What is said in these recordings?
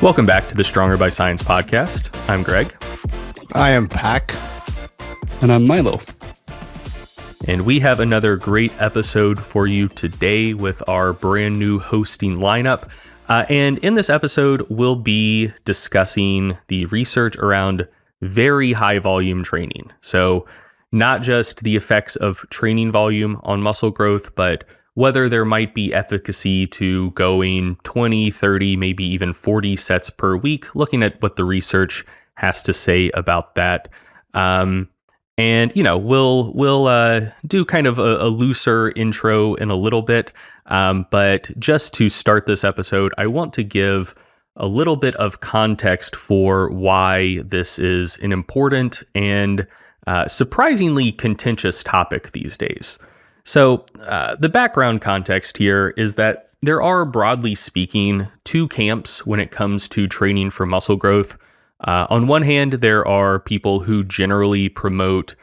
Welcome back to the Stronger by Science podcast. I'm Greg. I am Pac. And I'm Milo. And we have another great episode for you today with our brand new hosting lineup. And in this episode, we'll be discussing the research around very high volume training. So not just the effects of training volume on muscle growth, but whether there might be efficacy to going 20, 30, maybe even 40 sets per week, looking at what the research has to say about that. And, you know, we'll do kind of a looser intro in a little bit. But just to start this episode, I want to give a little bit of context for why this is an important and surprisingly contentious topic these days. So the background context here is that there are, broadly speaking, two camps when it comes to training for muscle growth. On one hand, there are people who generally promote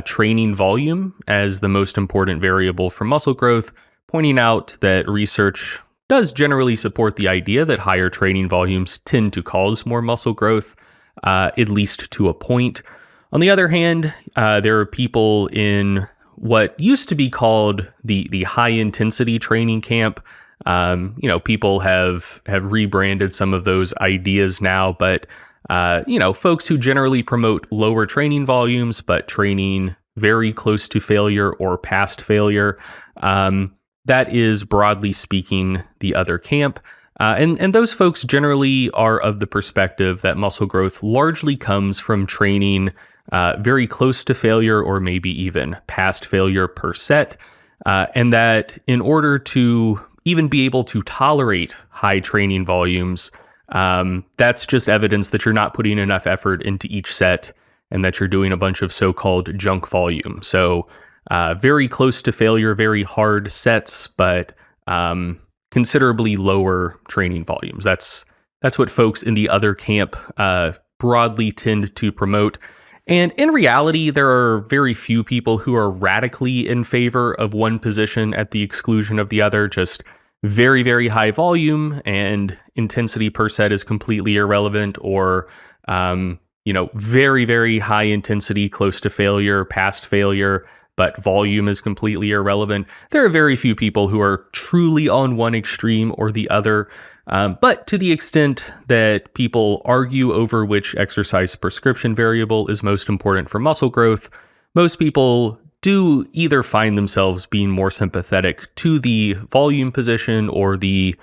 training volume as the most important variable for muscle growth, pointing out that research does generally support the idea that higher training volumes tend to cause more muscle growth, at least to a point. On the other hand, there are people in what used to be called the high intensity training camp. People have rebranded some of those ideas now, but folks who generally promote lower training volumes, but training very close to failure or past failure. That is, broadly speaking, the other camp. And those folks generally are of the perspective that muscle growth largely comes from training very close to failure or maybe even past failure per set. And that in order to even be able to tolerate high training volumes, that's just evidence that you're not putting enough effort into each set and that you're doing a bunch of so-called junk volume. So very close to failure, very hard sets, but considerably lower training volumes. That's what folks in the other camp broadly tend to promote. And in reality, there are very few people who are radically in favor of one position at the exclusion of the other. Just very, very high volume and intensity per set is completely irrelevant, or, very, very high intensity, close to failure, past failure, but volume is completely irrelevant. There are very few people who are truly on one extreme or the other. But to the extent that people argue over which exercise prescription variable is most important for muscle growth, most people do either find themselves being more sympathetic to the volume position or the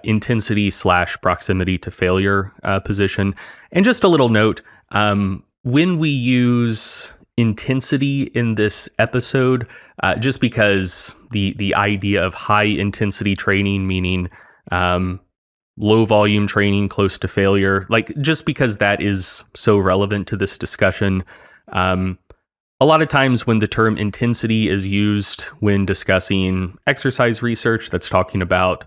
intensity / proximity to failure position. And just a little note, when we use intensity in this episode, just because the idea of high intensity training, meaning low volume training close to failure, just because that is so relevant to this discussion, a lot of times when the term intensity is used when discussing exercise research that's talking about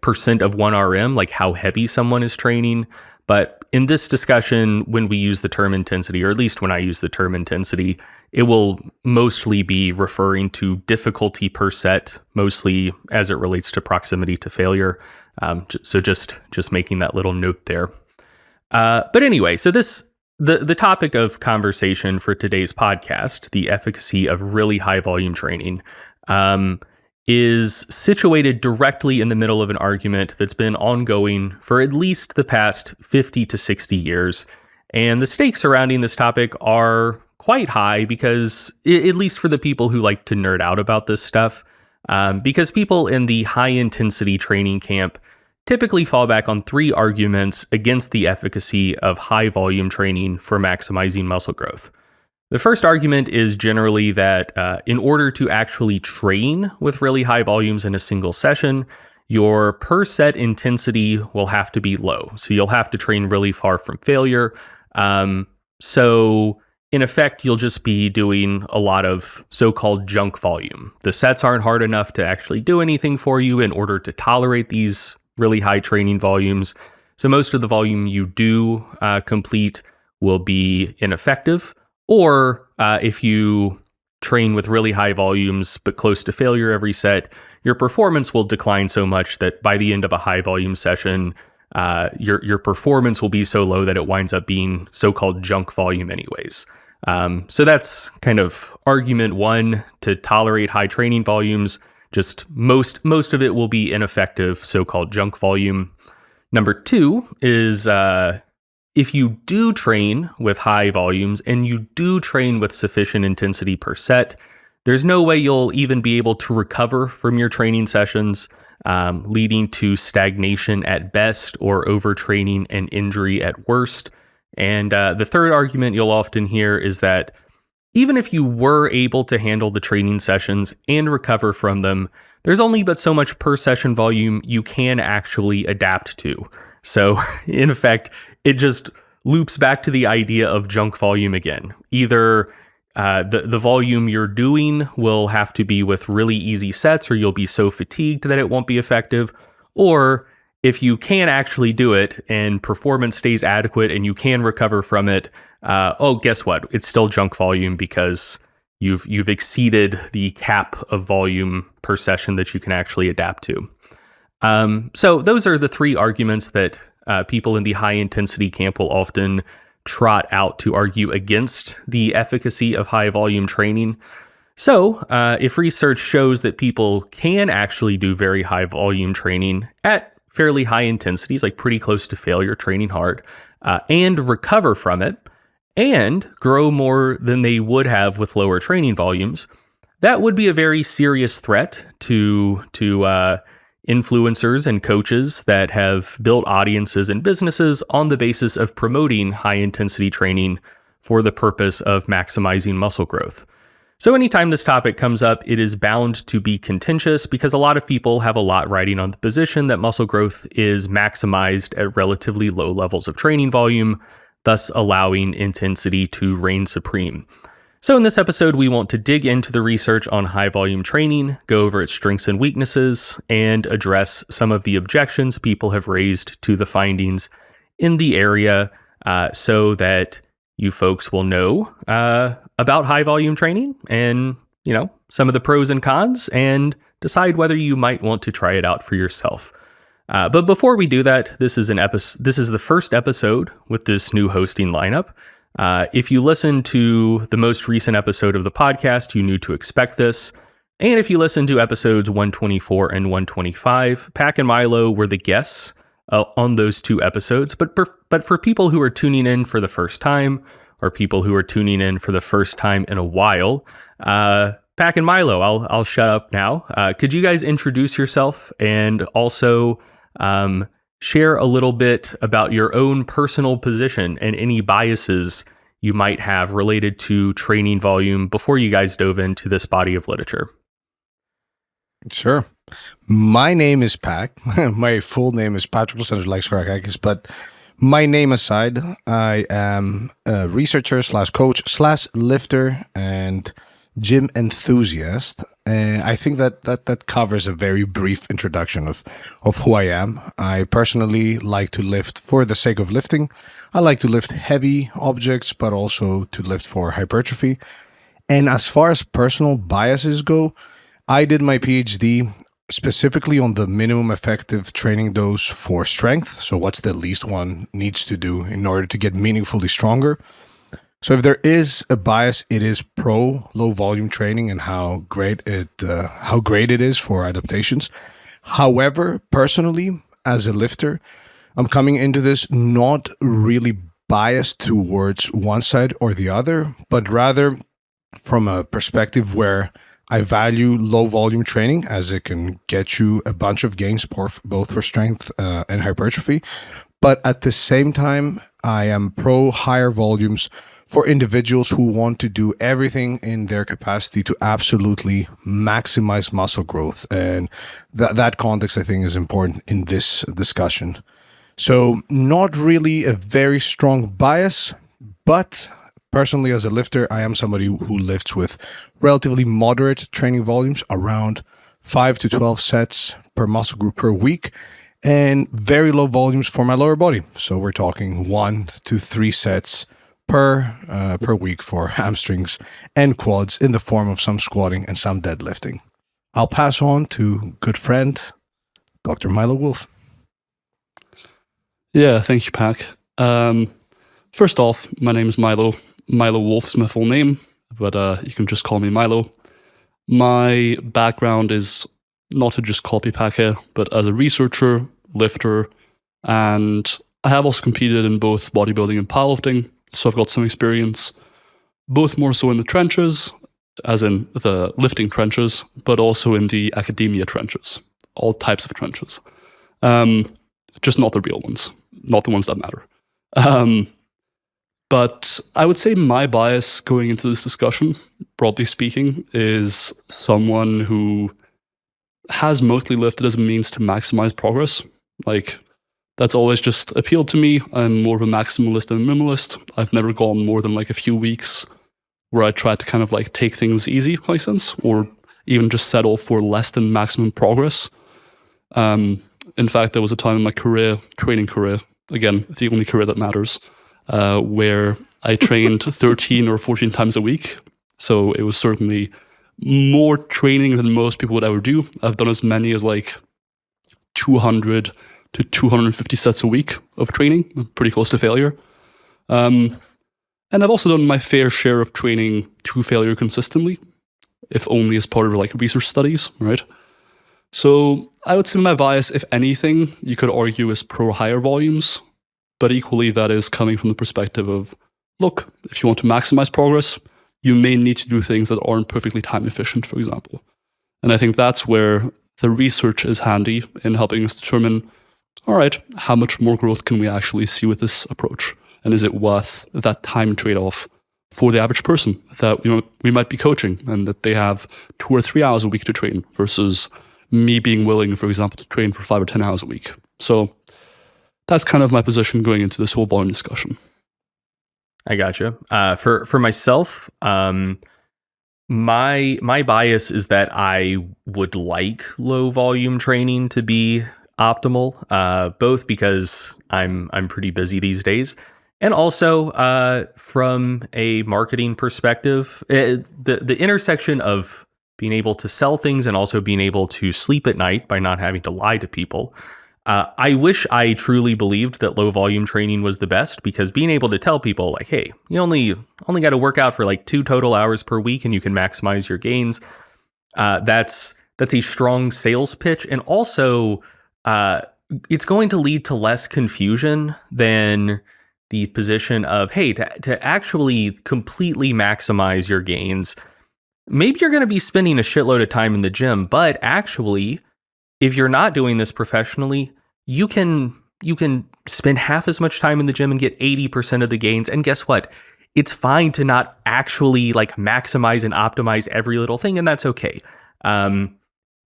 percent of 1RM, like how heavy someone is training. But in this discussion, when we use the term intensity, or at least when I use the term intensity, it will mostly be referring to difficulty per set, mostly as it relates to proximity to failure. So just making that little note there. But anyway, so the topic of conversation for today's podcast, the efficacy of really high volume training, is situated directly in the middle of an argument that's been ongoing for at least the past 50 to 60 years. And the stakes surrounding this topic are quite high because, at least for the people who like to nerd out about this stuff, because people in the high intensity training camp typically fall back on three arguments against the efficacy of high volume training for maximizing muscle growth. The first argument is generally that in order to actually train with really high volumes in a single session, your per set intensity will have to be low. So you'll have to train really far from failure. So in effect, you'll just be doing a lot of so-called junk volume. The sets aren't hard enough to actually do anything for you in order to tolerate these really high training volumes. So most of the volume you do complete will be ineffective. Or if you train with really high volumes but close to failure every set, your performance will decline so much that by the end of a high volume session, your performance will be so low that it winds up being so-called junk volume anyways. So that's kind of argument one. To tolerate high training volumes, just most of it will be ineffective, so-called junk volume. Number two is if you do train with high volumes and you do train with sufficient intensity per set, there's no way you'll even be able to recover from your training sessions, leading to stagnation at best or overtraining and injury at worst. And the third argument you'll often hear is that even if you were able to handle the training sessions and recover from them, there's only but so much per session volume you can actually adapt to. So in effect, it just loops back to the idea of junk volume again. Either the volume you're doing will have to be with really easy sets, or you'll be so fatigued that it won't be effective. Or if you can actually do it and performance stays adequate and you can recover from it, guess what? It's still junk volume because you've exceeded the cap of volume per session that you can actually adapt to. So those are the three arguments that people in the high intensity camp will often trot out to argue against the efficacy of high volume training. So if research shows that people can actually do very high volume training at fairly high intensities, like pretty close to failure, training hard, and recover from it, and grow more than they would have with lower training volumes, that would be a very serious threat to influencers and coaches that have built audiences and businesses on the basis of promoting high-intensity training for the purpose of maximizing muscle growth. So anytime this topic comes up, it is bound to be contentious because a lot of people have a lot riding on the position that muscle growth is maximized at relatively low levels of training volume, thus allowing intensity to reign supreme. So in this episode, we want to dig into the research on high volume training, go over its strengths and weaknesses, and address some of the objections people have raised to the findings in the area so that you folks will know about high volume training and, some of the pros and cons, and decide whether you might want to try it out for yourself. But before we do that, this is the first episode with this new hosting lineup. If you listen to the most recent episode of the podcast, you knew to expect this. And if you listen to episodes 124 and 125, Pac and Milo were the guests on those two episodes. But for people who are tuning in for the first time, or people who are tuning in for the first time in a while, Pac and Milo, I'll shut up now. Could you guys introduce yourself and also share a little bit about your own personal position and any biases you might have related to training volume before you guys dove into this body of literature? Sure. My name is Pac. My full name is Patrick Lexkarakakis, but my name aside, I am a researcher / coach / lifter and gym enthusiast. And I think that covers a very brief introduction of who I am. I personally like to lift for the sake of lifting. I like to lift heavy objects, but also to lift for hypertrophy. And as far as personal biases go, I did my PhD specifically on the minimum effective training dose for strength. So what's the least one needs to do in order to get meaningfully stronger? So if there is a bias, it is pro low volume training and how great it is for adaptations. However, personally, as a lifter, I'm coming into this not really biased towards one side or the other, but rather from a perspective where I value low volume training as it can get you a bunch of gains both for strength and hypertrophy. But at the same time, I am pro higher volumes for individuals who want to do everything in their capacity to absolutely maximize muscle growth. And that context, I think, is important in this discussion. So not really a very strong bias, but personally as a lifter, I am somebody who lifts with relatively moderate training volumes, around 5 to 12 sets per muscle group per week, and very low volumes for my lower body. So we're talking 1 to 3 sets per week for hamstrings and quads in the form of some squatting and some deadlifting. I'll pass on to good friend, Dr. Milo Wolf. Yeah, thank you, Pac. First off, my name is Milo. Milo Wolf is my full name, but you can just call me Milo. My background is not to just copy Pac here, but as a researcher, lifter, and I have also competed in both bodybuilding and powerlifting, so I've got some experience, both more so in the trenches, as in the lifting trenches, but also in the academia trenches, all types of trenches. Just not the real ones, not the ones that matter. But I would say my bias going into this discussion, broadly speaking, is someone who has mostly lifted as a means to maximize progress. Like, that's always just appealed to me. I'm more of a maximalist than a minimalist. I've never gone more than like a few weeks where I try to kind of like take things easy, like sense, or even just settle for less than maximum progress. In fact, there was a time in my training career, again, the only career that matters, where I trained 13 or 14 times a week. So it was certainly more training than most people would ever do. I've done as many as like 200 to 250 sets a week of training. I'm pretty close to failure. And I've also done my fair share of training to failure consistently, if only as part of like research studies, right? So I would say my bias, if anything, you could argue is pro higher volumes, but equally that is coming from the perspective of, look, if you want to maximize progress, you may need to do things that aren't perfectly time efficient, for example. And I think that's where the research is handy in helping us determine, all right, how much more growth can we actually see with this approach? And is it worth that time trade-off for the average person that we might be coaching and that they have 2 or 3 hours a week to train versus me being willing, for example, to train for 5 or 10 hours a week. So that's kind of my position going into this whole volume discussion. I gotcha. For myself, my bias is that I would like low volume training to be optimal, both because I'm pretty busy these days, and also from a marketing perspective, the intersection of being able to sell things and also being able to sleep at night by not having to lie to people. I wish I truly believed that low volume training was the best, because being able to tell people like, hey, you only got to work out for like 2 total hours per week and you can maximize your gains. That's a strong sales pitch. And also it's going to lead to less confusion than the position of, hey, to actually completely maximize your gains, maybe you're going to be spending a shitload of time in the gym, but actually, if you're not doing this professionally, you can spend half as much time in the gym and get 80% of the gains. And guess what? It's fine to not actually like maximize and optimize every little thing, and that's okay.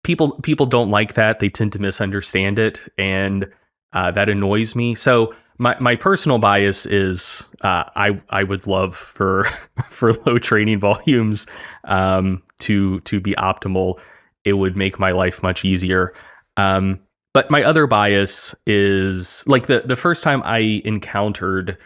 People don't like that. They tend to misunderstand it, and that annoys me. So my personal bias is I would love for low training volumes to be optimal. It would make my life much easier. But my other bias is like the first time I encountered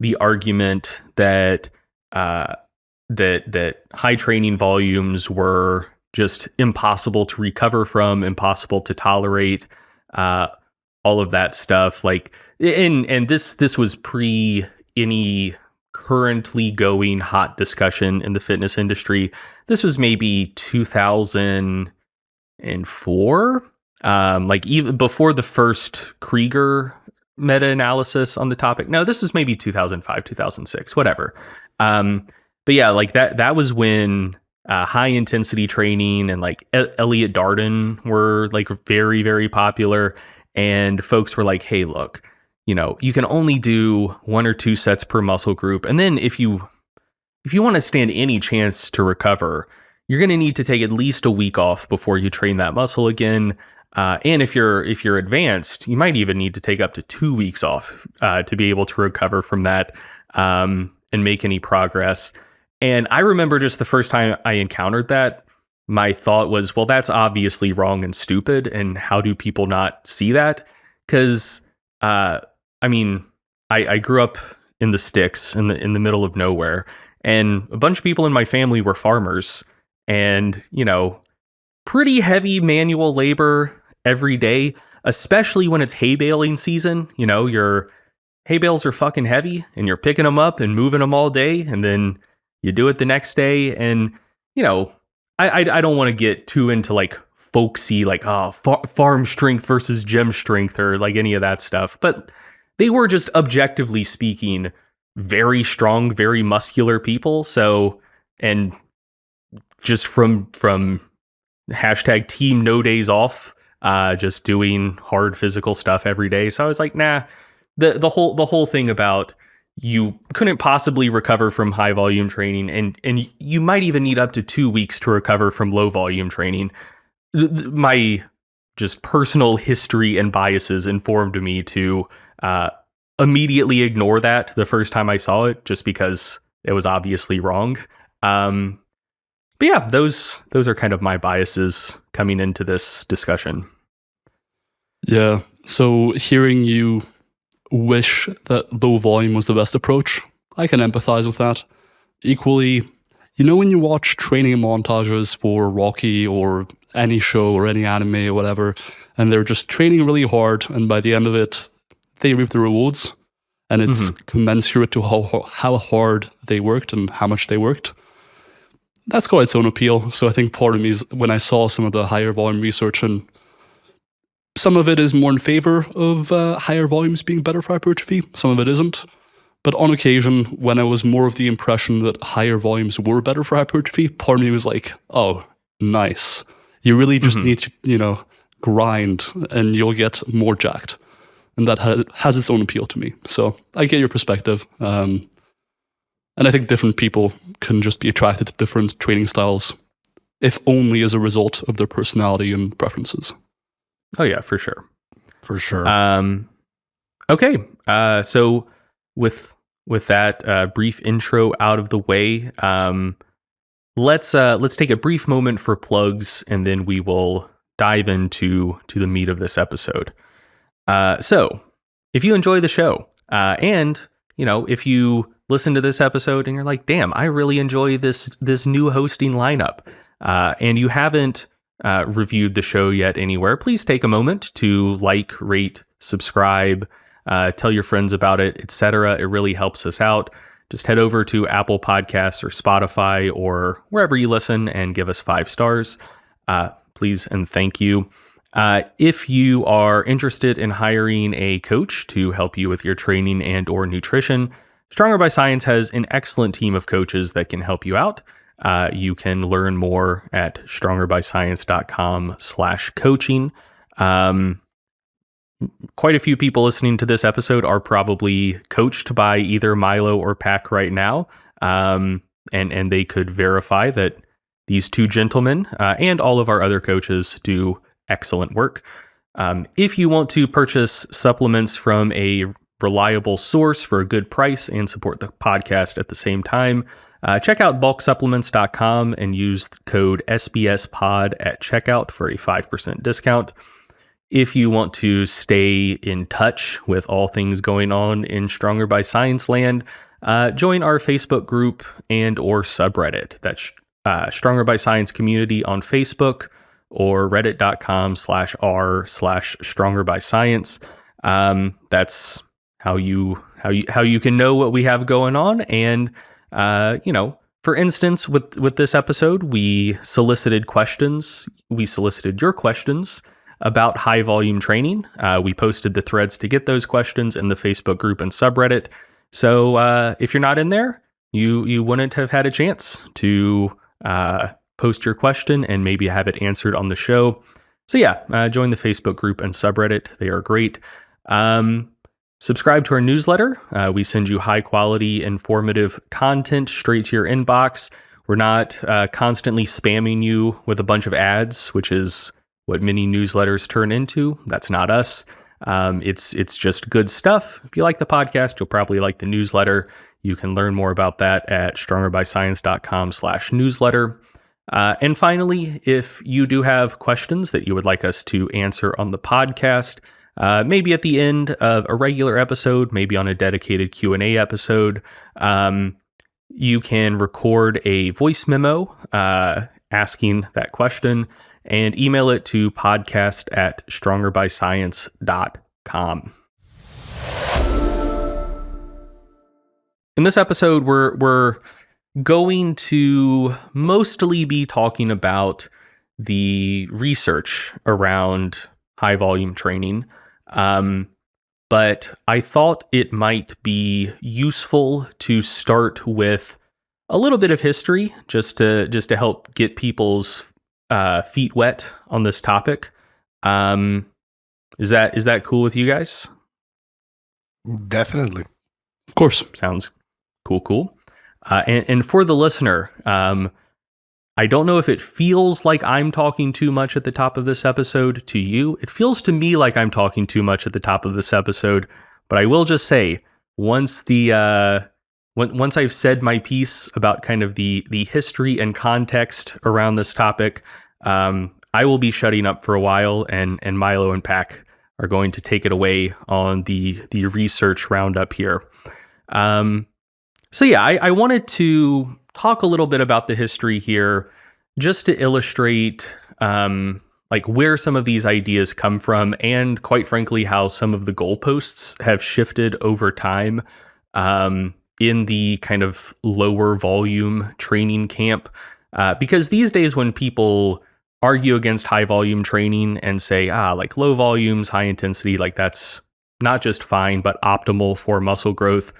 the argument that that high training volumes were just impossible to recover from, impossible to tolerate, all of that stuff. Like, and this was pre any currently going hot discussion in the fitness industry. This was maybe 2004, like even before the first Krieger meta-analysis on the topic. No, this is maybe 2005, 2006, whatever. But yeah, like that was when high intensity training and like Elliot Darden were like very, very popular. And folks were like, hey, look, you can only do 1 or 2 sets per muscle group. And then if you want to stand any chance to recover, you're going to need to take at least a week off before you train that muscle again. And if you're advanced, you might even need to take up to 2 weeks off to be able to recover from that and make any progress. And I remember just the first time I encountered that, my thought was, well, that's obviously wrong and stupid. And how do people not see that? Because, I grew up in the sticks in the middle of nowhere, and a bunch of people in my family were farmers, and, pretty heavy manual labor every day. especially when it's hay baling season. You know, your hay bales are fucking heavy and you're picking them up and moving them all day, and then you do it the next day. And, you know, I don't want to get too into like folksy, like, farm strength versus gym strength or like any of that stuff. But they were just objectively speaking very strong, very muscular people. So, and just from hashtag team no days off, just doing hard physical stuff every day. So I was like, nah, the whole thing about you couldn't possibly recover from high volume training, and you might even need up to 2 weeks to recover from low volume training. My just personal history and biases informed me to immediately ignore that the first time I saw it, just because it was obviously wrong. But yeah, those are kind of my biases coming into this discussion. Yeah. So hearing you wish that low volume was the best approach, I can empathize with that. Equally, you know, when you watch training montages for Rocky or any show or any anime or whatever, and they're just training really hard, and by the end of it, they reap the rewards, and it's commensurate to how hard they worked and how much they worked. That's got its own appeal. So I think part of me is, when I saw some of the higher volume research, and some of it is more in favor of higher volumes being better for hypertrophy, some of it isn't. But on occasion, when I was more of the impression that higher volumes were better for hypertrophy, part of me was like, oh, nice. You really just need to, you know, grind and you'll get more jacked. And that has its own appeal to me. So I get your perspective. And I think different people can just be attracted to different training styles, if only as a result of their personality and preferences. Oh yeah, for sure. For sure. Okay. So with that brief intro out of the way, let's take a brief moment for plugs, and then we will dive into the meat of this episode. So if you enjoy the show, and you know, if you listen to this episode and you're like, damn, I really enjoy this new hosting lineup, and you haven't reviewed the show yet anywhere, please take a moment to like, rate, subscribe, tell your friends about it, etc. It really helps us out. Just head over to Apple Podcasts or Spotify or wherever you listen and give us 5 stars. Please and thank you. If you are interested in hiring a coach to help you with your training and or nutrition, Stronger by Science has an excellent team of coaches that can help you out. You can learn more at strongerbyscience.com/coaching. Quite a few people listening to this episode are probably coached by either Milo or Pac right now. And they could verify that these two gentlemen and all of our other coaches do excellent work. If you want to purchase supplements from a reliable source for a good price and support the podcast at the same time, check out bulksupplements.com and use the code SBSPOD at checkout for a 5% discount. If you want to stay in touch with all things going on in Stronger by Science land, join our Facebook group and or subreddit. That's Stronger by Science community on Facebook, or reddit.com/r/Stronger by Science. That's how you can know what we have going on. And you know, for instance, with this episode, we solicited questions. We solicited your questions about high volume training. We posted the threads to get those questions in the Facebook group and subreddit. So if you're not in there, you wouldn't have had a chance to post your question and maybe have it answered on the show. So yeah, join the Facebook group and subreddit. They are great. Subscribe to our newsletter. We send you high quality, informative content straight to your inbox. We're not constantly spamming you with a bunch of ads, which is what many newsletters turn into. That's not us. It's just good stuff. If you like the podcast, you'll probably like the newsletter. You can learn more about that at strongerbyscience.com/newsletter. And finally, if you do have questions that you would like us to answer on the podcast, maybe at the end of a regular episode, maybe on a dedicated Q&A episode, you can record a voice memo asking that question, and email it to podcast@strongerbyscience.com. In this episode, we're going to mostly be talking about the research around high volume training. But I thought it might be useful to start with a little bit of history just to help get people's feet wet on this topic. Is that cool with you guys? Definitely. Of course. Sounds cool. And for the listener, I don't know if it feels like I'm talking too much at the top of this episode to you. It feels to me like I'm talking too much at the top of this episode, but I will just say, once I've said my piece about kind of the history and context around this topic, I will be shutting up for a while, and Milo and Pac are going to take it away on the research roundup here. So yeah, I wanted to talk a little bit about the history here, just to illustrate like where some of these ideas come from, and quite frankly, how some of the goalposts have shifted over time in the kind of lower volume training camp. Because these days when people argue against high volume training and say, like low volumes, high intensity, like that's not just fine, but optimal for muscle growth.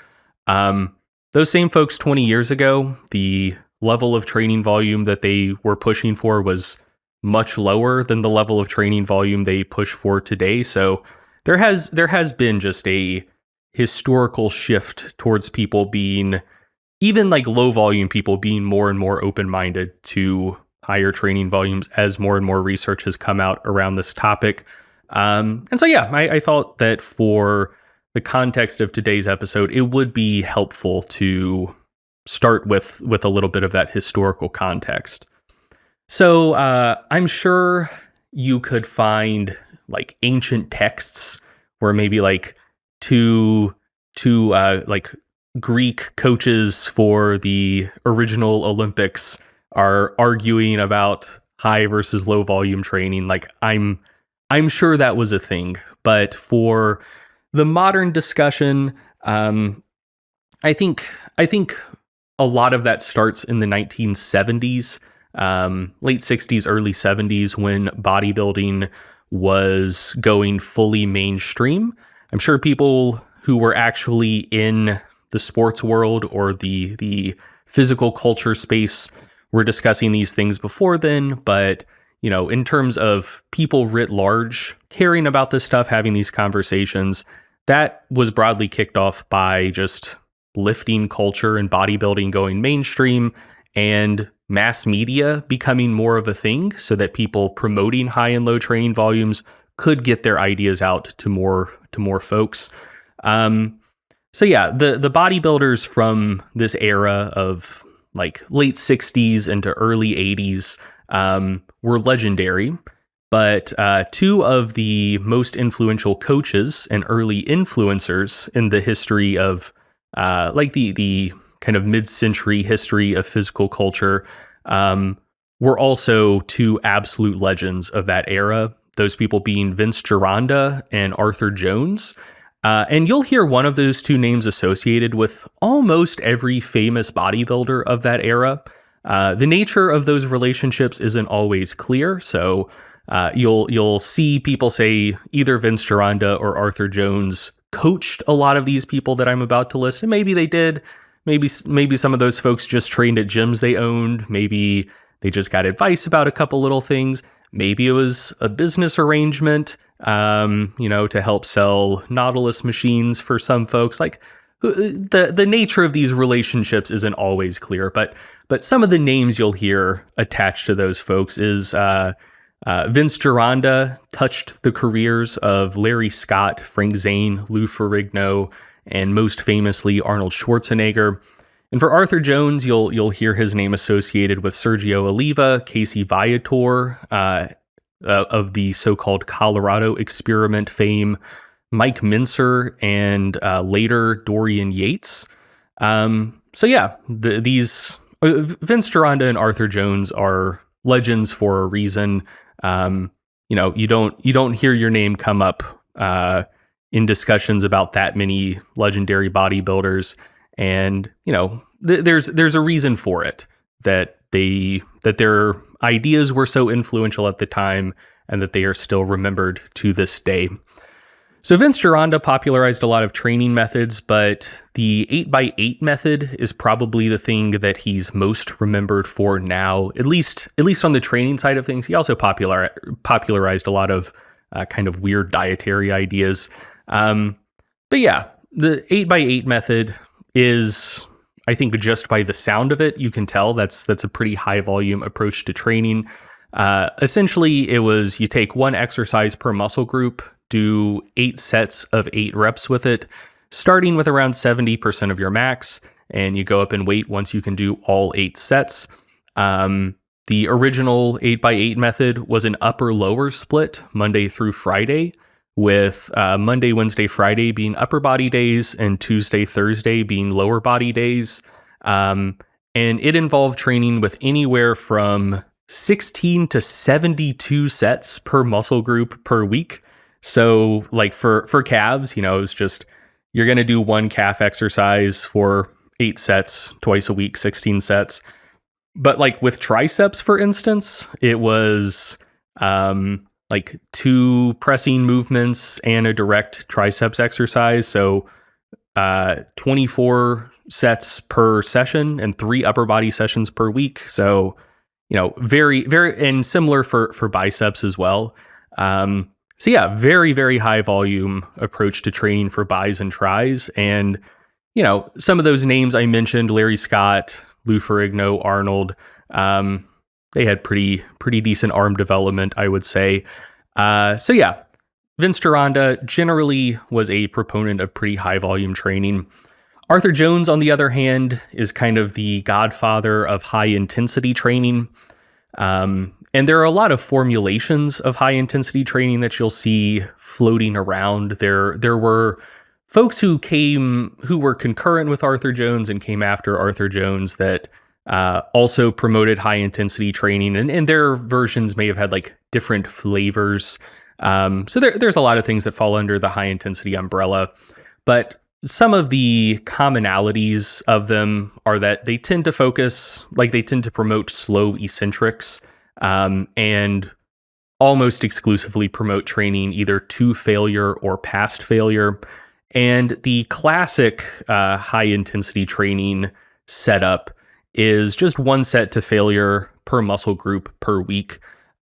Those same folks 20 years ago, the level of training volume that they were pushing for was much lower than the level of training volume they push for today. So there has been just a historical shift towards people being, even like low volume people being more and more open-minded to higher training volumes as more and more research has come out around this topic. And so, yeah, I thought that for the context of today's episode, it would be helpful to start with a little bit of that historical context. So I'm sure you could find like ancient texts where maybe like two like Greek coaches for the original Olympics are arguing about high versus low volume training. Like I'm sure that was a thing, but for the modern discussion, I think a lot of that starts in the 1970s, late 60s, early 70s, when bodybuilding was going fully mainstream. I'm sure people who were actually in the sports world or the physical culture space were discussing these things before then, but you know, in terms of people writ large caring about this stuff, having these conversations, that was broadly kicked off by just lifting culture and bodybuilding going mainstream and mass media becoming more of a thing so that people promoting high and low training volumes could get their ideas out to more folks. So yeah, the bodybuilders from this era of like late 60s into early 80s were legendary. But two of the most influential coaches and early influencers in the history of like the kind of mid-century history of physical culture were also two absolute legends of that era. Those people being Vince Gironda and Arthur Jones. And you'll hear one of those two names associated with almost every famous bodybuilder of that era. The nature of those relationships isn't always clear, so you'll see people say either Vince Gironda or Arthur Jones coached a lot of these people that I'm about to list, and maybe they did. Maybe some of those folks just trained at gyms they owned. Maybe they just got advice about a couple little things. Maybe it was a business arrangement, to help sell Nautilus machines for some folks. Like the nature of these relationships isn't always clear, but some of the names you'll hear attached to those folks is Vince Gironda touched the careers of Larry Scott, Frank Zane, Lou Ferrigno, and most famously Arnold Schwarzenegger. And for Arthur Jones, you'll hear his name associated with Sergio Oliva, Casey Viator, of the so-called Colorado experiment fame, Mike Mincer, and later Dorian Yates. These Vince Gironda and Arthur Jones are legends for a reason. You don't hear your name come up in discussions about that many legendary bodybuilders, and there's a reason for it, that their ideas were so influential at the time, and that they are still remembered to this day. So Vince Gironda popularized a lot of training methods, but the 8x8 method is probably the thing that he's most remembered for now, at least on the training side of things. He also popularized a lot of kind of weird dietary ideas. But yeah, the 8x8 method is, I think, just by the sound of it, you can tell that's a pretty high volume approach to training. Essentially, it was you take one exercise per muscle group, do 8 sets of 8 reps with it, starting with around 70% of your max, and you go up in weight once you can do all 8 sets. The original 8x8 method was an upper-lower split, Monday through Friday, with Monday, Wednesday, Friday being upper body days, and Tuesday, Thursday being lower body days. And it involved training with anywhere from 16 to 72 sets per muscle group per week. So like for calves, it's just, you're going to do one calf exercise for 8 sets twice a week, 16 sets. But like with triceps, for instance, it was like 2 pressing movements and a direct triceps exercise. So 24 sets per session and 3 upper body sessions per week. So, very, very, and similar for biceps as well. So yeah, very, very high volume approach to training for bis and tris. And, some of those names I mentioned, Larry Scott, Lou Ferrigno, Arnold, they had pretty decent arm development, I would say. So yeah, Vince Gironda generally was a proponent of pretty high volume training. Arthur Jones, on the other hand, is kind of the godfather of high intensity training. And there are a lot of formulations of high intensity training that you'll see floating around. There were folks who were concurrent with Arthur Jones and came after Arthur Jones that also promoted high intensity training, and their versions may have had like different flavors. So there's a lot of things that fall under the high intensity umbrella, but some of the commonalities of them are that they tend to promote slow eccentrics, and almost exclusively promote training either to failure or past failure. And the classic high intensity training setup is just 1 set to failure per muscle group per week.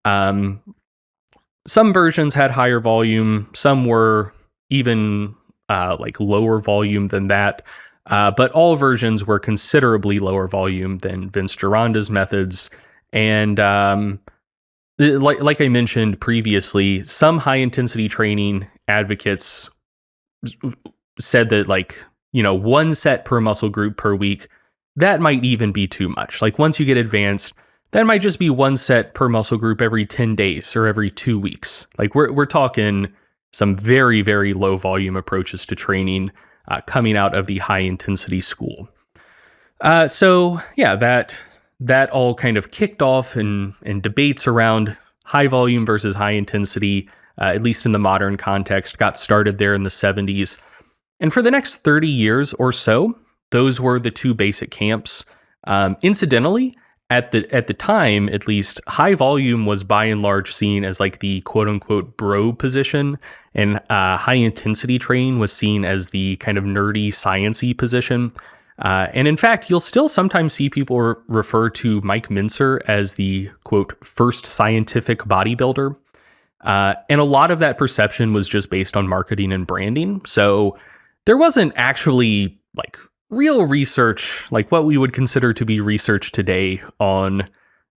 Some versions had higher volume, some were even like lower volume than that. But all versions were considerably lower volume than Vince Gironda's methods. And like I mentioned previously, some high intensity training advocates said that 1 set per muscle group per week, that might even be too much. Like once you get advanced, that might just be 1 set per muscle group every 10 days or every 2 weeks. Like we're talking some very, very low volume approaches to training coming out of the high intensity school. So yeah, that all kind of kicked off in debates around high volume versus high intensity, at least in the modern context, got started there in the 70s. And for the next 30 years or so, those were the 2 basic camps. Incidentally, at the time, at least, high volume was by and large seen as like the quote unquote bro position, and high intensity training was seen as the kind of nerdy, sciencey position. And in fact, you'll still sometimes see people refer to Mike Mincer as the quote first scientific bodybuilder. And a lot of that perception was just based on marketing and branding. So there wasn't actually like real research, like what we would consider to be research today on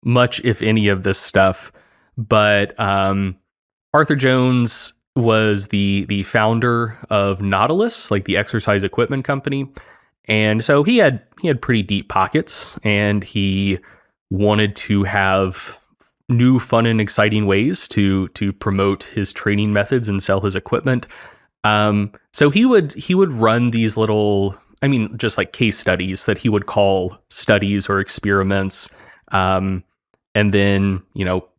much, if any, of this stuff. But Arthur Jones was the founder of Nautilus, like the exercise equipment company. And so he had pretty deep pockets, and he wanted to have new, fun, and exciting ways to promote his training methods and sell his equipment. So he would run these little, just like case studies that he would call studies or experiments. and then,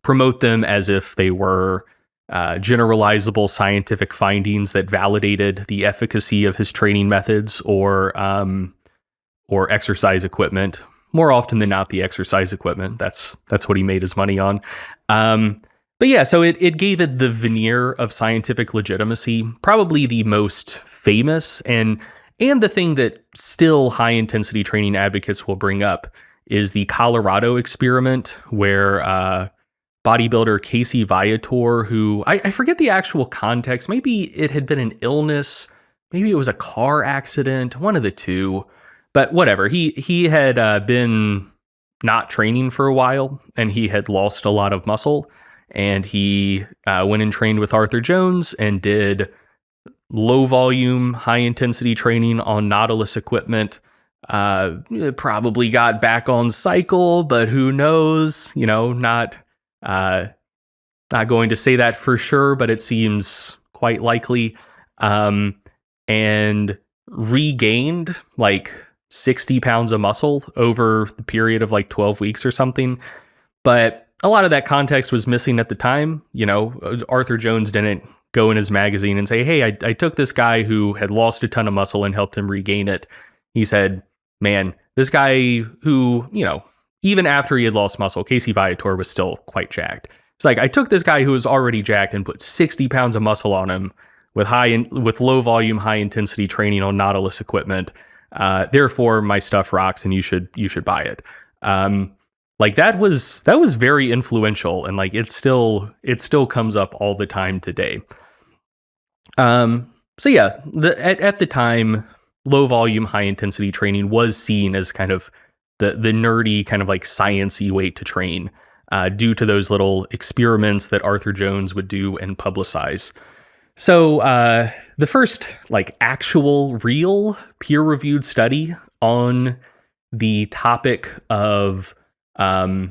promote them as if they were generalizable scientific findings that validated the efficacy of his training methods or exercise equipment. More often than not, the exercise equipment. That's what he made his money on. But yeah, so it gave it the veneer of scientific legitimacy. Probably the most famous and the thing that still high intensity training advocates will bring up is the Colorado experiment, where bodybuilder Casey Viator, who I forget the actual context, maybe it had been an illness, maybe it was a car accident, one of the two, but whatever. He had been not training for a while, and he had lost a lot of muscle, and he went and trained with Arthur Jones and did low volume, high intensity training on Nautilus equipment. Probably got back on cycle, but who knows? Not going to say that for sure, but it seems quite likely. And regained like 60 pounds of muscle over the period of like 12 weeks or something. But a lot of that context was missing at the time. Arthur Jones didn't go in his magazine and say, hey, I took this guy who had lost a ton of muscle and helped him regain it. He said, man, this guy who, even after he had lost muscle, Casey Viator was still quite jacked. It's like, I took this guy who was already jacked and put 60 pounds of muscle on him with low volume, high intensity training on Nautilus equipment. Therefore, my stuff rocks, and you should buy it. Like that was very influential, and like it still comes up all the time today. So yeah, at the time, low volume, high intensity training was seen as kind of the nerdy, kind of like sciencey way to train, due to those little experiments that Arthur Jones would do and publicize. So the first like actual real peer-reviewed study on the topic of the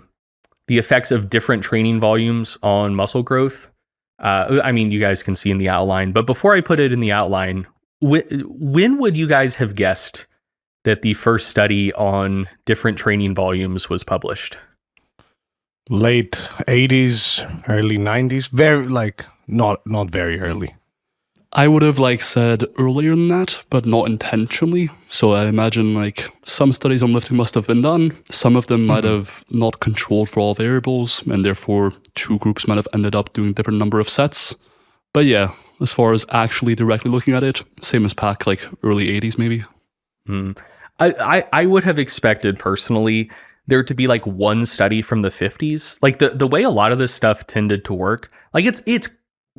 effects of different training volumes on muscle growth. You guys can see in the outline, but before I put it in the outline, when would you guys have guessed that the first study on different training volumes was published? Late 80s, early 90s. Very not very early. I would have said earlier than that, but not intentionally. So I imagine some studies on lifting must have been done. Some of them might have not controlled for all variables, and therefore two groups might have ended up doing different number of sets. But yeah, as far as actually directly looking at it, same as Pac, early 80s maybe. I would have expected personally there to be one study from the 50s. The way a lot of this stuff tended to work,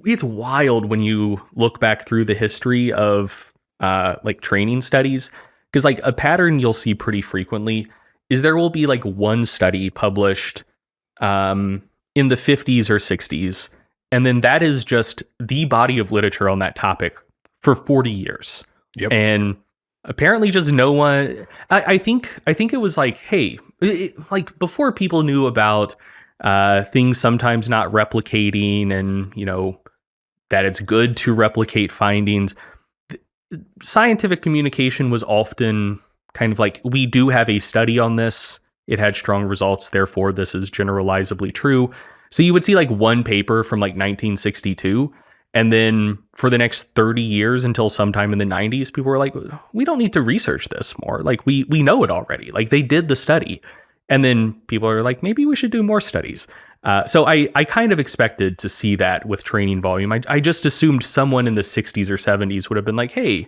it's wild when you look back through the history of training studies, because a pattern you'll see pretty frequently is there will be one study published in the 50s or 60s, and then that is just the body of literature on that topic for 40 years. Yep. And apparently just no one, I think it was hey, before people knew about things sometimes not replicating and, that it's good to replicate findings. Scientific communication was often kind of we do have a study on this. It had strong results. Therefore, this is generalizably true. So you would see one paper from 1962. And then for the next 30 years until sometime in the 90s, people were like, we don't need to research this more. We know it already. They did the study. And then people are like, maybe we should do more studies. So I kind of expected to see that with training volume. I just assumed someone in the 60s or 70s would have been like, hey,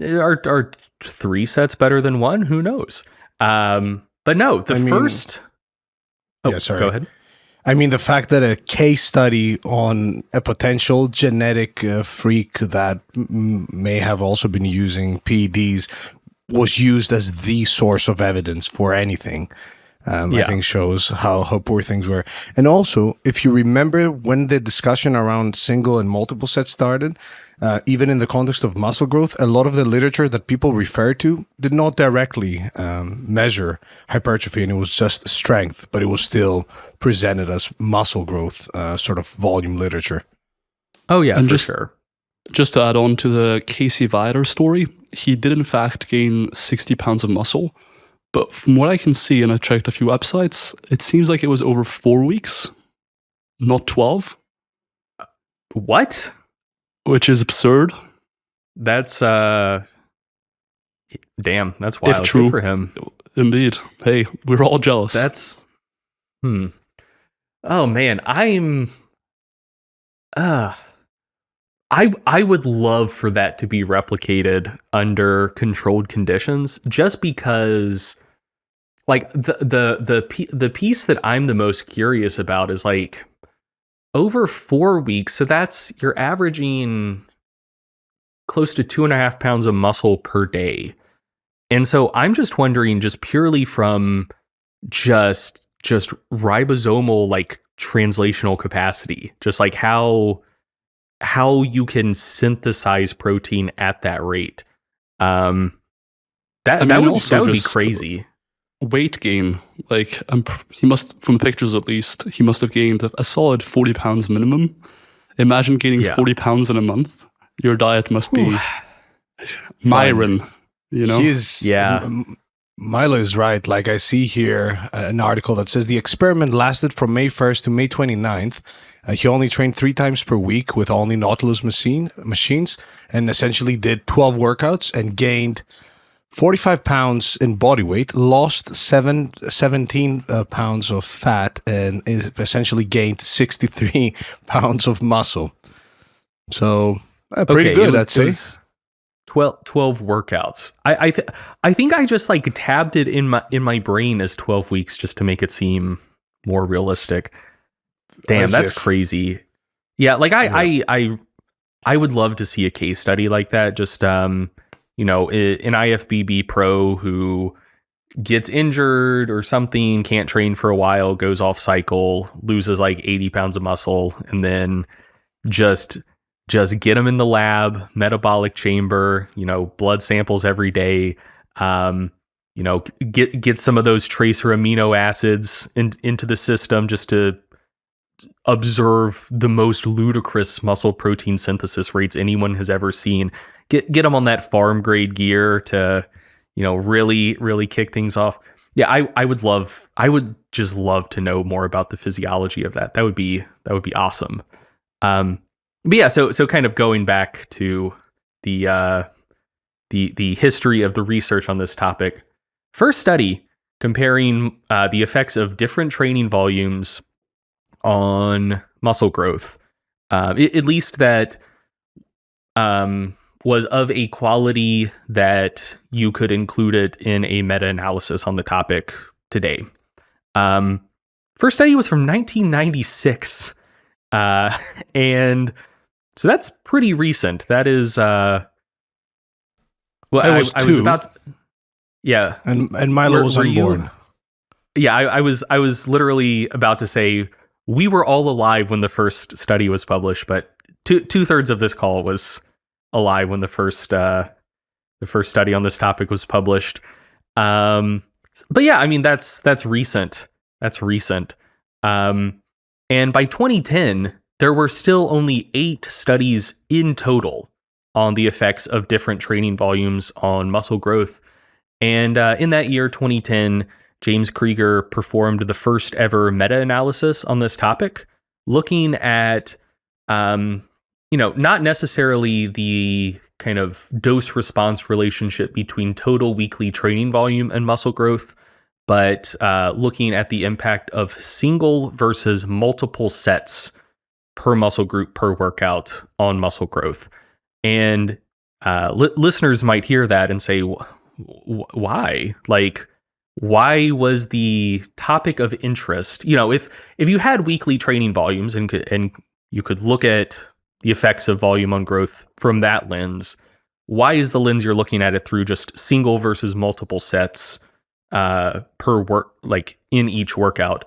are 3 sets better than 1? Who knows? But no, first... Yeah, sorry. Go ahead. The fact that a case study on a potential genetic freak that may have also been using PEDs was used as the source of evidence for anything, I think shows how poor things were. And also, if you remember when the discussion around single and multiple sets started, even in the context of muscle growth, a lot of the literature that people refer to did not directly measure hypertrophy, and it was just strength, but it was still presented as muscle growth sort of volume literature. Oh yeah, and for sure. Just to add on to the Casey Viator story, he did in fact gain 60 pounds of muscle, But from what I can see, and I checked a few websites, it seems like it was over 4 weeks, not 12. What? Which is absurd. That's damn, that's wild. If true. Good for him. Indeed. Hey, we're all jealous. That's oh man, I would love for that to be replicated under controlled conditions, just because like the piece that I'm the most curious about is like over 4 weeks. So that's, you're averaging close to 2.5 pounds of muscle per day. And so I'm just wondering, just purely from just ribosomal, like translational capacity, just like how you can synthesize protein at that rate. That would be crazy. Weight gain, like he must, from the pictures at least, he must have gained a solid 40 pounds minimum. Imagine gaining 40 pounds in a month. Your diet must be Myron, you know? Milo is right. Like, I see here an article that says the experiment lasted from May 1st to May 29th. He only trained 3 times per week with only Nautilus machines, and essentially did 12 workouts and gained 45 pounds in body weight, lost 17 pounds of fat, and essentially gained 63 pounds of muscle. So pretty good, I'd say. 12 workouts. I think I just like tabbed it in my brain as 12 weeks just to make it seem more realistic. Damn, that's crazy. Yeah, like I would love to see a case study like that. Just an IFBB pro who gets injured or something, can't train for a while, goes off cycle, loses like 80 pounds of muscle, and then just get them in the lab, metabolic chamber, blood samples every day, get some of those tracer amino acids into the system just to observe the most ludicrous muscle protein synthesis rates anyone has ever seen. Get them on that farm grade gear to, really, really kick things off. Yeah, I would just love to know more about the physiology of that. That would be awesome. But yeah, so kind of going back to the history of the research on this topic. First study comparing the effects of different training volumes on muscle growth, at least that was of a quality that you could include it in a meta-analysis on the topic today. First study was from 1996, and so that's pretty recent. That is, I was about to, yeah. And Milo was unborn. Yeah, I was literally about to say we were all alive when the first study was published, but two-thirds of this call was alive when the first study on this topic was published. But yeah, I mean that's recent. That's recent. And by 2010, there were still only 8 studies in total on the effects of different training volumes on muscle growth. And in that year, 2010, James Krieger performed the first ever meta-analysis on this topic, looking at, not necessarily the kind of dose-response relationship between total weekly training volume and muscle growth, but looking at the impact of single versus multiple sets per muscle group per workout on muscle growth. And listeners might hear that and say, why? Like, why was the topic of interest? If you had weekly training volumes and you could look at the effects of volume on growth from that lens, why is the lens you're looking at it through just single versus multiple sets per work, like in each workout?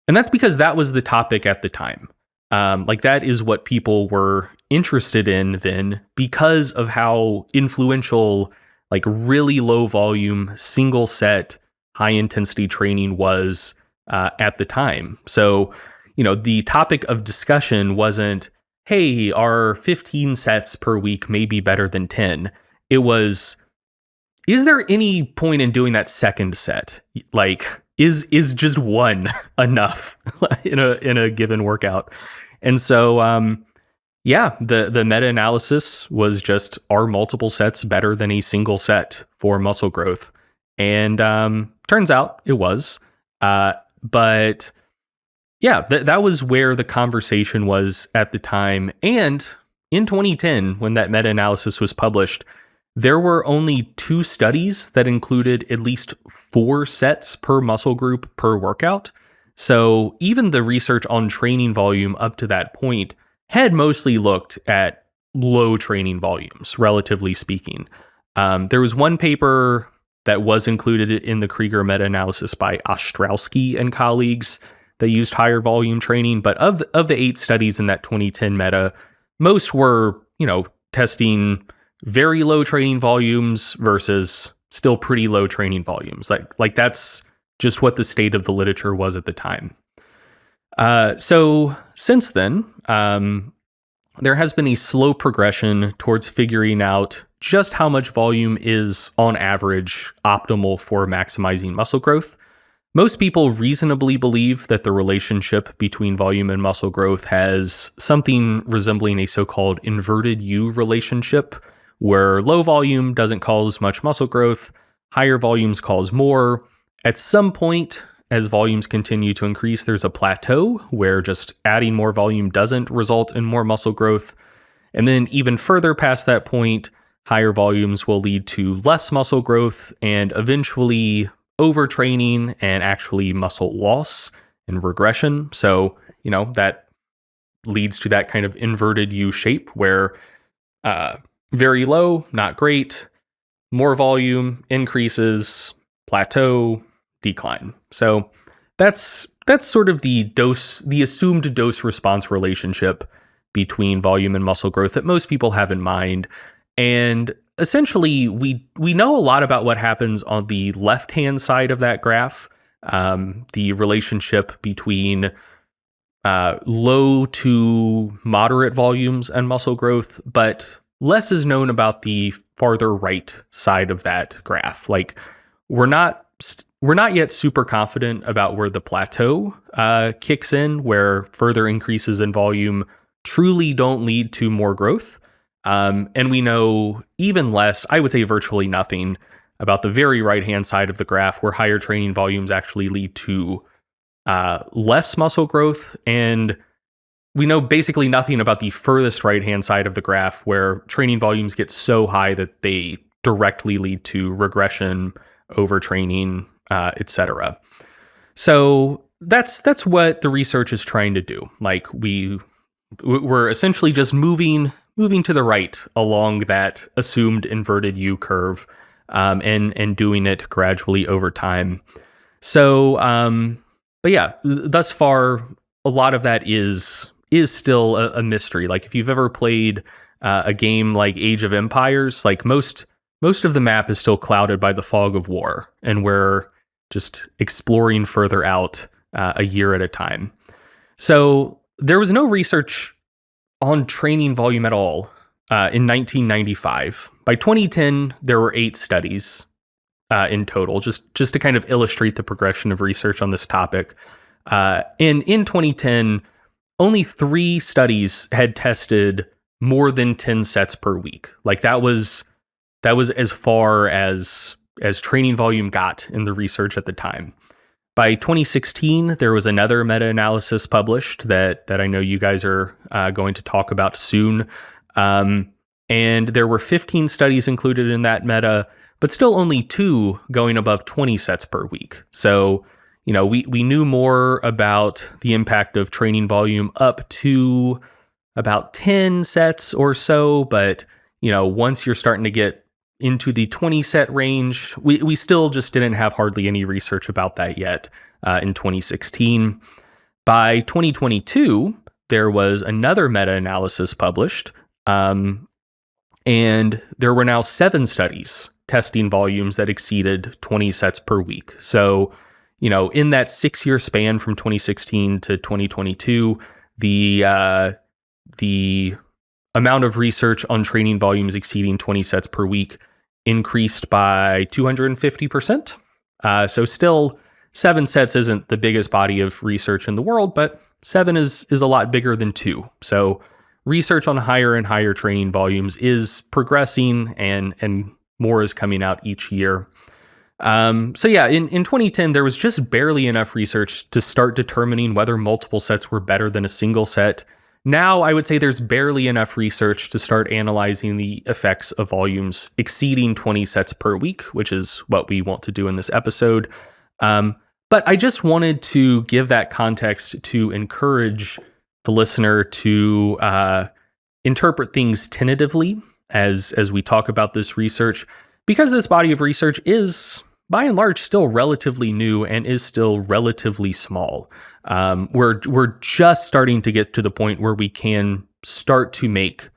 And that's because that was the topic at the time. That is what people were interested in then, because of how influential, like really low volume, single set, high intensity training was at the time. So, the topic of discussion wasn't, hey, are 15 sets per week maybe better than 10? It was, is there any point in doing that second set? Like, is just one enough in a given workout? And so, the meta-analysis was just, are multiple sets better than a single set for muscle growth? And turns out it was. But yeah, that was where the conversation was at the time. And in 2010, when that meta-analysis was published, there were only 2 studies that included at least 4 sets per muscle group per workout. So even the research on training volume up to that point had mostly looked at low training volumes, relatively speaking. There was one paper that was included in the Krieger meta-analysis by Ostrowski and colleagues that used higher volume training. But of the 8 studies in that 2010 meta, most were, testing very low training volumes versus still pretty low training volumes. Like that's just what the state of the literature was at the time. So since then, there has been a slow progression towards figuring out just how much volume is, on average, optimal for maximizing muscle growth. Most people reasonably believe that the relationship between volume and muscle growth has something resembling a so-called inverted U relationship, where low volume doesn't cause much muscle growth, higher volumes cause more. At some point, as volumes continue to increase, there's a plateau where just adding more volume doesn't result in more muscle growth. And then even further past that point, higher volumes will lead to less muscle growth and eventually overtraining and actually muscle loss and regression. So, that leads to that kind of inverted U shape where very low, not great, more volume, increases, plateau, decline. So that's sort of the assumed dose response relationship between volume and muscle growth that most people have in mind. And essentially, we know a lot about what happens on the left-hand side of that graph, the relationship between low to moderate volumes and muscle growth, but less is known about the farther right side of that graph. Like, we're not yet super confident about where the plateau kicks in, where further increases in volume truly don't lead to more growth. And we know even less, I would say virtually nothing, about the very right-hand side of the graph, where higher training volumes actually lead to less muscle growth. And we know basically nothing about the furthest right-hand side of the graph, where training volumes get so high that they directly lead to regression, overtraining, etc. So that's what the research is trying to do. Like, we're essentially just moving to the right along that assumed inverted U curve, and doing it gradually over time. So, but yeah, thus far, a lot of that is still a mystery. Like, if you've ever played a game like Age of Empires, like most of the map is still clouded by the fog of war, and we're just exploring further out a year at a time. So there was no research on training volume at all in 1995. By 2010, there were 8 studies in total, just to kind of illustrate the progression of research on this topic. And in 2010, only 3 studies had tested more than 10 sets per week. Like, that was as far as training volume got in the research at the time. By 2016, there was another meta-analysis published that I know you guys are going to talk about soon. And there were 15 studies included in that meta, but still only 2 going above 20 sets per week. So, we knew more about the impact of training volume up to about 10 sets or so, but, once you're starting to get into the 20 set range, we still just didn't have hardly any research about that yet in 2016. By 2022, there was another meta-analysis published, and there were now 7 studies testing volumes that exceeded 20 sets per week. So, in that 6-year span from 2016 to 2022, the amount of research on training volumes exceeding 20 sets per week increased by 250%. So still 7 sets isn't the biggest body of research in the world, but 7 is a lot bigger than 2. So research on higher and higher training volumes is progressing, and more is coming out each year. So yeah, in 2010, there was just barely enough research to start determining whether multiple sets were better than a single set. Now, I would say there's barely enough research to start analyzing the effects of volumes exceeding 20 sets per week, which is what we want to do in this episode. But I just wanted to give that context to encourage the listener to interpret things tentatively as we talk about this research, because this body of research is, by and large, still relatively new and is still relatively small. We're just starting to get to the point where we can start to make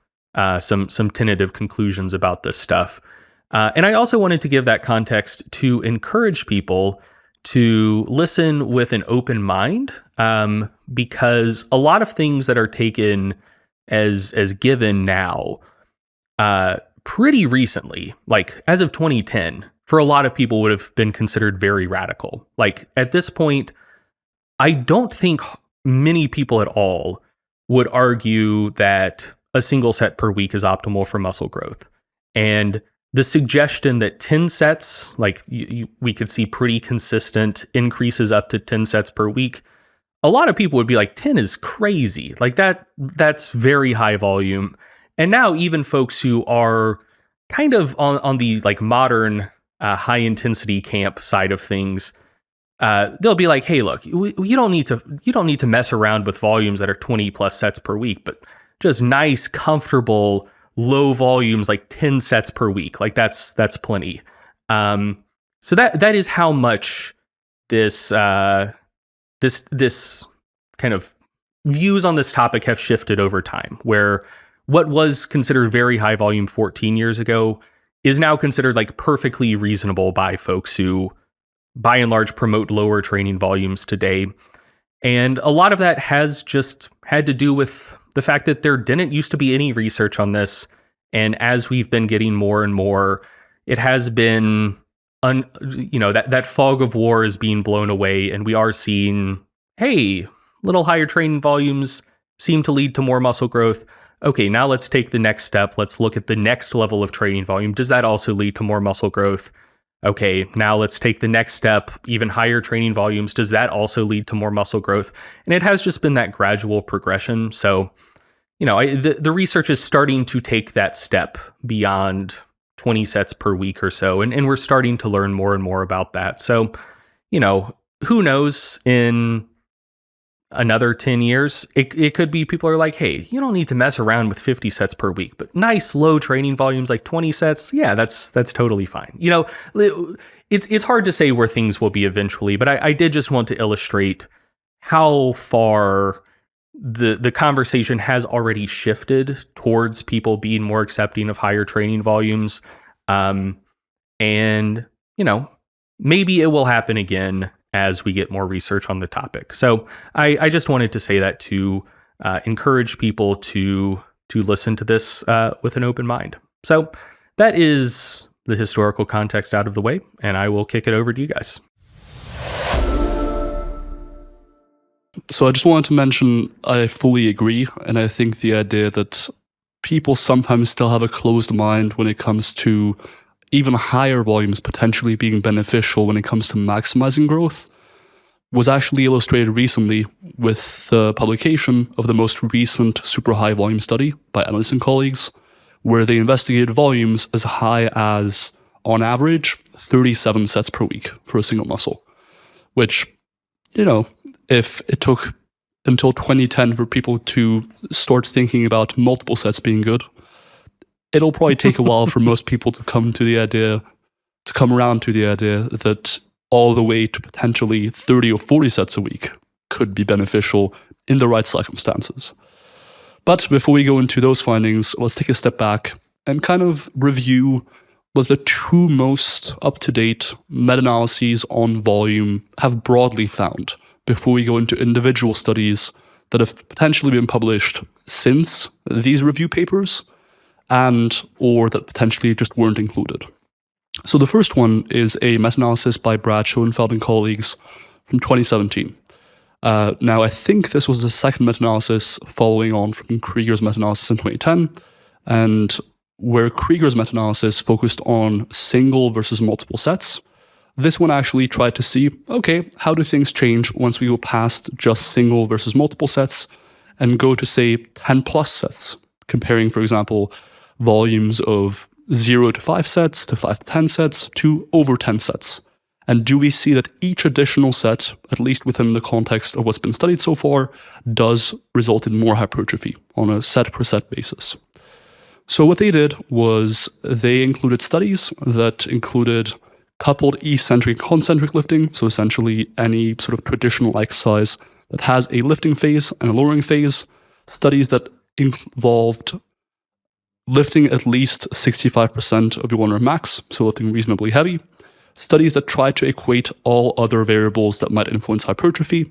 some tentative conclusions about this stuff. And I also wanted to give that context to encourage people to listen with an open mind, because a lot of things that are taken as given now, pretty recently, like as of 2010, for a lot of people would have been considered very radical. Like at this point, I don't think many people at all would argue that a single set per week is optimal for muscle growth. And the suggestion that 10 sets, like we could see pretty consistent increases up to 10 sets per week, a lot of people would be like, 10 is crazy. Like that's very high volume. And now even folks who are kind of on the like modern high intensity camp side of things, they'll be like, hey, look, you don't need to mess around with volumes that are 20 plus sets per week, but just nice, comfortable, low volumes, like 10 sets per week. Like that's plenty. So that is how much this kind of views on this topic have shifted over time, where what was considered very high volume 14 years ago is now considered like perfectly reasonable by folks who, by and large, promote lower training volumes today. And a lot of that has just had to do with the fact that there didn't used to be any research on this. And as we've been getting more and more, it has been, that fog of war is being blown away. And we are seeing, hey, little higher training volumes seem to lead to more muscle growth. Okay, now let's take the next step. Let's look at the next level of training volume. Does that also lead to more muscle growth? Okay, now let's take the next step, even higher training volumes. Does that also lead to more muscle growth? And it has just been that gradual progression. So, the research is starting to take that step beyond 20 sets per week or so. And we're starting to learn more and more about that. So, who knows, in another 10 years, it could be people are like, hey, you don't need to mess around with 50 sets per week, but nice low training volumes like 20 sets. Yeah, that's totally fine. It's hard to say where things will be eventually, but I did just want to illustrate how far the conversation has already shifted towards people being more accepting of higher training volumes. And, maybe it will happen again as we get more research on the topic. So I just wanted to say that to encourage people to listen to this with an open mind. So that is the historical context out of the way, and I will kick it over to you guys. So I just wanted to mention, I fully agree, and I think the idea that people sometimes still have a closed mind when it comes to even higher volumes potentially being beneficial when it comes to maximizing growth was actually illustrated recently with the publication of the most recent super high volume study by Enes Colleagues, where they investigated volumes as high as, on average, 37 sets per week for a single muscle, which, if it took until 2010 for people to start thinking about multiple sets being good, it'll probably take a while for most people to come around to the idea that all the way to potentially 30 or 40 sets a week could be beneficial in the right circumstances. But before we go into those findings, let's take a step back and kind of review what the two most up-to-date meta-analyses on volume have broadly found before we go into individual studies that have potentially been published since these review papers and or that potentially just weren't included. So the first one is a meta-analysis by Brad Schoenfeld and colleagues from 2017. Now, I think this was the second meta-analysis following on from Krieger's meta-analysis in 2010, and where Krieger's meta-analysis focused on single versus multiple sets. This one actually tried to see, okay, how do things change once we go past just single versus multiple sets and go to, say, 10 plus sets, comparing, for example, volumes of 0 to 5 sets, to 5 to 10 sets, to over 10 sets. And do we see that each additional set, at least within the context of what's been studied so far, does result in more hypertrophy on a set-per-set basis? So what they did was they included studies that included coupled eccentric and concentric lifting, so essentially any sort of traditional exercise that has a lifting phase and a lowering phase, studies that involved lifting at least 65% of your 1 rep max, so lifting reasonably heavy, studies that try to equate all other variables that might influence hypertrophy,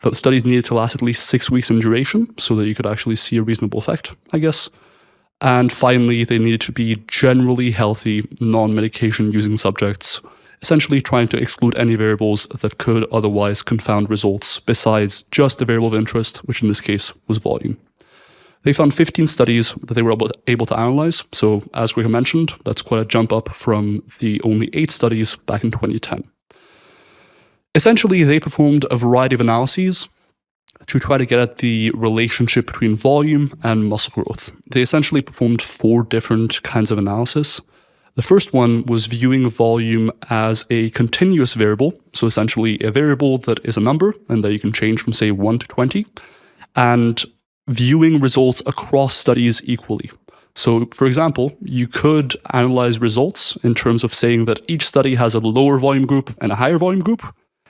that studies needed to last at least 6 weeks in duration so that you could actually see a reasonable effect, I guess. And finally, they needed to be generally healthy, non-medication using subjects, essentially trying to exclude any variables that could otherwise confound results besides just the variable of interest, which in this case was volume. They found 15 studies that they were able to analyze. So as Greg mentioned, that's quite a jump up from the only 8 studies back in 2010. Essentially, they performed a variety of analyses to try to get at the relationship between volume and muscle growth. They essentially performed 4 different kinds of analysis. The first one was viewing volume as a continuous variable, so essentially a variable that is a number and that you can change from, say, 1 to 20, and viewing results across studies equally. So, for example, you could analyze results in terms of saying that each study has a lower volume group and a higher volume group,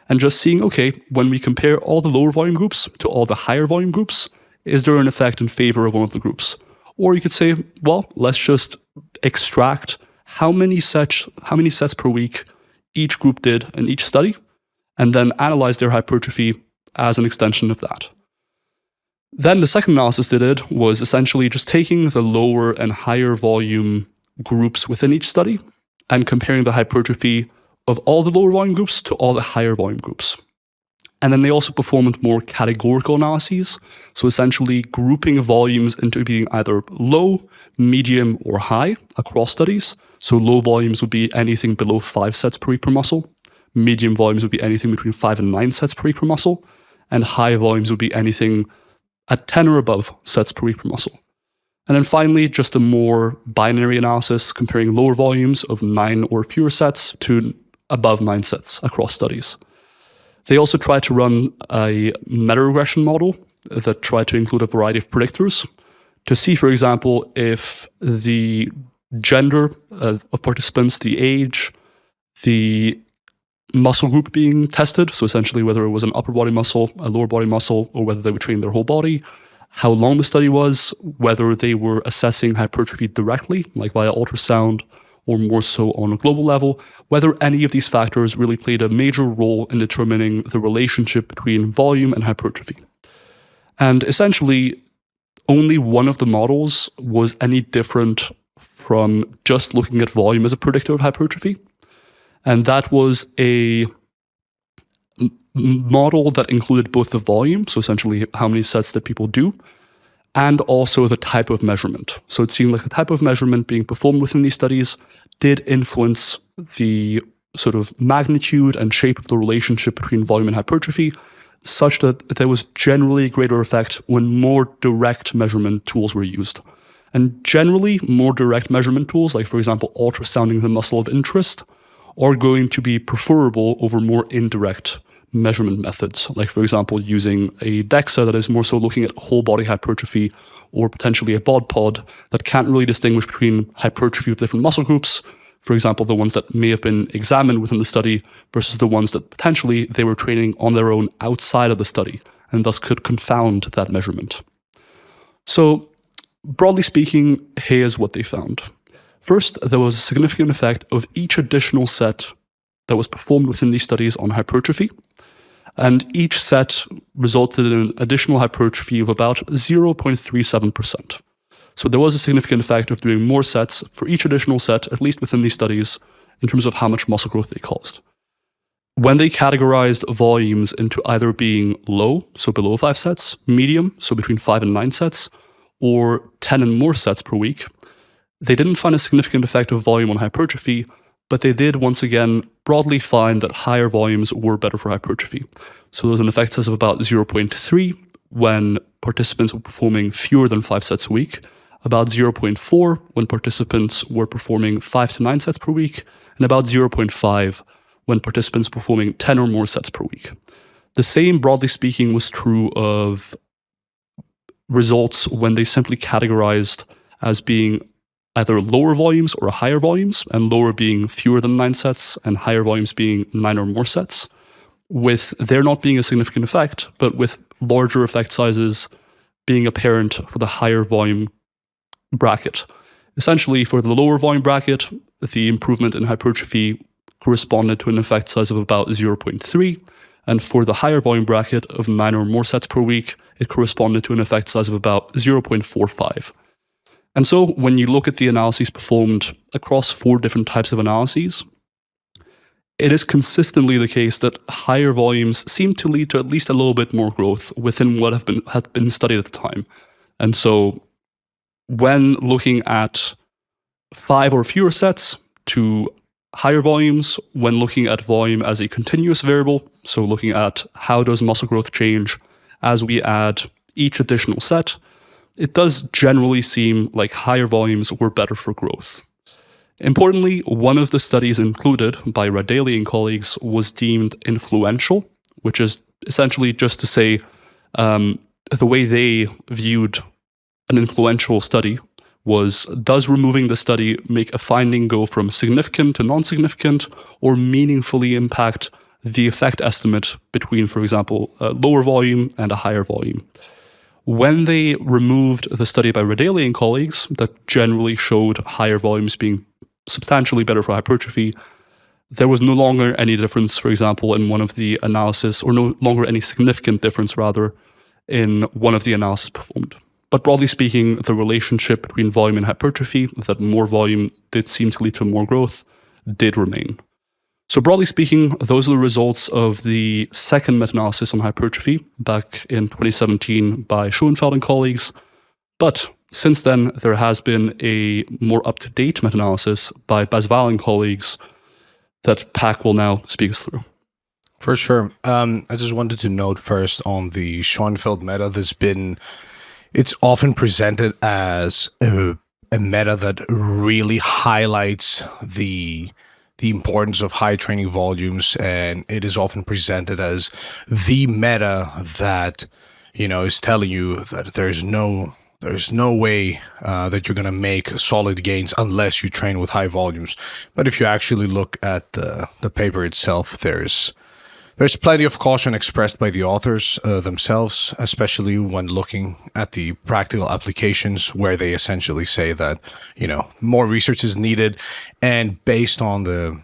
and just seeing, okay, when we compare all the lower volume groups to all the higher volume groups, is there an effect in favor of one of the groups? Or you could say, well, let's just extract how many sets per week each group did in each study, and then analyze their hypertrophy as an extension of that. Then the second analysis they did was essentially just taking the lower and higher volume groups within each study and comparing the hypertrophy of all the lower volume groups to all the higher volume groups. And then they also performed more categorical analyses, so essentially grouping volumes into being either low, medium, or high across studies. So low volumes would be anything below 5 sets per week per muscle, medium volumes would be anything between 5 and 9 sets per week per muscle, and high volumes would be anything at 10 or above sets per week per muscle. And then finally, just a more binary analysis comparing lower volumes of 9 or fewer sets to above 9 sets across studies. They also tried to run a meta-regression model that tried to include a variety of predictors to see, for example, if the gender of participants, the age, the muscle group being tested, so essentially whether it was an upper body muscle, a lower body muscle, or whether they would train their whole body, how long the study was, whether they were assessing hypertrophy directly, like via ultrasound, or more so on a global level, whether any of these factors really played a major role in determining the relationship between volume and hypertrophy. And essentially, only one of the models was any different from just looking at volume as a predictor of hypertrophy. And that was a model that included both the volume, so essentially how many sets did people do, and also the type of measurement. So it seemed like the type of measurement being performed within these studies did influence the sort of magnitude and shape of the relationship between volume and hypertrophy, such that there was generally a greater effect when more direct measurement tools were used. And generally, more direct measurement tools, like for example, ultrasounding the muscle of interest, are going to be preferable over more indirect measurement methods, like for example, using a DEXA that is more so looking at whole body hypertrophy, or potentially a bod pod that can't really distinguish between hypertrophy of different muscle groups, for example, the ones that may have been examined within the study versus the ones that potentially they were training on their own outside of the study, and thus could confound that measurement. So broadly speaking, here's what they found. First, there was a significant effect of each additional set that was performed within these studies on hypertrophy, and each set resulted in an additional hypertrophy of about 0.37%. So there was a significant effect of doing more sets for each additional set, at least within these studies, in terms of how much muscle growth they caused. When they categorized volumes into either being low, so below 5 sets, medium, so between 5 and 9 sets, or 10 and more sets per week, they didn't find a significant effect of volume on hypertrophy, but they did once again broadly find that higher volumes were better for hypertrophy. So there was an effect size of about 0.3 when participants were performing fewer than 5 sets a week, about 0.4 when participants were performing 5 to 9 sets per week, and about 0.5 when participants were performing 10 or more sets per week. The same, broadly speaking, was true of results when they simply categorized as being either lower volumes or higher volumes, and lower being fewer than 9 sets, and higher volumes being 9 or more sets, with there not being a significant effect, but with larger effect sizes being apparent for the higher volume bracket. Essentially, for the lower volume bracket, the improvement in hypertrophy corresponded to an effect size of about 0.3, and for the higher volume bracket of 9 or more sets per week, it corresponded to an effect size of about 0.45. And so when you look at the analyses performed across 4 different types of analyses, it is consistently the case that higher volumes seem to lead to at least a little bit more growth within what had been studied at the time. And so when looking at 5 or fewer sets to higher volumes, when looking at volume as a continuous variable, so looking at how does muscle growth change as we add each additional set, it does generally seem like higher volumes were better for growth. Importantly, one of the studies included by Radaley and colleagues was deemed influential, which is essentially just to say the way they viewed an influential study was, does removing the study make a finding go from significant to non-significant or meaningfully impact the effect estimate between, for example, a lower volume and a higher volume? When they removed the study by Radaley and colleagues that generally showed higher volumes being substantially better for hypertrophy, there was no longer any difference, for example, in one of the analysis, or no longer any significant difference, rather, in one of the analyses performed. But broadly speaking, the relationship between volume and hypertrophy, that more volume did seem to lead to more growth, did remain. So broadly speaking, those are the results of the second meta-analysis on hypertrophy back in 2017 by Schoenfeld and colleagues. But since then, there has been a more up-to-date meta-analysis by Basval and colleagues that Pac will now speak us through. For sure. I just wanted to note first on the Schoenfeld meta, it's often presented as a meta that really highlights the importance of high training volumes, and it is often presented as the meta that, is telling you that there's no way that you're going to make solid gains unless you train with high volumes. But if you actually look at the paper itself, there's plenty of caution expressed by the authors themselves, especially when looking at the practical applications, where they essentially say that, more research is needed, and based on the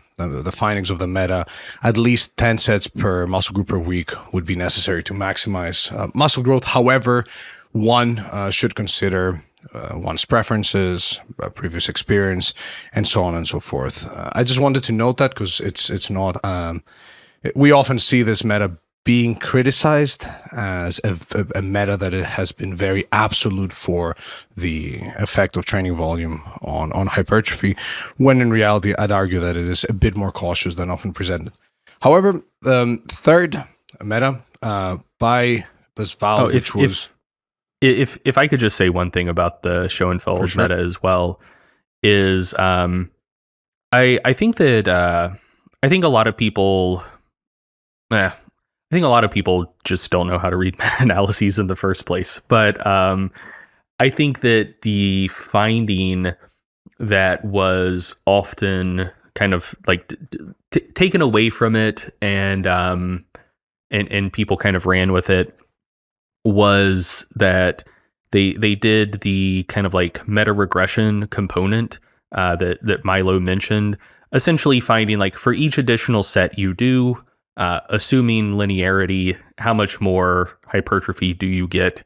findings of the meta, at least 10 sets per muscle group per week would be necessary to maximize muscle growth. However, one should consider one's preferences, previous experience, and so on and so forth. I just wanted to note that because it's not... we often see this meta being criticized as a meta that it has been very absolute for the effect of training volume on hypertrophy, when in reality, I'd argue that it is a bit more cautious than often presented. However, third meta by Basval, which was... If I could just say one thing about the Schoenfeld meta as well, is I think that I think a lot of people... I think a lot of people just don't know how to read meta-analyses in the first place. But I think that the finding that was often kind of like taken away from it and people kind of ran with it was that they did the kind of like meta-regression component that Milo mentioned, essentially finding like for each additional set you do, assuming linearity, how much more hypertrophy do you get?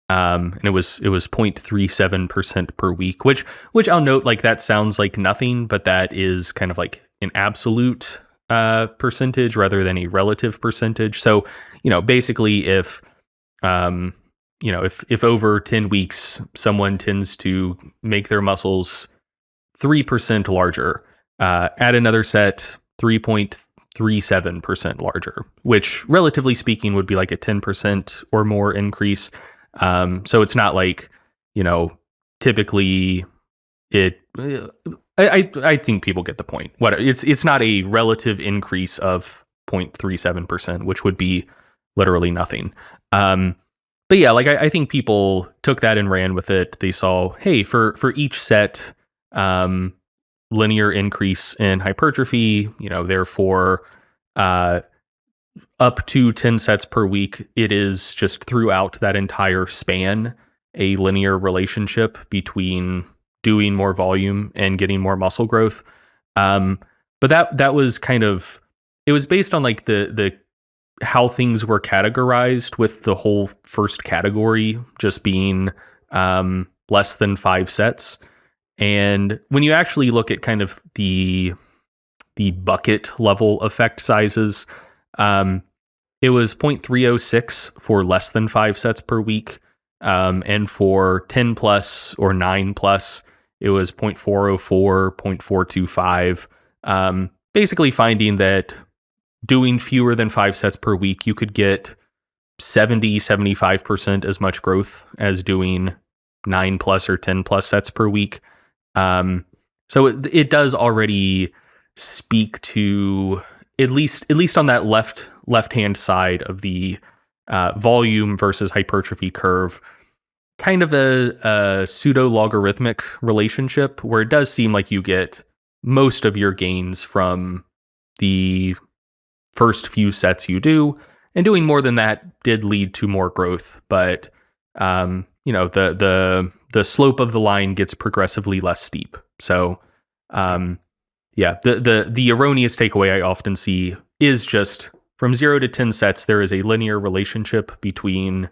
And it was 0.37% per week, which I'll note, like that sounds like nothing, but that is kind of like an absolute percentage rather than a relative percentage. So, basically if over 10 weeks, someone tends to make their muscles 3% larger, add another set 3.37% larger, which relatively speaking would be like a 10% or more increase. So it's not like, typically it, I think people get the point. It's not a relative increase of 0.37%, which would be literally nothing. But yeah, like I think people took that and ran with it. They saw, hey, for each set, linear increase in hypertrophy, therefore, up to 10 sets per week, it is just throughout that entire span, a linear relationship between doing more volume and getting more muscle growth. But that was kind of, it was based on like the how things were categorized, with the whole first category just being less than 5 sets. And when you actually look at kind of the bucket level effect sizes, it was 0.306 for less than 5 sets per week. And for 10 plus or 9 plus, it was 0.404, 0.425. Basically finding that doing fewer than 5 sets per week, you could get 75% as much growth as doing 9 plus or 10 plus sets per week. So it does already speak to, at least on that left-hand side of the volume versus hypertrophy curve, kind of a pseudo-logarithmic relationship, where it does seem like you get most of your gains from the first few sets you do, and doing more than that did lead to more growth. But the slope of the line gets progressively less steep. So the erroneous takeaway I often see is just from 0 to 10 sets, there is a linear relationship between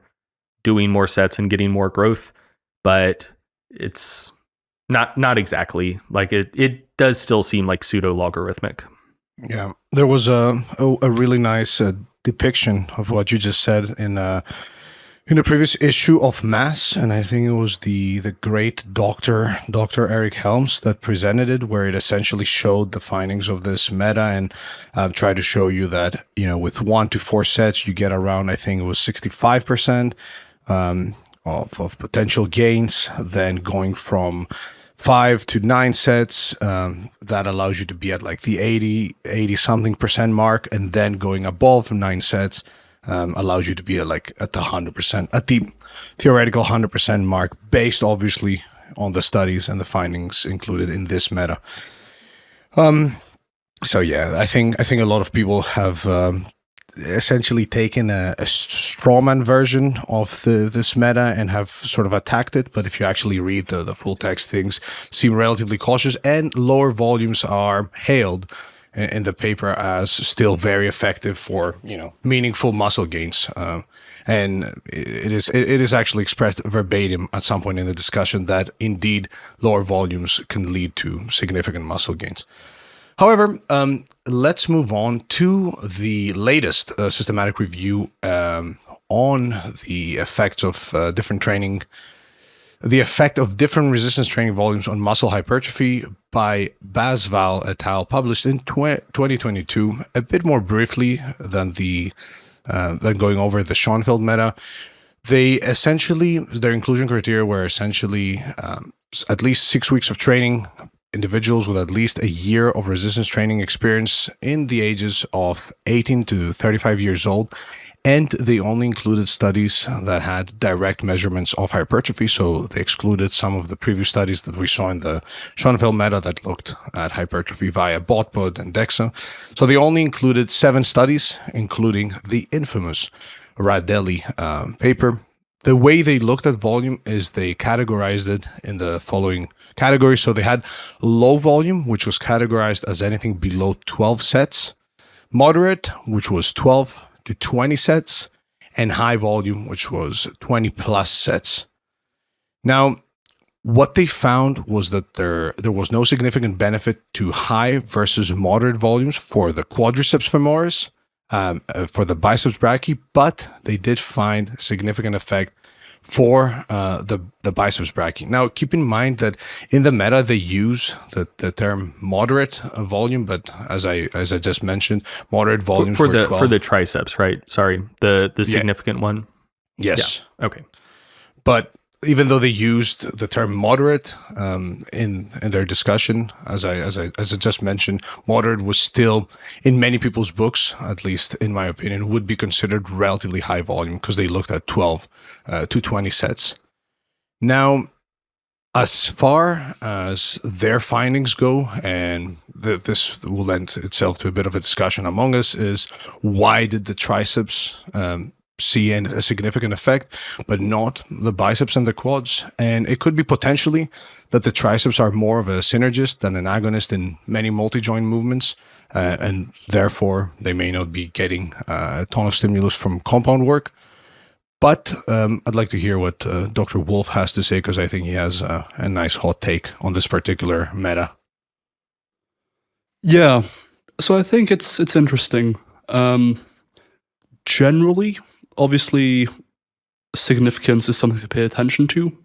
doing more sets and getting more growth, but it's not exactly. Like it does still seem like pseudo logarithmic. Yeah, there was a really nice depiction of what you just said in the previous issue of Mass, and I think it was the great Dr. Eric Helms that presented it, where it essentially showed the findings of this meta and tried to show you that, with 1 to 4 sets, you get around, I think it was 65% of potential gains. Then going from 5 to 9 sets, that allows you to be at like the 80 something percent mark, and then going above 9 sets allows you to be at the 100%, at the theoretical 100% mark, based obviously on the studies and the findings included in this meta. So yeah, I think a lot of people have essentially taken a strawman version of this meta and have sort of attacked it. But if you actually read the full text, things seem relatively cautious, and lower volumes are hailed in the paper as still very effective for meaningful muscle gains. And it is actually expressed verbatim at some point in the discussion that indeed lower volumes can lead to significant muscle gains. However, let's move on to the latest systematic review on the effects of different training, the effect of different resistance training volumes on muscle hypertrophy by Basval et al., published in 2022. A bit more briefly than going over the Schoenfeld meta. Their inclusion criteria were essentially at least 6 weeks of training, individuals with at least a year of resistance training experience in the ages of 18 to 35 years old, and they only included studies that had direct measurements of hypertrophy. So they excluded some of the previous studies that we saw in the Schoenfeld meta that looked at hypertrophy via BOTPOD and DEXA. So they only included 7 studies, including the infamous Radelli paper. The way they looked at volume is they categorized it in the following categories. So they had low volume, which was categorized as anything below 12 sets, moderate, which was 12 to 20 sets, and high volume, which was 20 plus sets. Now, What they found was that there was no significant benefit to high versus moderate volumes for the quadriceps femoris, for the biceps brachii, but they did find significant effect for the biceps brachii. Now, keep in mind that in the meta they use the term moderate volume, but as I just mentioned, moderate volumes for were the 12. for the triceps, right? Sorry, the significant one. Yes. Yeah. Okay. But even though they used the term moderate in their discussion, as I just mentioned, moderate was still in many people's books, at least in my opinion, would be considered relatively high volume because they looked at 12 to 20 sets. Now, as far as their findings go, and this will lend itself to a bit of a discussion among us, is why did the triceps see a significant effect, but not the biceps and the quads? And it could be potentially that the triceps are more of a synergist than an agonist in many multi-joint movements, and therefore they may not be getting a ton of stimulus from compound work. But I'd like to hear what Dr. Wolf has to say, because I think he has a nice hot take on this particular meta. Yeah, so I think it's interesting. Generally, obviously, significance is something to pay attention to,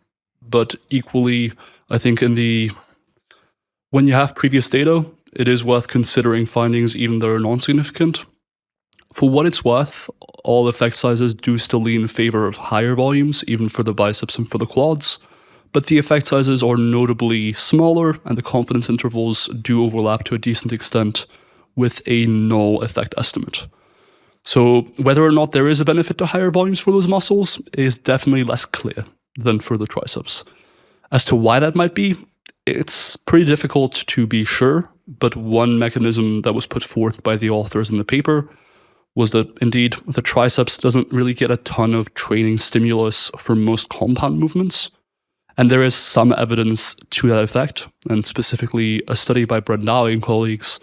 but equally, I think when you have previous data, it is worth considering findings even though they're non-significant. For what it's worth, all effect sizes do still lean in favor of higher volumes, even for the biceps and for the quads, but the effect sizes are notably smaller and the confidence intervals do overlap to a decent extent with a null effect estimate. So whether or not there is a benefit to higher volumes for those muscles is definitely less clear than for the triceps. As to why that might be, it's pretty difficult to be sure, but one mechanism that was put forth by the authors in the paper was that indeed the triceps doesn't really get a ton of training stimulus for most compound movements. And there is some evidence to that effect, and specifically a study by Enes and colleagues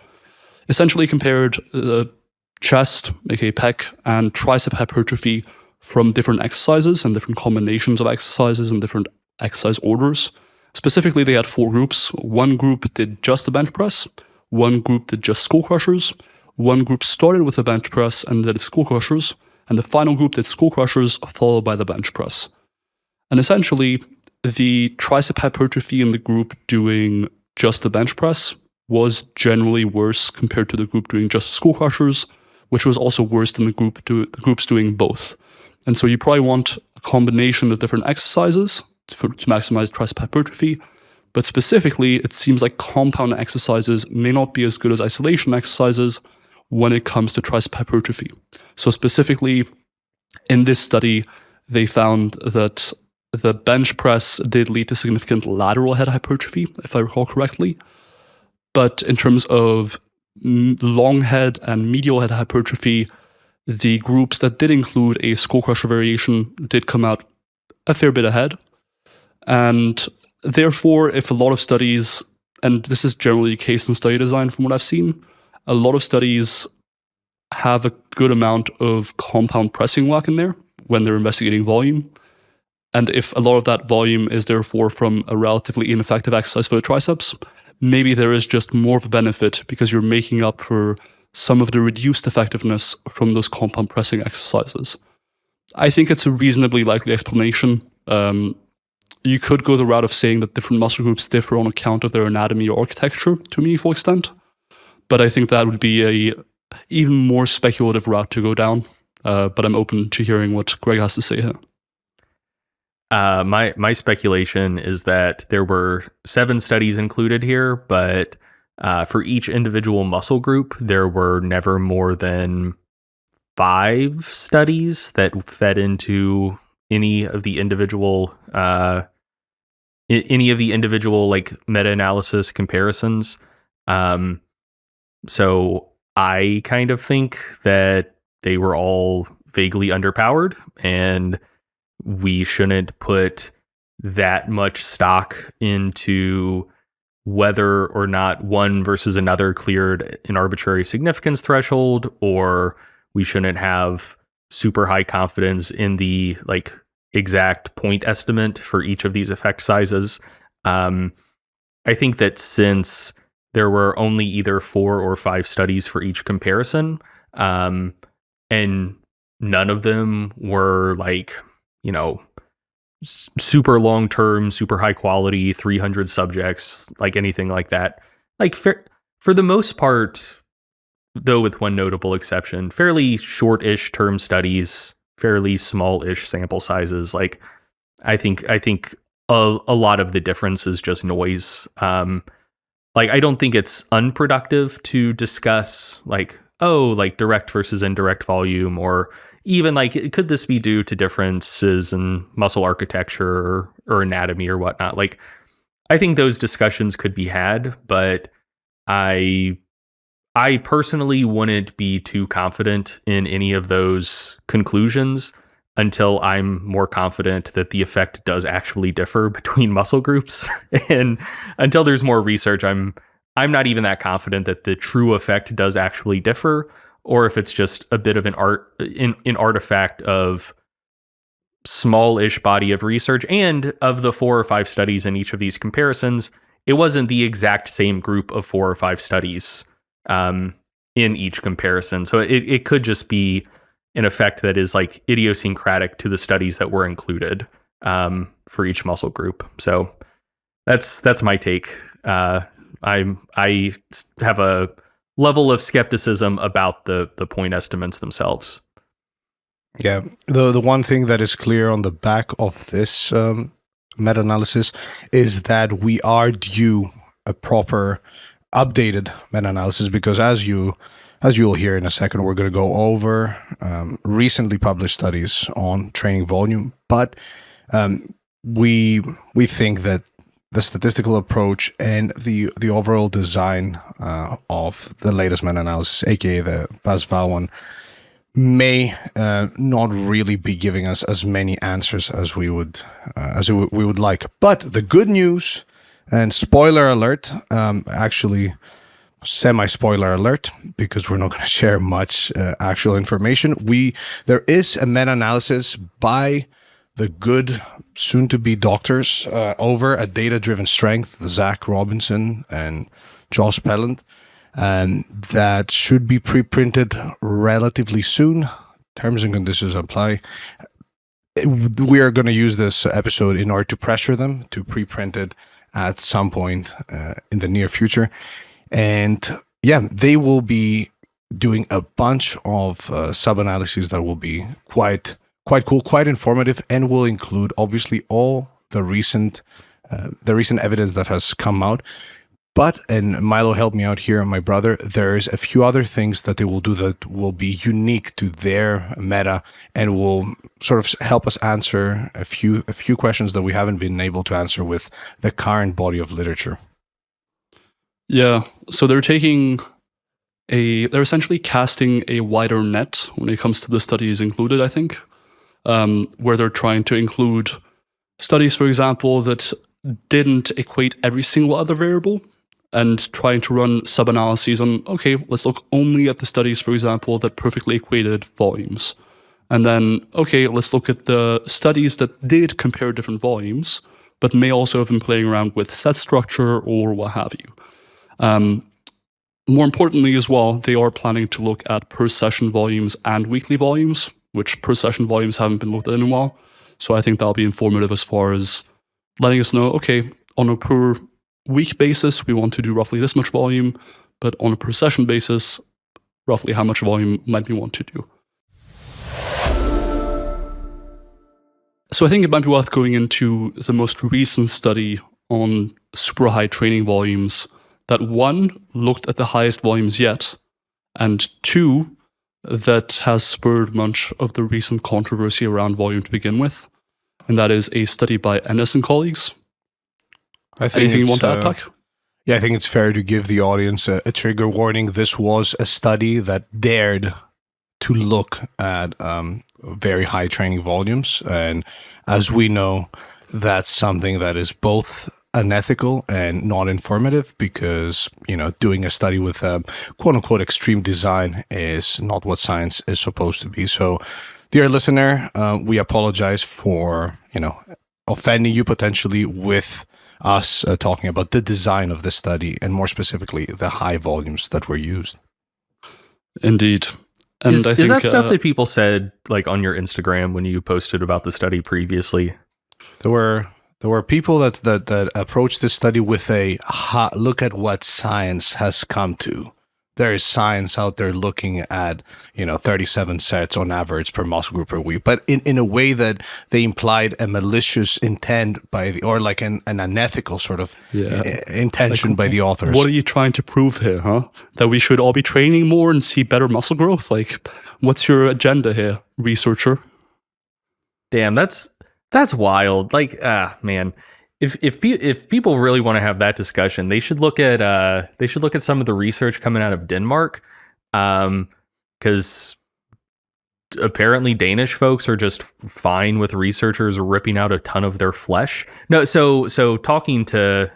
essentially compared the chest, aka pec, and tricep hypertrophy from different exercises and different combinations of exercises and different exercise orders. Specifically, they had 4 groups. One group did just the bench press, one group did just skull crushers, one group started with the bench press and did skull crushers, and the final group did skull crushers followed by the bench press. And essentially, the tricep hypertrophy in the group doing just the bench press was generally worse compared to the group doing just skull crushers, which was also worse than the groups doing both. And so you probably want a combination of different exercises to maximize tricep hypertrophy, but specifically, it seems like compound exercises may not be as good as isolation exercises when it comes to tricep hypertrophy. So specifically, in this study, they found that the bench press did lead to significant lateral head hypertrophy, if I recall correctly. But in terms of long head and medial head hypertrophy, the groups that did include a skull crusher variation did come out a fair bit ahead. And therefore, if a lot of studies, and this is generally the case in study design from what I've seen, a lot of studies have a good amount of compound pressing work in there when they're investigating volume. And if a lot of that volume is therefore from a relatively ineffective exercise for the triceps, maybe there is just more of a benefit because you're making up for some of the reduced effectiveness from those compound pressing exercises. I think it's a reasonably likely explanation. You could go the route of saying that different muscle groups differ on account of their anatomy or architecture to a meaningful extent, but I think that would be a even more speculative route to go down. But I'm open to hearing what Greg has to say here. My speculation is that there were 7 studies included here, but for each individual muscle group, there were never more than 5 studies that fed into any of the individual like meta-analysis comparisons. So I kind of think that they were all vaguely underpowered, and we shouldn't put that much stock into whether or not one versus another cleared an arbitrary significance threshold, or we shouldn't have super high confidence in the like exact point estimate for each of these effect sizes. I think that since there were only either 4 or 5 studies for each comparison, and none of them were like, super long term, super high quality, 300 subjects, like anything like that. Like for the most part, though with one notable exception, fairly short-ish term studies, fairly small-ish sample sizes. Like I think a lot of the difference is just noise. Like I don't think it's unproductive to discuss like direct versus indirect volume, or even like could this be due to differences in muscle architecture or anatomy or whatnot. Like I think those discussions could be had, but I personally wouldn't be too confident in any of those conclusions until I'm more confident that the effect does actually differ between muscle groups. And until there's more research, I'm not even that confident that the true effect does actually differ, or if it's just a bit of an artifact of small-ish body of research. And of the 4 or 5 studies in each of these comparisons, it wasn't the exact same group of 4 or 5 studies in each comparison. So it could just be an effect that is like idiosyncratic to the studies that were included for each muscle group. So that's my take. I have a level of skepticism about the point estimates themselves. Yeah, the one thing that is clear on the back of this meta-analysis is that we are due a proper updated meta-analysis, because as you'll hear in a second, we're going to go over recently published studies on training volume. But we think that the statistical approach and the overall design of the latest meta-analysis, aka the BASVAL one, may not really be giving us as many answers as we would like. But the good news, and spoiler alert, actually semi-spoiler alert, because we're not going to share much actual information. There is a meta-analysis by the good soon-to-be doctors over at Data-Driven Strength, Zach Robinson and Josh Pelland, and that should be pre-printed relatively soon. Terms and conditions apply. We are going to use this episode in order to pressure them to pre-print it at some point in the near future. And yeah, they will be doing a bunch of sub-analyses that will be quite cool, quite informative, and will include obviously all the recent evidence that has come out. But, and Milo helped me out here, my brother, there's a few other things that they will do that will be unique to their meta and will sort of help us answer a few questions that we haven't been able to answer with the current body of literature. Yeah, so they're essentially casting a wider net when it comes to the studies included, I think, where they're trying to include studies, for example, that didn't equate every single other variable, and trying to run sub-analyses on, okay, let's look only at the studies, for example, that perfectly equated volumes. And then, okay, let's look at the studies that did compare different volumes, but may also have been playing around with set structure or what have you. More importantly as well, they are planning to look at per session volumes and weekly volumes, which per session volumes haven't been looked at in a while. So I think that'll be informative as far as letting us know, okay, on a per week basis, we want to do roughly this much volume, but on a per session basis, roughly how much volume might we want to do. So I think it might be worth going into the most recent study on super high training volumes that, one, looked at the highest volumes yet, and two, that has spurred much of the recent controversy around volume to begin with. And that is a study by Enes Colleagues. Anything you want to add, Pac? Yeah, I think it's fair to give the audience a trigger warning. This was a study that dared to look at very high training volumes. And as we know, that's something that is both unethical and not informative, because, doing a study with quote unquote extreme design is not what science is supposed to be. So, dear listener, we apologize for, offending you potentially with us talking about the design of the study and more specifically the high volumes that were used. Indeed. And Is I think that stuff that people said like on your Instagram when you posted about the study previously? There were people that approached this study with a look at what science has come to. There is science out there looking at 37 sets on average per muscle group per week, but in a way that they implied a malicious intent or like an unethical sort of intention by the authors. What are you trying to prove here, huh? That we should all be training more and see better muscle growth? Like, what's your agenda here, researcher? Damn, that's wild. Like, man, if people really want to have that discussion, they should look at some of the research coming out of Denmark, because apparently Danish folks are just fine with researchers ripping out a ton of their flesh. No, so talking to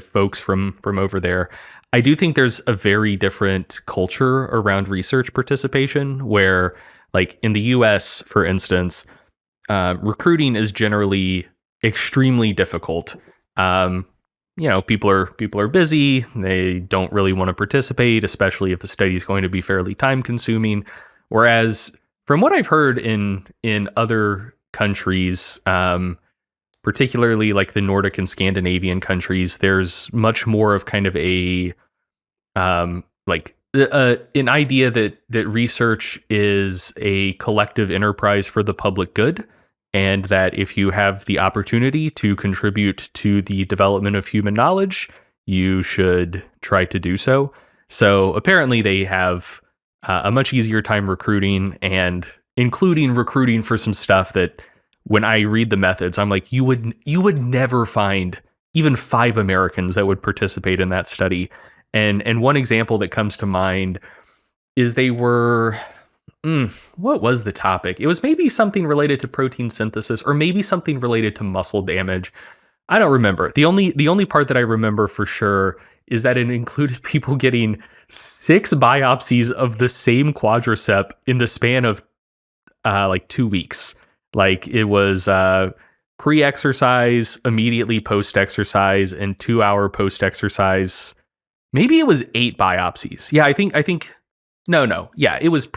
folks from over there, I do think there's a very different culture around research participation where, like in the US, for instance, recruiting is generally extremely difficult. People are busy. They don't really want to participate, especially if the study is going to be fairly time consuming. Whereas from what I've heard in other countries, particularly like the Nordic and Scandinavian countries, there's much more of kind of an idea that research is a collective enterprise for the public good, and that if you have the opportunity to contribute to the development of human knowledge, you should try to do so. So apparently they have a much easier time recruiting, and including recruiting for some stuff that when I read the methods, I'm like, you would never find even 5 Americans that would participate in that study. And one example that comes to mind is they were... what was the topic? It was maybe something related to protein synthesis, or maybe something related to muscle damage. I don't remember. The only part that I remember for sure is that it included people getting 6 biopsies of the same quadricep in the span of 2 weeks. Like it was pre-exercise, immediately post-exercise, and 2-hour post-exercise. Maybe it was 8 biopsies. Yeah, I think. No. Yeah, it was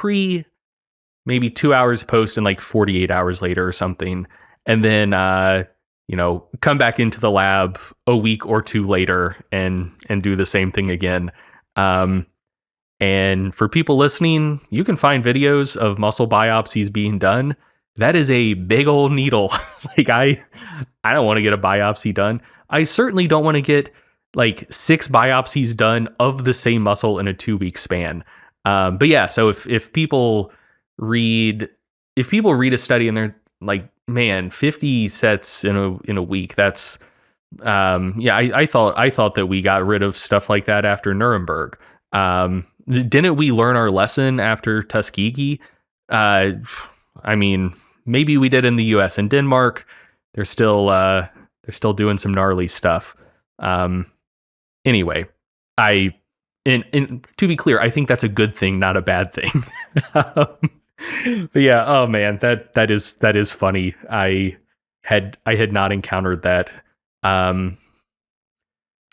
maybe 2 hours post and like 48 hours later or something. And then, come back into the lab a week or 2 later and do the same thing again. And for people listening, you can find videos of muscle biopsies being done. That is a big old needle. Like I don't want to get a biopsy done. I certainly don't want to get like 6 biopsies done of the same muscle in a 2-week span. But yeah, so if people read a study and they're like, man, 50 sets in a week, that's I thought that we got rid of stuff like that after Nuremberg. Didn't we learn our lesson after Tuskegee? I mean, maybe we did in the US and Denmark. They're still doing some gnarly stuff. Anyway, and to be clear, I think that's a good thing, not a bad thing. But yeah, oh man, that is funny. I had not encountered that.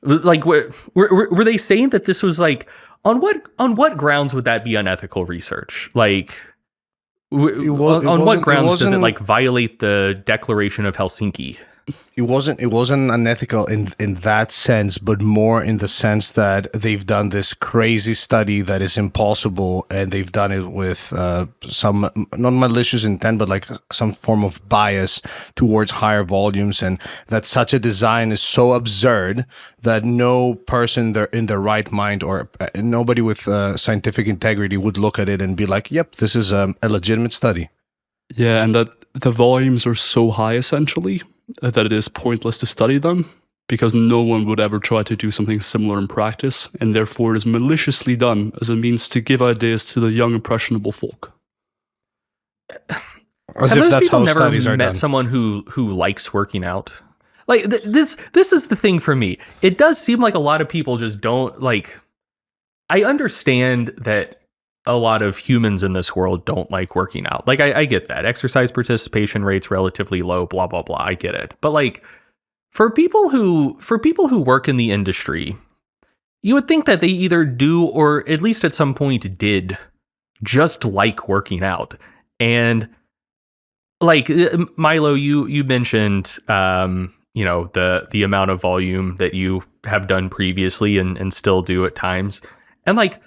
Like, were they saying that this was like on what grounds would that be unethical research? Like, on what grounds does it like violate the Declaration of Helsinki? It wasn't unethical in that sense, but more in the sense that they've done this crazy study that is impossible, and they've done it with some non-malicious intent, but like some form of bias towards higher volumes, and that such a design is so absurd that no person in their right mind or nobody with scientific integrity would look at it and be like, yep, this is a legitimate study. Yeah, and that the volumes are so high, essentially, that it is pointless to study them, because no one would ever try to do something similar in practice, and therefore it is maliciously done as a means to give ideas to the young, impressionable folk. As Have if those that's people how never studies are met done. someone who likes working out? Like this is the thing for me. It does seem like a lot of people just don't like. I understand that a lot of humans in this world don't like working out. Like I get that. Exercise participation rates relatively low, blah, blah, blah. I get it. But like for people who work in the industry, you would think that they either do or at least at some point did just like working out. And like Milo, you mentioned the amount of volume that you have done previously and still do at times. And like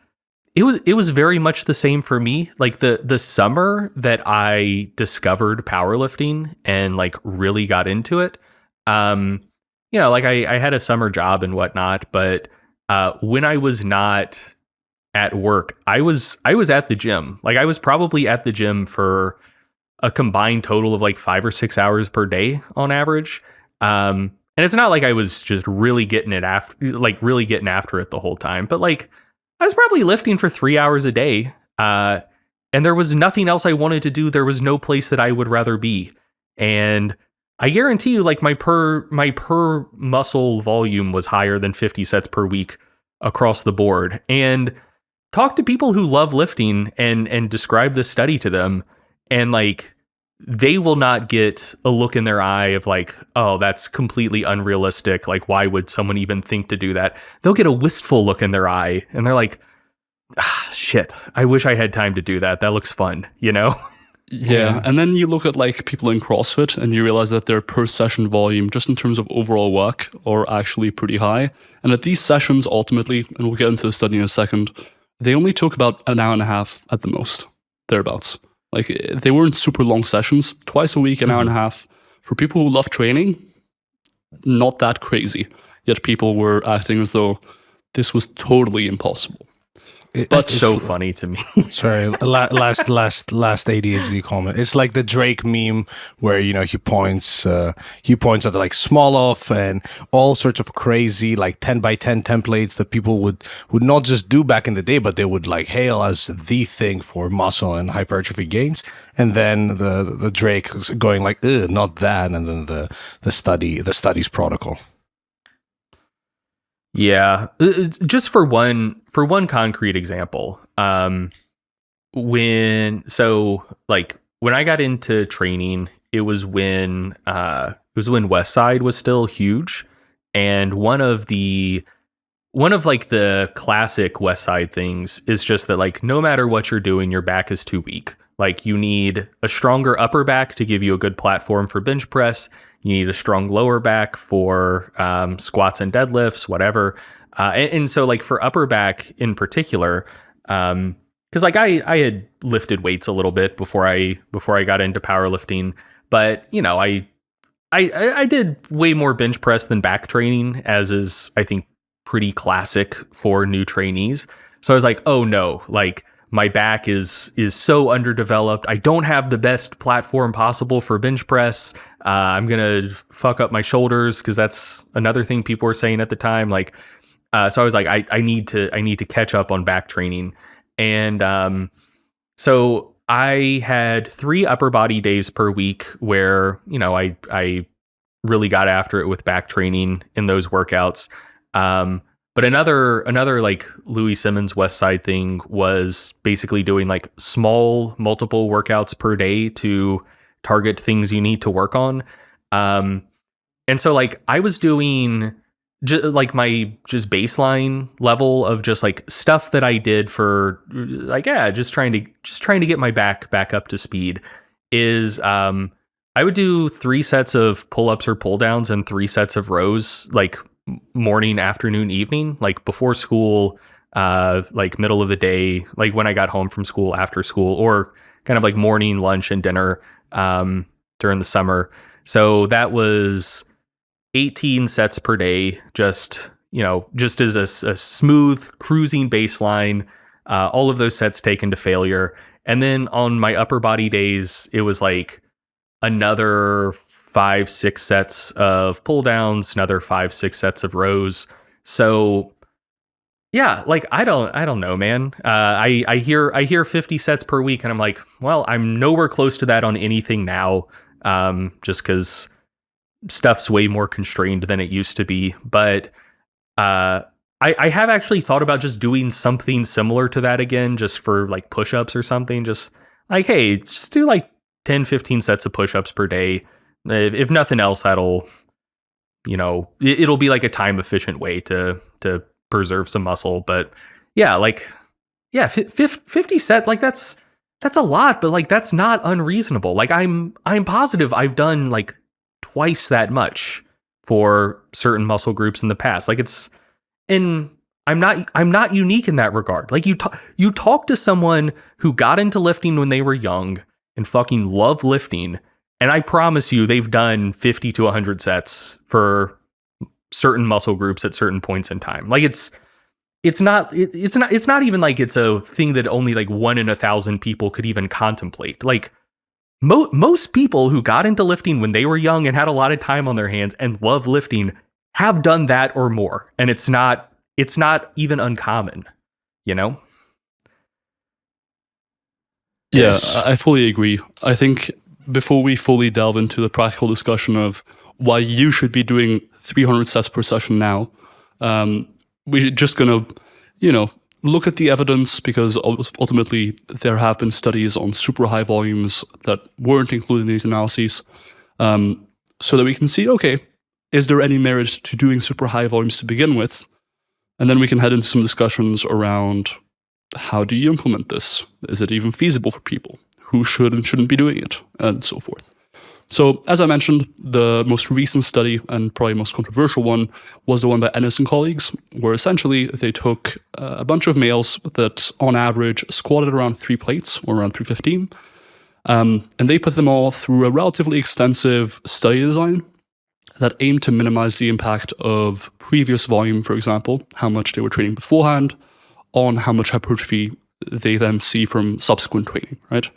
it was very much the same for me. Like the summer that I discovered powerlifting and like really got into it, like I had a summer job and whatnot, but when I was not at work, I was at the gym. Like I was probably at the gym for a combined total of like 5 or 6 hours per day on average. And it's not like I was just really getting after it the whole time, but like I was probably lifting for 3 hours a day. And there was nothing else I wanted to do. There was no place that I would rather be. And I guarantee you, like my per muscle volume was higher than 50 sets per week across the board. And talk to people who love lifting and describe this study to them, and like they will not get a look in their eye of like, oh, that's completely unrealistic. Like, why would someone even think to do that? They'll get a wistful look in their eye and they're like, shit, I wish I had time to do that. That looks fun, you know? Yeah. And then you look at like people in CrossFit and you realize that their per session volume, just in terms of overall work, are actually pretty high. And at these sessions, ultimately, and we'll get into the study in a second, they only took about an hour and a half at the most, thereabouts. Like they weren't super long sessions, twice a week, an hour and a half. For people who love training, not that crazy. Yet people were acting as though this was totally impossible. That's so funny to me. Sorry, last ADHD comment. It's like the Drake meme where he points at the like small off and all sorts of crazy like 10 by 10 templates that people would not just do back in the day, but they would like hail as the thing for muscle and hypertrophy gains. And then the Drake going like, not that, and then the study's protocol. Yeah, just for one concrete example, when I got into training, it was when West Side was still huge, and one of the classic West Side things is just that like no matter what you're doing, your back is too weak. Like you need a stronger upper back to give you a good platform for bench press. You need a strong lower back for squats and deadlifts, whatever. And so like for upper back in particular, because like I had lifted weights a little bit before I got into powerlifting, but I did way more bench press than back training, as is I think pretty classic for new trainees. So I was like, oh no, like my back is so underdeveloped. I don't have the best platform possible for bench press. I'm gonna fuck up my shoulders, because that's another thing people were saying at the time. Like, so I was like, I need to catch up on back training, and so I had 3 upper body days per week where I really got after it with back training in those workouts. But another like Louis Simmons West Side thing was basically doing like small multiple workouts per day to target things you need to work on. And so like I was doing like my just baseline level of just like stuff that I did for like, just trying to get my back up to speed is, I would do 3 sets of pull-ups or pull-downs and 3 sets of rows, like morning, afternoon, evening, like before school, like middle of the day, like when I got home from school, after school, or kind of like morning, lunch, and dinner during the summer. So that was 18 sets per day, just as a smooth cruising baseline, all of those sets taken to failure. And then on my upper body days, it was like another 5-6 sets of pull downs, another 5-6 sets of rows. So yeah, like I don't know, man. I hear 50 sets per week, and I'm like, well, I'm nowhere close to that on anything now, just because stuff's way more constrained than it used to be. But I have actually thought about just doing something similar to that again, just for like push-ups or something. Just like, hey, just do like 10-15 sets of push-ups per day. If nothing else, that'll it'll be like a time efficient way to preserve some muscle. But yeah, 50 sets, like that's a lot, but like that's not unreasonable. Like I'm positive I've done like twice that much for certain muscle groups in the past. Like I'm not unique in that regard. Like you talk to someone who got into lifting when they were young and fucking love lifting, and I promise you they've done 50 to 100 sets for certain muscle groups at certain points in time. Like it's not even like it's a thing that only like 1 in 1,000 people could even contemplate. Like most people who got into lifting when they were young and had a lot of time on their hands and love lifting have done that or more. And it's not even uncommon, Yeah, Yes. I fully agree. I think before we fully delve into the practical discussion of why you should be doing 300 sets per session now, we're just going to, look at the evidence, because ultimately there have been studies on super high volumes that weren't included in these analyses, so that we can see, okay, is there any merit to doing super high volumes to begin with? And then we can head into some discussions around how do you implement this? Is it even feasible for people? Who should and shouldn't be doing it? And so forth. So, as I mentioned, the most recent study, and probably most controversial one, was the one by Enes and colleagues, where essentially they took a bunch of males that on average squatted around 3 plates, or around 315, and they put them all through a relatively extensive study design that aimed to minimize the impact of previous volume, for example, how much they were training beforehand, on how much hypertrophy they then see from subsequent training, right?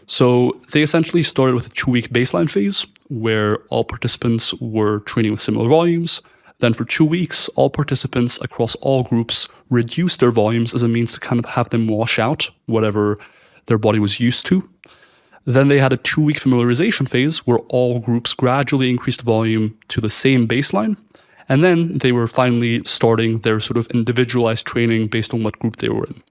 So they essentially started with a 2-week baseline phase where all participants were training with similar volumes. Then for 2 weeks, all participants across all groups reduced their volumes as a means to kind of have them wash out whatever their body was used to. Then they had a 2-week familiarization phase where all groups gradually increased volume to the same baseline. And then they were finally starting their sort of individualized training based on what group they were in.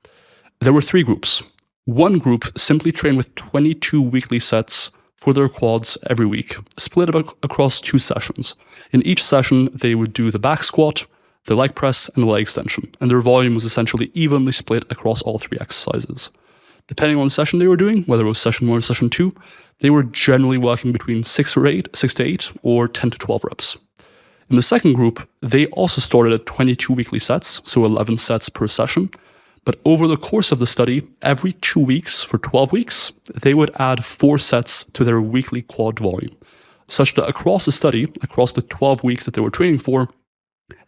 There were 3 groups. One group simply trained with 22 weekly sets for their quads every week, split across 2 sessions. In each session, they would do the back squat, the leg press, and the leg extension, and their volume was essentially evenly split across all 3 exercises. Depending on the session they were doing, whether it was session 1 or session 2, they were generally working between 6 to 8, or 10 to 12 reps. In the second group, they also started at 22 weekly sets, so 11 sets per session. But over the course of the study, every 2 weeks for 12 weeks, they would add 4 sets to their weekly quad volume, such that across the study, across the 12 weeks that they were training for,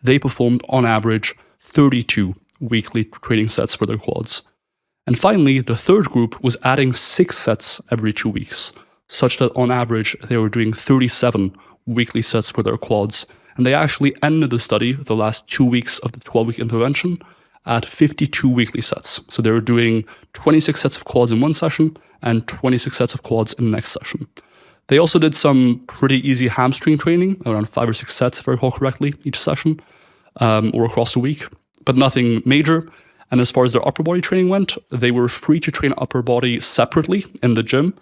they performed on average 32 weekly training sets for their quads. And finally, the third group was adding 6 sets every 2 weeks, such that on average, they were doing 37 weekly sets for their quads. And they actually ended the study, the last 2 weeks of the 12-week intervention, at 52 weekly sets. So they were doing 26 sets of quads in one session and 26 sets of quads in the next session. They also did some pretty easy hamstring training, around 5 or 6 sets, if I recall correctly, each session, or across the week, but nothing major. And as far as their upper body training went, they were free to train upper body separately in the gym,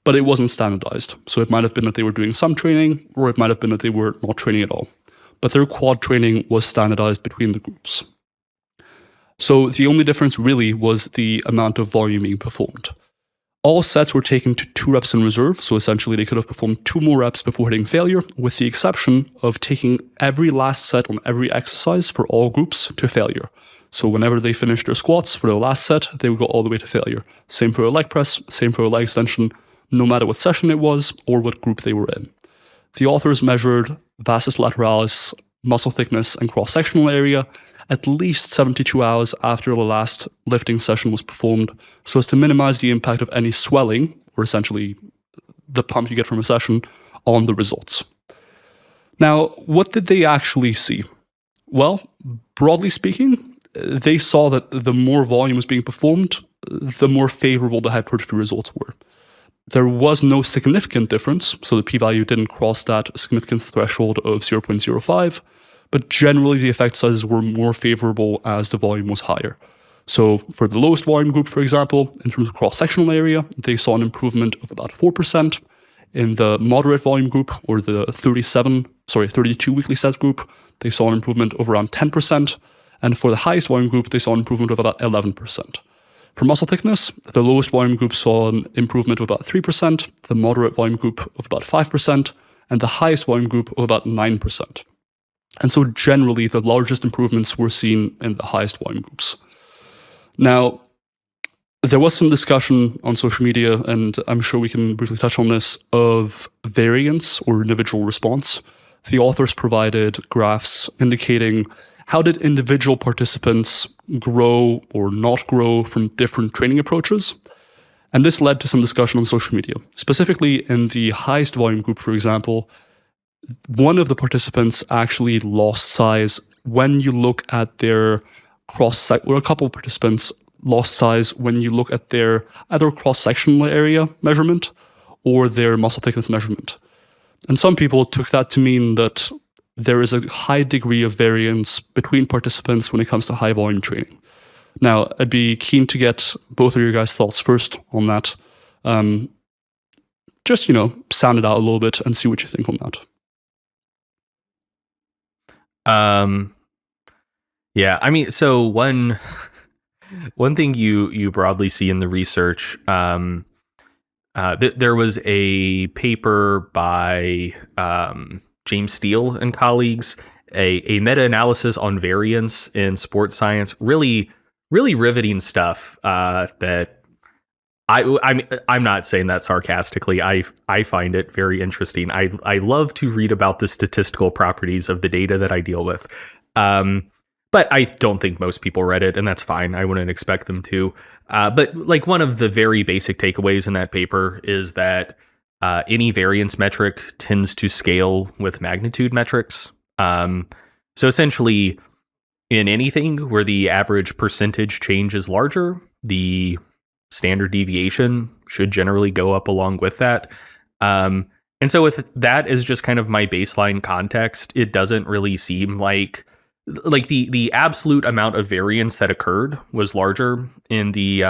but it wasn't standardized. So it might have been that they were doing some training, or it might have been that they were not training at all. But their quad training was standardized between the groups. So the only difference really was the amount of volume being performed. All sets were taken to 2 reps in reserve, so essentially they could have performed 2 more reps before hitting failure, with the exception of taking every last set on every exercise for all groups to failure. So whenever they finished their squats for their last set, they would go all the way to failure. Same for a leg press, same for a leg extension, no matter what session it was or what group they were in. The authors measured vastus lateralis, muscle thickness, and cross-sectional area at least 72 hours after the last lifting session was performed, so as to minimize the impact of any swelling, or essentially the pump you get from a session, on the results. Now, what did they actually see? Well, broadly speaking, they saw that the more volume was being performed, the more favorable the hypertrophy results were. There was no significant difference, so the p-value didn't cross that significance threshold of 0.05, but generally the effect sizes were more favorable as the volume was higher. So for the lowest volume group, for example, in terms of cross-sectional area, they saw an improvement of about 4%. In the moderate volume group, or the 37 32 weekly set group, they saw an improvement of around 10%. And for the highest volume group, they saw an improvement of about 11%. For muscle thickness, the lowest volume group saw an improvement of about 3%, the moderate volume group of about 5%, and the highest volume group of about 9%. And so generally, the largest improvements were seen in the highest volume groups. Now, there was some discussion on social media, and I'm sure we can briefly touch on this, of variance or individual response. The authors provided graphs indicating how did individual participants grow or not grow from different training approaches. And this led to some discussion on social media. Specifically in the highest volume group, for example, one of the participants actually lost size when you look at their or a couple of participants lost size when you look at their either cross-sectional area measurement or their muscle thickness measurement. And some people took that to mean that there is a high degree of variance between participants when it comes to high volume training. Now, I'd be keen to get both of your guys' thoughts first on that. Just, sound it out a little bit and see what you think on that. Yeah, I mean, so one thing you broadly see in the research, there was a paper by James Steele and colleagues, a meta-analysis on variance in sports science. Really riveting stuff. That I'm not saying that sarcastically. I find it very interesting. I love to read about the statistical properties of the data that I deal with. But I don't think most people read it, and that's fine. I wouldn't expect them to. But like one of the very basic takeaways in that paper is that any variance metric tends to scale with magnitude metrics. So essentially, in anything where the average percentage change is larger, the standard deviation should generally go up along with that. And so with that as just kind of my baseline context, it doesn't really seem like the absolute amount of variance that occurred was larger in the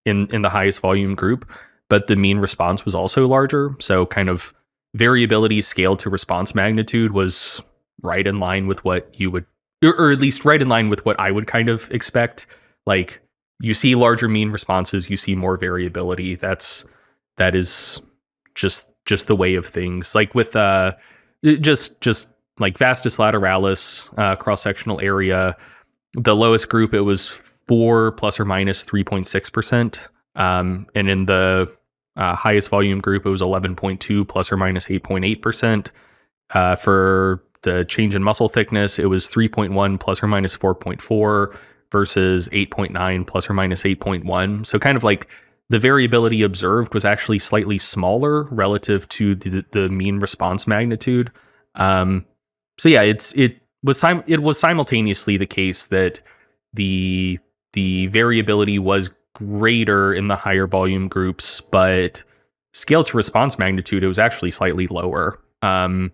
in the highest volume group, but the mean response was also larger. So kind of variability scaled to response magnitude was right in line with what you would, or at least right in line with what I would kind of expect. Like you see larger mean responses, you see more variability. That is just the way of things. Like with just like vastus lateralis cross-sectional area, the lowest group, it was 4 plus or minus 3.6%. And in the highest volume group, it was 11.2 plus or minus 8.8%. For the change in muscle thickness, it was 3.1 plus or minus 4.4 versus 8.9 plus or minus 8.1. So kind of like the variability observed was actually slightly smaller relative to the mean response magnitude. So yeah, it was simultaneously the case that the variability was greater in the higher volume groups, but scale to response magnitude, it was actually slightly lower. And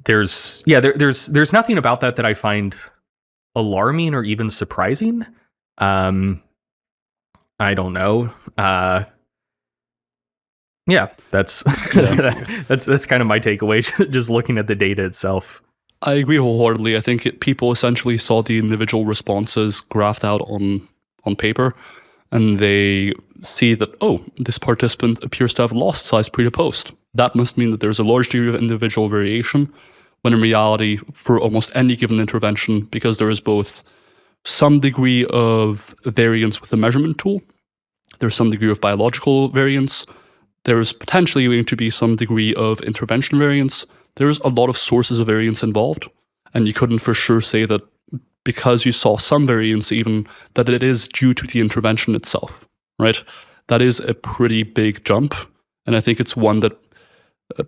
there's nothing about that I find alarming or even surprising. I don't know. Yeah, that's that's kind of my takeaway. Just looking at the data itself. I agree wholeheartedly. I think people essentially saw the individual responses graphed out on paper, and they see that, oh, this participant appears to have lost size pre to post. That must mean that there's a large degree of individual variation, when in reality, for almost any given intervention, because there is both some degree of variance with the measurement tool, there's some degree of biological variance, there's potentially going to be some degree of intervention variance. There's a lot of sources of variance involved, and you couldn't for sure say that because you saw some variance even, that it is due to the intervention itself, right? That is a pretty big jump, and I think it's one that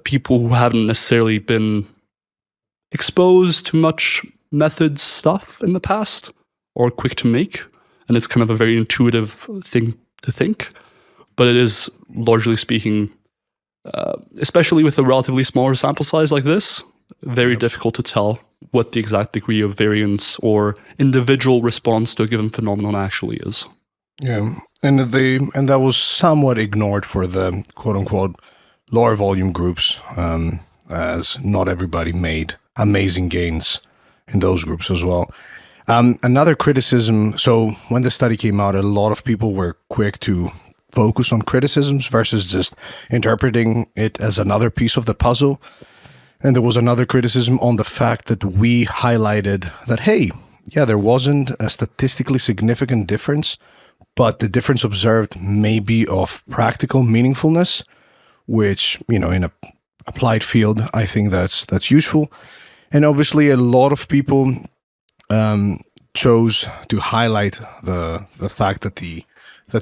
people who haven't necessarily been exposed to much method stuff in the past are quick to make, and it's kind of a very intuitive thing to think. But it is, largely speaking, especially with a relatively smaller sample size like this, very difficult to tell what the exact degree of variance or individual response to a given phenomenon actually is. Yeah, and that was somewhat ignored for the quote-unquote lower volume groups. as not everybody made amazing gains in those groups as well. Another criticism, so when the study came out, a lot of people were quick to focus on criticisms versus just interpreting it as another piece of the puzzle. And there was another criticism on the fact that we highlighted that, hey, yeah, there wasn't a statistically significant difference, but the difference observed may be of practical meaningfulness, which, in an applied field, I think that's useful. And obviously, a lot of people chose to highlight the fact that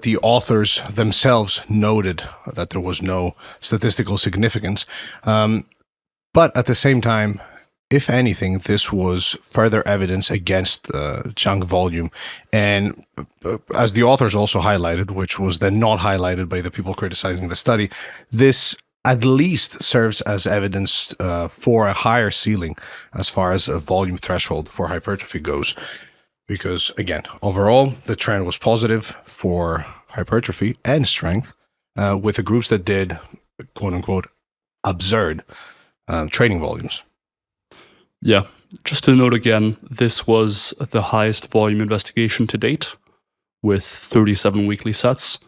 the authors themselves noted that there was no statistical significance. But at the same time, if anything, this was further evidence against chunk volume. And as the authors also highlighted, which was then not highlighted by the people criticizing the study, this at least serves as evidence for a higher ceiling as far as a volume threshold for hypertrophy goes. Because again, overall, the trend was positive for hypertrophy and strength with the groups that did, quote unquote, absurd training volumes. Yeah, just to note again, this was the highest volume investigation to date with 37 weekly sets.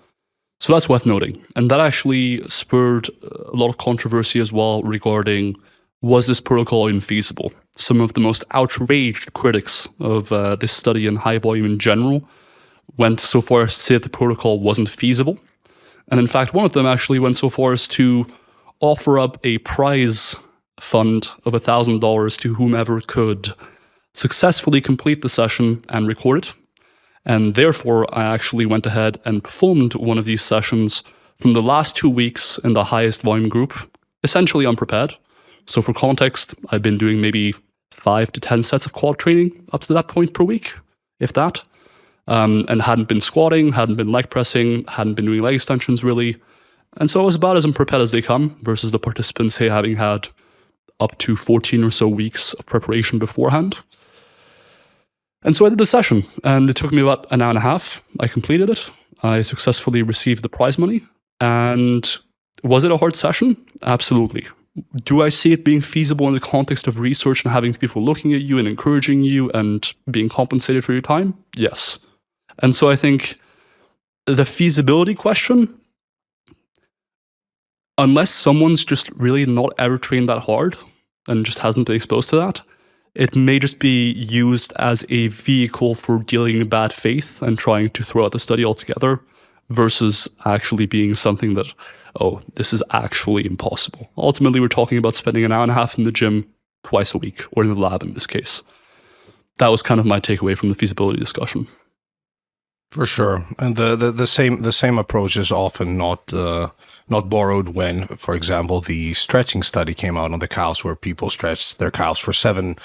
So that's worth noting. And that actually spurred a lot of controversy as well regarding, was this protocol even feasible? Some of the most outraged critics of this study and high volume in general went so far as to say that the protocol wasn't feasible. And in fact, one of them actually went so far as to offer up a prize fund of $1,000 to whomever could successfully complete the session and record it. And therefore, I actually went ahead and performed one of these sessions from the last 2 weeks in the highest volume group, essentially unprepared. So for context, I've been doing maybe 5 to 10 sets of quad training up to that point per week, if that, and hadn't been squatting, hadn't been leg pressing, hadn't been doing leg extensions really. And so I was about as unprepared as they come versus the participants having had up to 14 or so weeks of preparation beforehand. And so I did the session, and it took me about an hour and a half. I completed it. I successfully received the prize money. And was it a hard session? Absolutely. Do I see it being feasible in the context of research and having people looking at you and encouraging you and being compensated for your time? Yes. And so I think the feasibility question, unless someone's just really not ever trained that hard and just hasn't been exposed to that, it may just be used as a vehicle for dealing in bad faith and trying to throw out the study altogether versus actually being something that, oh, this is actually impossible. Ultimately, we're talking about spending an hour and a half in the gym twice a week, or in the lab in this case. That was kind of my takeaway from the feasibility discussion. For sure, and the same approach is often not borrowed when, for example, the stretching study came out on the cows, where people stretched their cows for seven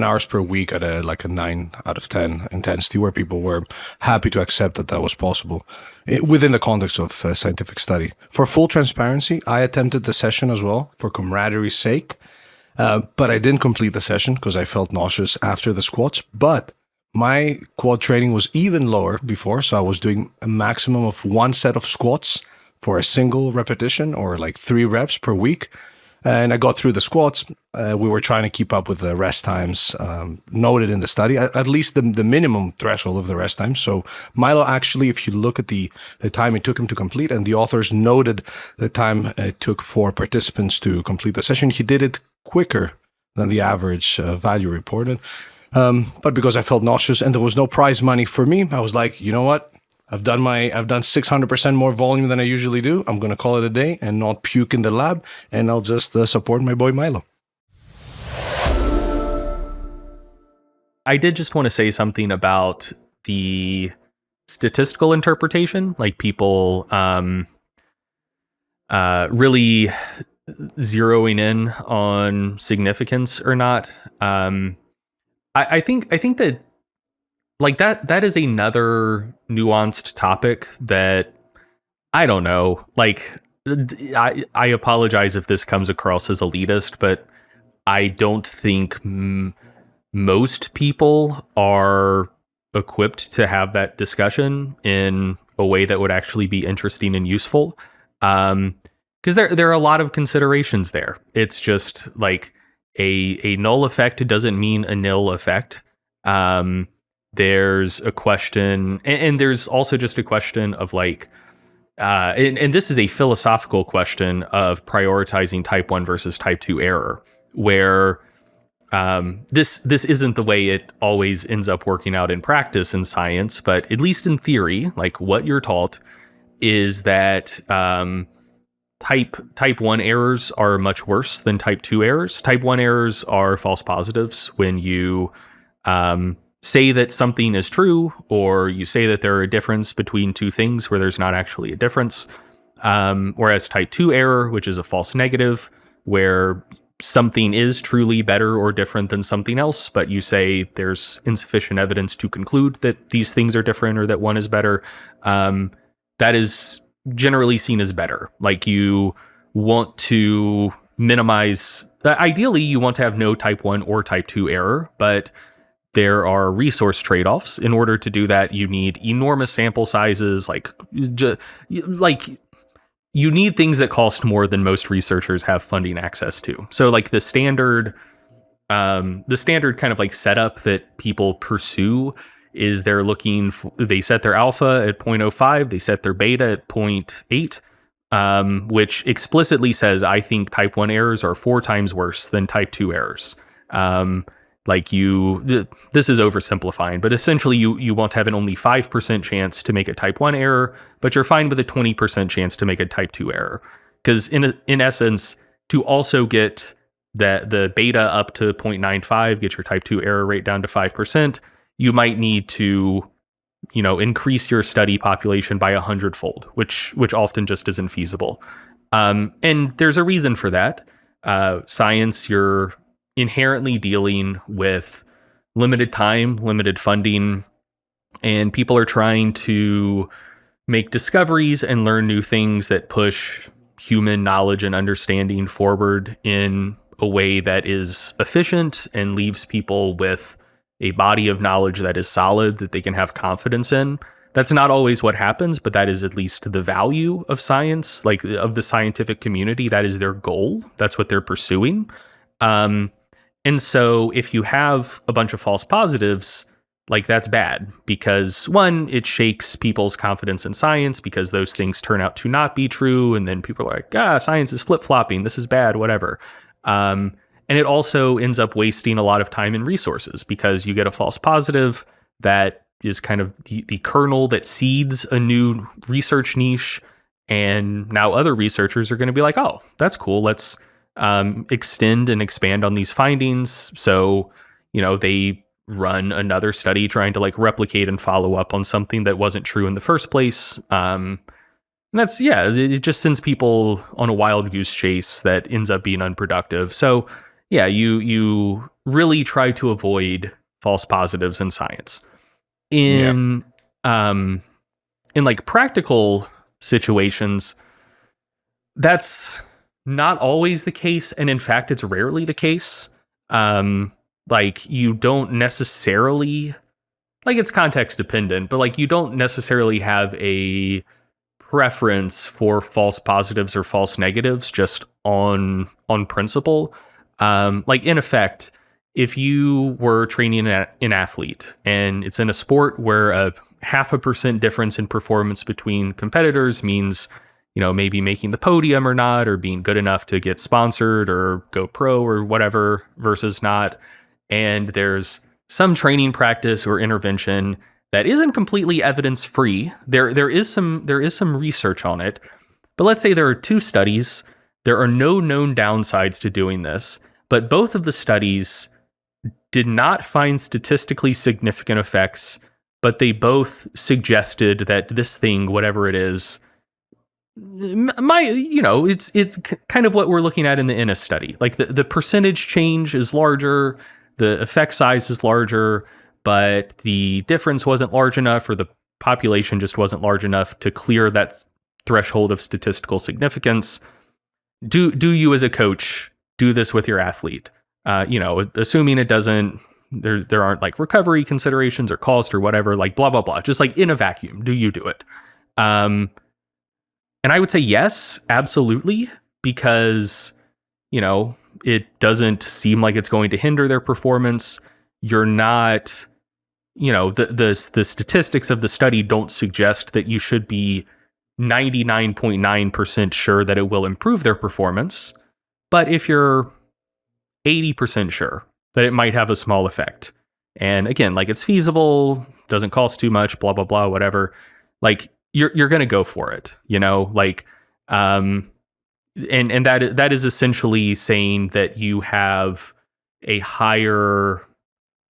hours per week at a 9 out of 10 intensity, where people were happy to accept that was possible within the context of scientific study. For full transparency, I attempted the session as well for camaraderie's sake, but I didn't complete the session because I felt nauseous after the squats. But my quad training was even lower before, so I was doing a maximum of 1 set of squats for a single repetition, or like 3 reps per week. And I got through the squats. We were trying to keep up with the rest times noted in the study, at least the minimum threshold of the rest time. So Milo actually, if you look at the time it took him to complete, and the authors noted the time it took for participants to complete the session, he did it quicker than the average value reported. But because I felt nauseous and there was no prize money for me, I was like, you know what? I've done 600% more volume than I usually do. I'm going to call it a day and not puke in the lab, and I'll just support my boy Milo. I did just want to say something about the statistical interpretation, like people really zeroing in on significance or not. I think that like that is another nuanced topic that I don't know. Like I apologize if this comes across as elitist, but I don't think most people are equipped to have that discussion in a way that would actually be interesting and useful. because there are a lot of considerations there. It's just like a null effect doesn't mean a nil effect. There's a question, and there's also just a question of like, and this is a philosophical question of prioritizing type 1 versus type 2 error, where this isn't the way it always ends up working out in practice in science, but at least in theory, like what you're taught is that type 1 errors are much worse than type 2 errors. Type 1 errors are false positives when you say that something is true, or you say that there are a difference between two things where there's not actually a difference. Whereas type 2 error, which is a false negative, where something is truly better or different than something else, but you say there's insufficient evidence to conclude that these things are different or that one is better, that is generally seen as better. Like you want to minimize, ideally you want to have no type 1 or type 2 error, but there are resource trade-offs. In order to do that, you need enormous sample sizes, like you need things that cost more than most researchers have funding access to. So like the standard kind of like setup that people pursue is they set their alpha at 0.05, they set their beta at 0.8, which explicitly says, I think type 1 errors are 4 times worse than type 2 errors. This is oversimplifying, but essentially you want to have an only 5% chance to make a type 1 error, but you're fine with a 20% chance to make a type 2 error. Because in essence, to also get the beta up to 0.95, get your type 2 error rate down to 5%, you might need to, increase your study population by 100-fold, which often just isn't feasible. And there's a reason for that. Science, you're inherently dealing with limited time, limited funding, and people are trying to make discoveries and learn new things that push human knowledge and understanding forward in a way that is efficient and leaves people with a body of knowledge that is solid, that they can have confidence in. That's not always what happens, but that is at least the value of science, like of the scientific community. That is their goal. That's what they're pursuing. And so if you have a bunch of false positives, like that's bad because one, it shakes people's confidence in science because those things turn out to not be true. And then people are like, science is flip-flopping. This is bad, whatever. And it also ends up wasting a lot of time and resources because you get a false positive that is kind of the kernel that seeds a new research niche. And now other researchers are going to be like, oh, that's cool. Let's extend and expand on these findings. So, they run another study trying to like replicate and follow up on something that wasn't true in the first place. And that's, it just sends people on a wild goose chase that ends up being unproductive. So you really try to avoid false positives in science. In like practical situations, that's not always the case, and in fact, it's rarely the case. Like you don't necessarily, like it's context dependent, but like you don't necessarily have a preference for false positives or false negatives just on principle. Like in effect, if you were training an athlete and it's in a sport where a 0.5% difference in performance between competitors means maybe making the podium or not, or being good enough to get sponsored or go pro or whatever versus not. And there's some training practice or intervention that isn't completely evidence free. There is some research on it, but let's say there are 2 studies. There are no known downsides to doing this, but both of the studies did not find statistically significant effects, but they both suggested that this thing, whatever it is, it's kind of what we're looking at in the Enes study. Like the percentage change is larger, the effect size is larger, but the difference wasn't large enough, or the population just wasn't large enough to clear that threshold of statistical significance. Do you as a coach do this with your athlete? Assuming it doesn't, there aren't like recovery considerations or cost or whatever, like blah, blah, blah, just like in a vacuum, do you do it? And I would say yes, absolutely, because, it doesn't seem like it's going to hinder their performance. You're not, the statistics of the study don't suggest that you should be 99.9% sure that it will improve their performance. But if you're 80% sure that it might have a small effect, and again, like it's feasible, doesn't cost too much, blah, blah, blah, whatever, like you're going to go for it, and that is essentially saying that you have a higher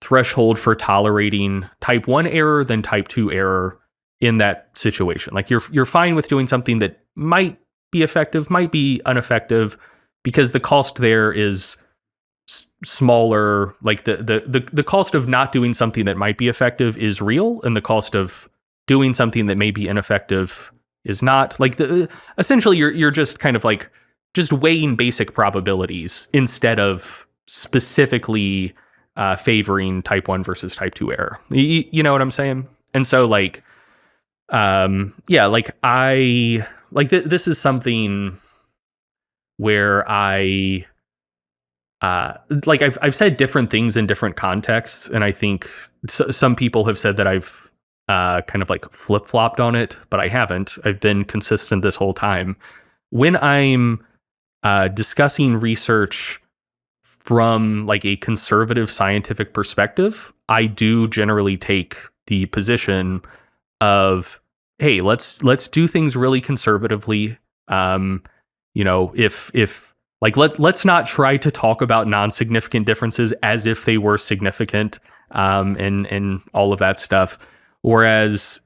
threshold for tolerating type 1 error than type 2 error in that situation. Like you're fine with doing something that might be effective, might be ineffective, because the cost there is smaller. Like the cost of not doing something that might be effective is real, and the cost of doing something that may be ineffective is not. Like essentially you're just kind of like just weighing basic probabilities instead of specifically favoring type 1 versus type 2 error. You know what I'm saying? And so like this is something where I've said different things in different contexts, and I think some people have said that I've kind of like flip-flopped on it, but I haven't. I've been consistent this whole time. When I'm discussing research from like a conservative scientific perspective, I do generally take the position of, hey, let's do things really conservatively. If like let's not try to talk about non-significant differences as if they were significant, and all of that stuff. Whereas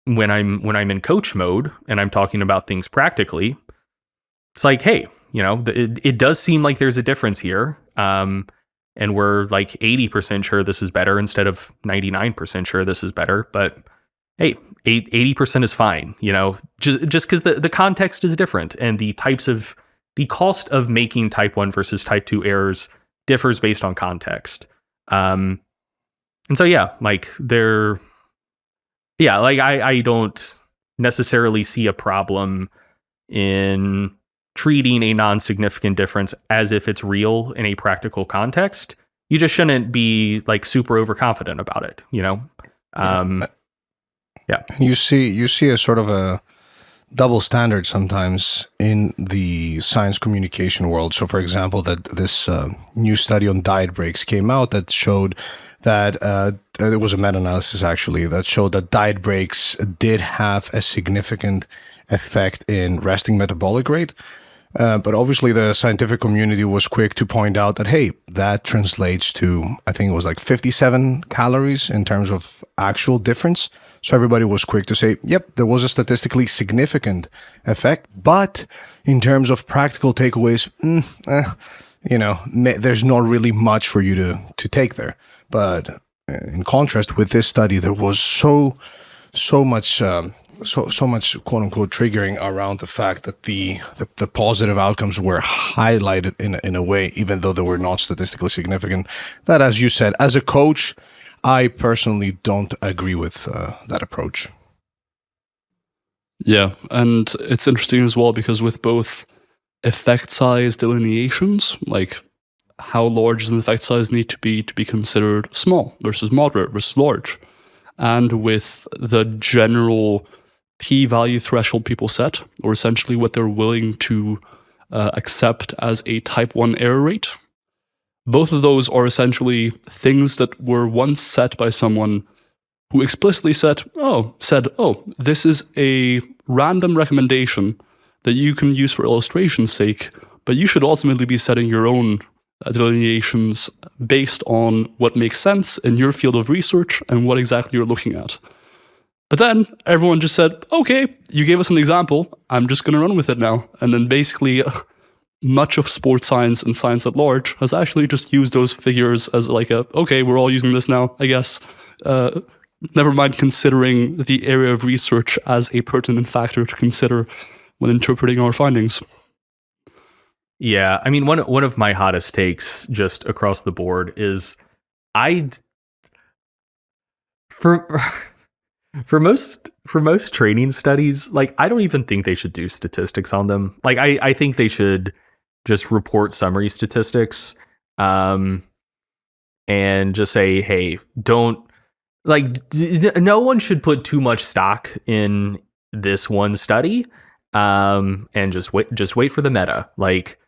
when I'm in coach mode and I'm talking about things practically, it's like, hey, it does seem like there's a difference here, and we're like 80% sure this is better instead of 99% sure this is better. But hey, 80% is fine, just because the context is different, and the cost of making type 1 versus type 2 errors differs based on context. And so, I don't necessarily see a problem in treating a non-significant difference as if it's real in a practical context. You just shouldn't be like super overconfident about it, Yeah. You see a sort of a double standard sometimes in the science communication world. So, for example, that this new study on diet breaks came out that showed that it was a meta-analysis actually that showed that diet breaks did have a significant effect in resting metabolic rate. But obviously the scientific community was quick to point out that, hey, that translates to, I think it was like 57 calories in terms of actual difference. So everybody was quick to say, yep, there was a statistically significant effect. But in terms of practical takeaways, there's not really much for you to take there. But in contrast with this study, there was so much quote unquote triggering around the fact that the positive outcomes were highlighted in a way, even though they were not statistically significant, that, as you said, as a coach, I personally don't agree with that approach. Yeah, and it's interesting as well because with both effect size delineations, like how large does an effect size need to be considered small versus moderate versus large, and with the general p-value threshold people set, or essentially what they're willing to accept as a type 1 error rate, both of those are essentially things that were once set by someone who explicitly said, this is a random recommendation that you can use for illustration's sake, but you should ultimately be setting your own delineations based on what makes sense in your field of research and what exactly you're looking at. But then everyone just said, okay, you gave us an example, I'm just going to run with it now. And then basically much of sports science and science at large has actually just used those figures as like okay, we're all using this now, I guess. Never mind considering the area of research as a pertinent factor to consider when interpreting our findings. Yeah, I mean, one of my hottest takes just across the board is For most training studies, like I don't even think they should do statistics on them. Like I think they should just report summary statistics, and just say, hey, don't no one should put too much stock in this one study, and just wait for the meta. Like,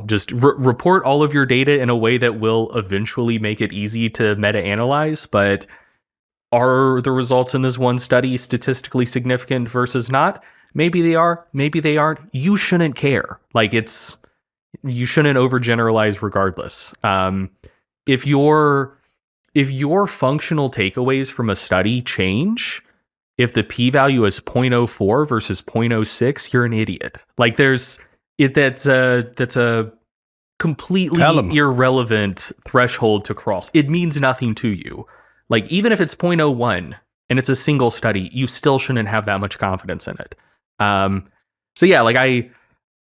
just report all of your data in a way that will eventually make it easy to meta analyze, but are the results in this one study statistically significant versus not? Maybe they are, maybe they aren't. You shouldn't care. Like, you shouldn't overgeneralize regardless. If your functional takeaways from a study change, if the p-value is 0.04 versus 0.06, you're an idiot. Like, that's a completely irrelevant threshold to cross. It means nothing to you. Like, even if it's 0.01 and it's a single study, you still shouldn't have that much confidence in it. So yeah, like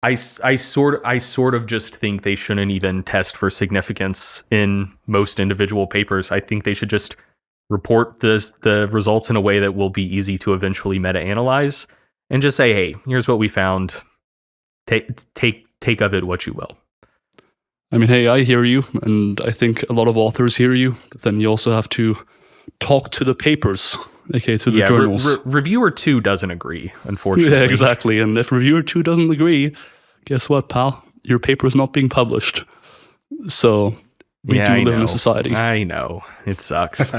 I sort of just think they shouldn't even test for significance in most individual papers. I think they should just report the results in a way that will be easy to eventually meta-analyze, and just say, hey, here's what we found. Take of it what you will. I mean, hey, I hear you, and I think a lot of authors hear you, but then you also have to talk to the papers, okay, to the journals. Reviewer 2 doesn't agree, unfortunately. Yeah, exactly. And if reviewer 2 doesn't agree, guess what, pal? Your paper is not being published. So we do live in a society. I know. It sucks.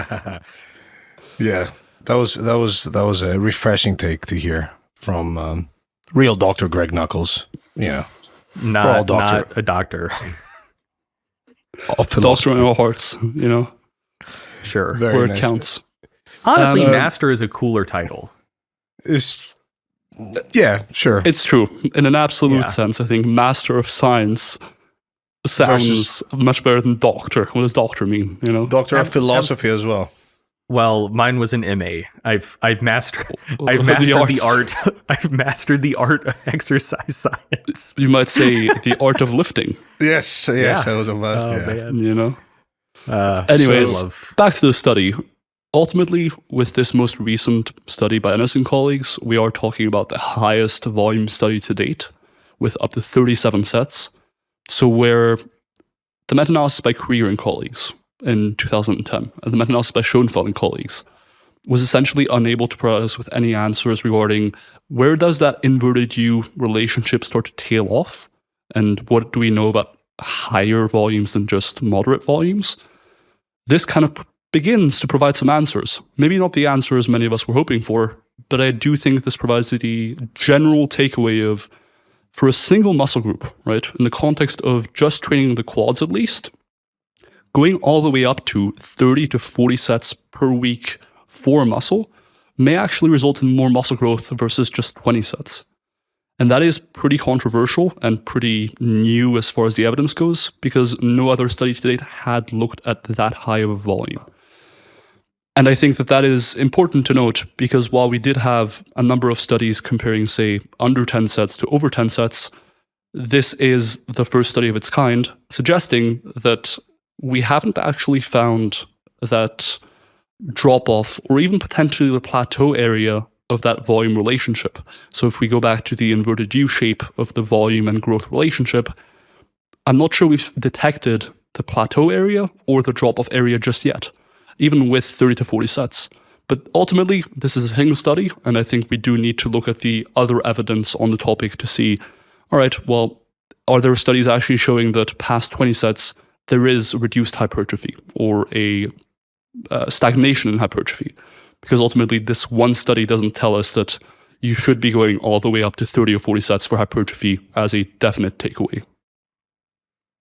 Yeah, that was a refreshing take to hear from real Dr. Greg Knuckles. Yeah, not a doctor. Doctor in our hearts, Sure. Very where nice. it counts. Honestly, master is a cooler title. Yeah, sure. It's true. In an absolute sense, I think Master of Science sounds much better than Doctor. What does Doctor mean? Doctor of Philosophy as well. Well, mine was an MA. I've mastered the art. I've mastered the art of exercise science. You might say the art of lifting. Yes, I was about. Man. Anyways, back to the study. Ultimately, with this most recent study by Enes Colleagues, we are talking about the highest volume study to date, with up to 37 sets. So where the meta-analysis by Krieger and colleagues in 2010, and the meta-analysis by Schoenfeld and colleagues, was essentially unable to provide us with any answers regarding where does that inverted U relationship start to tail off, and what do we know about higher volumes than just moderate volumes. This kind of begins to provide some answers. Maybe not the answers many of us were hoping for, but I do think this provides the general takeaway of, for a single muscle group, right, in the context of just training the quads at least, going all the way up to 30 to 40 sets per week for a muscle may actually result in more muscle growth versus just 20 sets. And that is pretty controversial and pretty new as far as the evidence goes, because no other study to date had looked at that high of a volume. And I think that is important to note, because while we did have a number of studies comparing, say, under 10 sets to over 10 sets, this is the first study of its kind, suggesting that we haven't actually found that drop-off or even potentially the plateau area of that volume relationship. So if we go back to the inverted U shape of the volume and growth relationship, I'm not sure we've detected the plateau area or the drop-off area just yet, even with 30 to 40 sets. But ultimately, this is a single study, and I think we do need to look at the other evidence on the topic to see, all right, well, are there studies actually showing that past 20 sets, there is reduced hypertrophy or a stagnation in hypertrophy? Because ultimately, this one study doesn't tell us that you should be going all the way up to 30 or 40 sets for hypertrophy as a definite takeaway.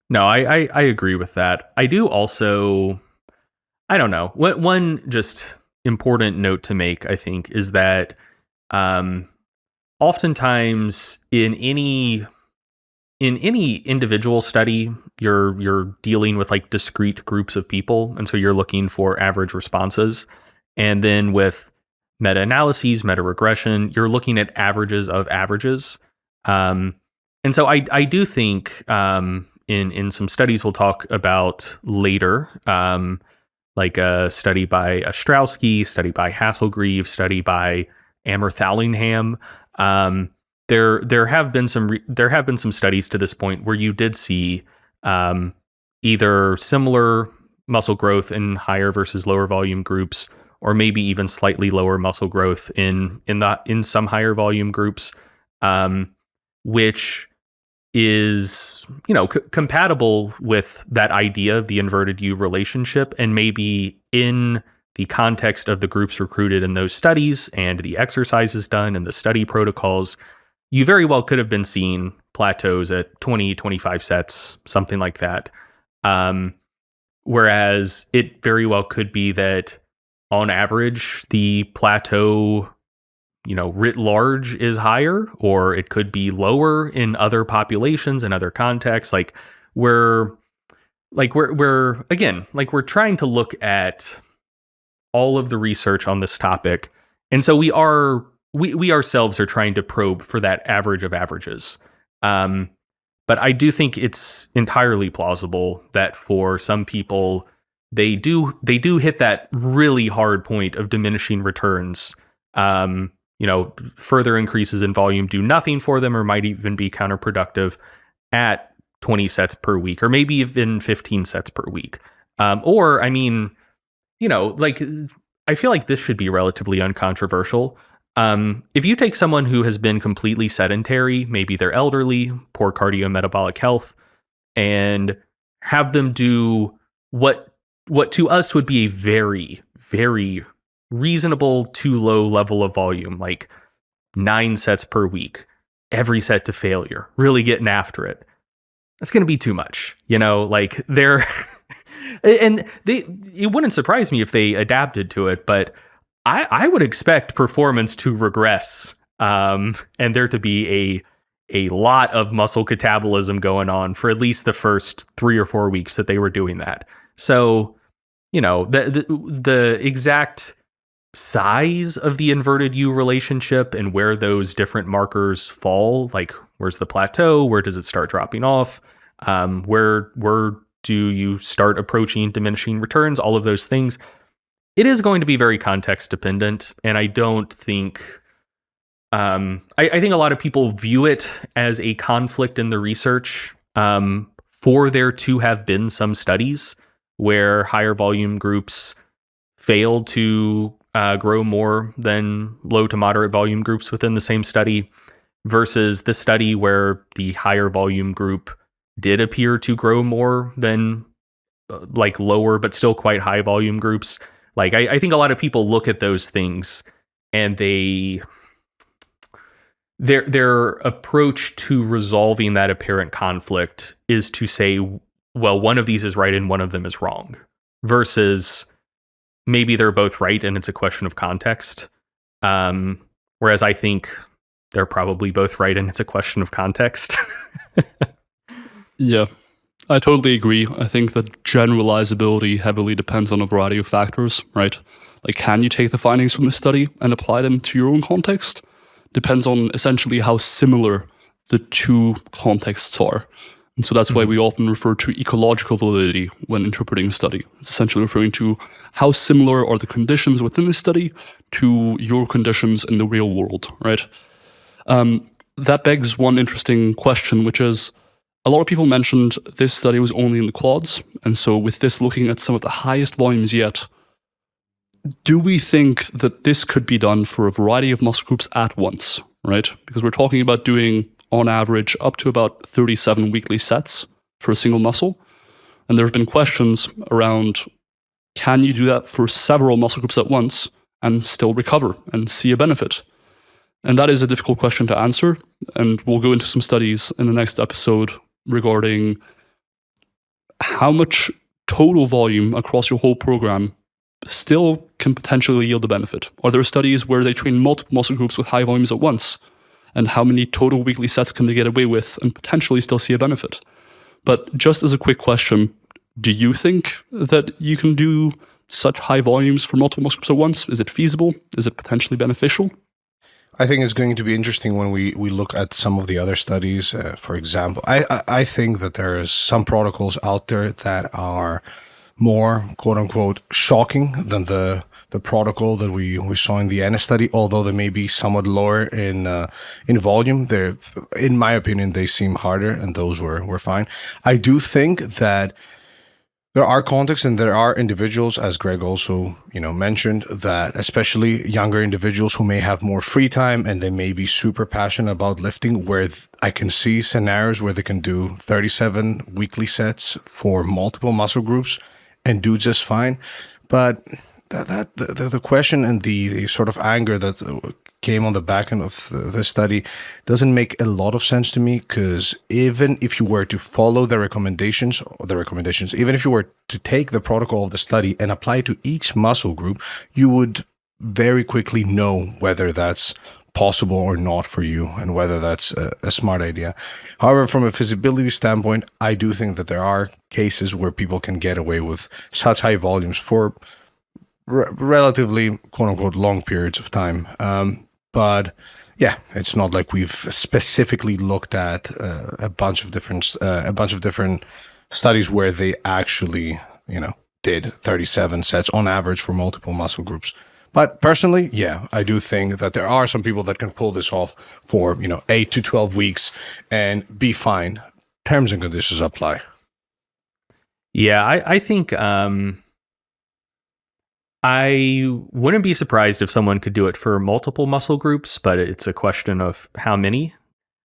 No, I agree with that. I do also, I don't know. One just important note to make, I think, is that oftentimes in any individual study, you're dealing with like discrete groups of people, and so you're looking for average responses. And then with meta-analyses, meta-regression, you're looking at averages of averages. And so I do think in some studies we'll talk about later, like a study by Ostrowski, study by Hasselgreave, study by Ammer-Thallingham. There have been some studies to this point where you did see either similar muscle growth in higher versus lower volume groups, or maybe even slightly lower muscle growth in some higher volume groups, which is compatible with that idea of the inverted U relationship, and maybe in the context of the groups recruited in those studies and the exercises done and the study protocols, you very well could have been seeing plateaus at 20, 25 sets, something like that. Whereas it very well could be that on average, the plateau, writ large is higher, or it could be lower in other populations and other contexts. We're trying to look at all of the research on this topic. And so we ourselves are trying to probe for that average of averages. But I do think it's entirely plausible that for some people, they do hit that really hard point of diminishing returns. Further increases in volume do nothing for them, or might even be counterproductive at 20 sets per week, or maybe even 15 sets per week. I feel like this should be relatively uncontroversial. If you take someone who has been completely sedentary, maybe they're elderly, poor cardiometabolic health, and have them do what to us would be a very, very reasonable to low level of volume, like 9 sets per week, every set to failure, really getting after it, that's going to be too much, they're and it wouldn't surprise me if they adapted to it, but I would expect performance to regress, and there to be a lot of muscle catabolism going on for at least the first 3 or 4 weeks that they were doing that. So, the exact size of the inverted U relationship and where those different markers fall, like where's the plateau, where does it start dropping off, where do you start approaching diminishing returns, all of those things, it is going to be very context dependent. And I don't think, I think a lot of people view it as a conflict in the research, for there to have been some studies where higher volume groups failed to grow more than low to moderate volume groups within the same study, versus the study where the higher volume group did appear to grow more than lower but still quite high volume groups. I think a lot of people look at those things and their approach to resolving that apparent conflict is to say, well, one of these is right and one of them is wrong, versus maybe they're both right and it's a question of context. Whereas I think they're probably both right and it's a question of context. Yeah, I totally agree. I think that generalizability heavily depends on a variety of factors, right? Can you take the findings from the study and apply them to your own context? Depends on essentially how similar the two contexts are. And so that's why we often refer to ecological validity when interpreting a study. It's essentially referring to how similar are the conditions within the study to your conditions in the real world, right? That begs one interesting question, which is, a lot of people mentioned this study was only in the quads. And so with this looking at some of the highest volumes yet, do we think that this could be done for a variety of muscle groups at once, right? Because we're talking about doing, on average, up to about 37 weekly sets for a single muscle. And there have been questions around, can you do that for several muscle groups at once and still recover and see a benefit? And that is a difficult question to answer. And we'll go into some studies in the next episode regarding how much total volume across your whole program still can potentially yield a benefit. Are there studies where they train multiple muscle groups with high volumes at once? And how many total weekly sets can they get away with and potentially still see a benefit? But just as a quick question, do you think that you can do such high volumes for multiple muscle groups at once? Is it feasible? Is it potentially beneficial? I think it's going to be interesting when we look at some of the other studies. For example, I think that there is some protocols out there that are more quote unquote shocking than the protocol that we saw in the Enes study, although they may be somewhat lower in volume. They're, in my opinion, they seem harder, and those were fine. I do think that there are contexts and there are individuals, as Greg also mentioned, that especially younger individuals who may have more free time and they may be super passionate about lifting, where I can see scenarios where they can do 37 weekly sets for multiple muscle groups and do just fine. But the question and the sort of anger that came on the back end of the study doesn't make a lot of sense to me, because even if you were to follow the recommendations, even if you were to take the protocol of the study and apply it to each muscle group, you would very quickly know whether that's possible or not for you and whether that's a smart idea. However, from a feasibility standpoint, I do think that there are cases where people can get away with such high volumes for relatively quote-unquote long periods of time. But yeah, it's not like we've specifically looked at a bunch of different studies where they actually did 37 sets on average for multiple muscle groups. But personally, yeah, I do think that there are some people that can pull this off for 8 to 12 weeks and be fine. Terms and conditions apply. Yeah, I think I wouldn't be surprised if someone could do it for multiple muscle groups, but it's a question of how many.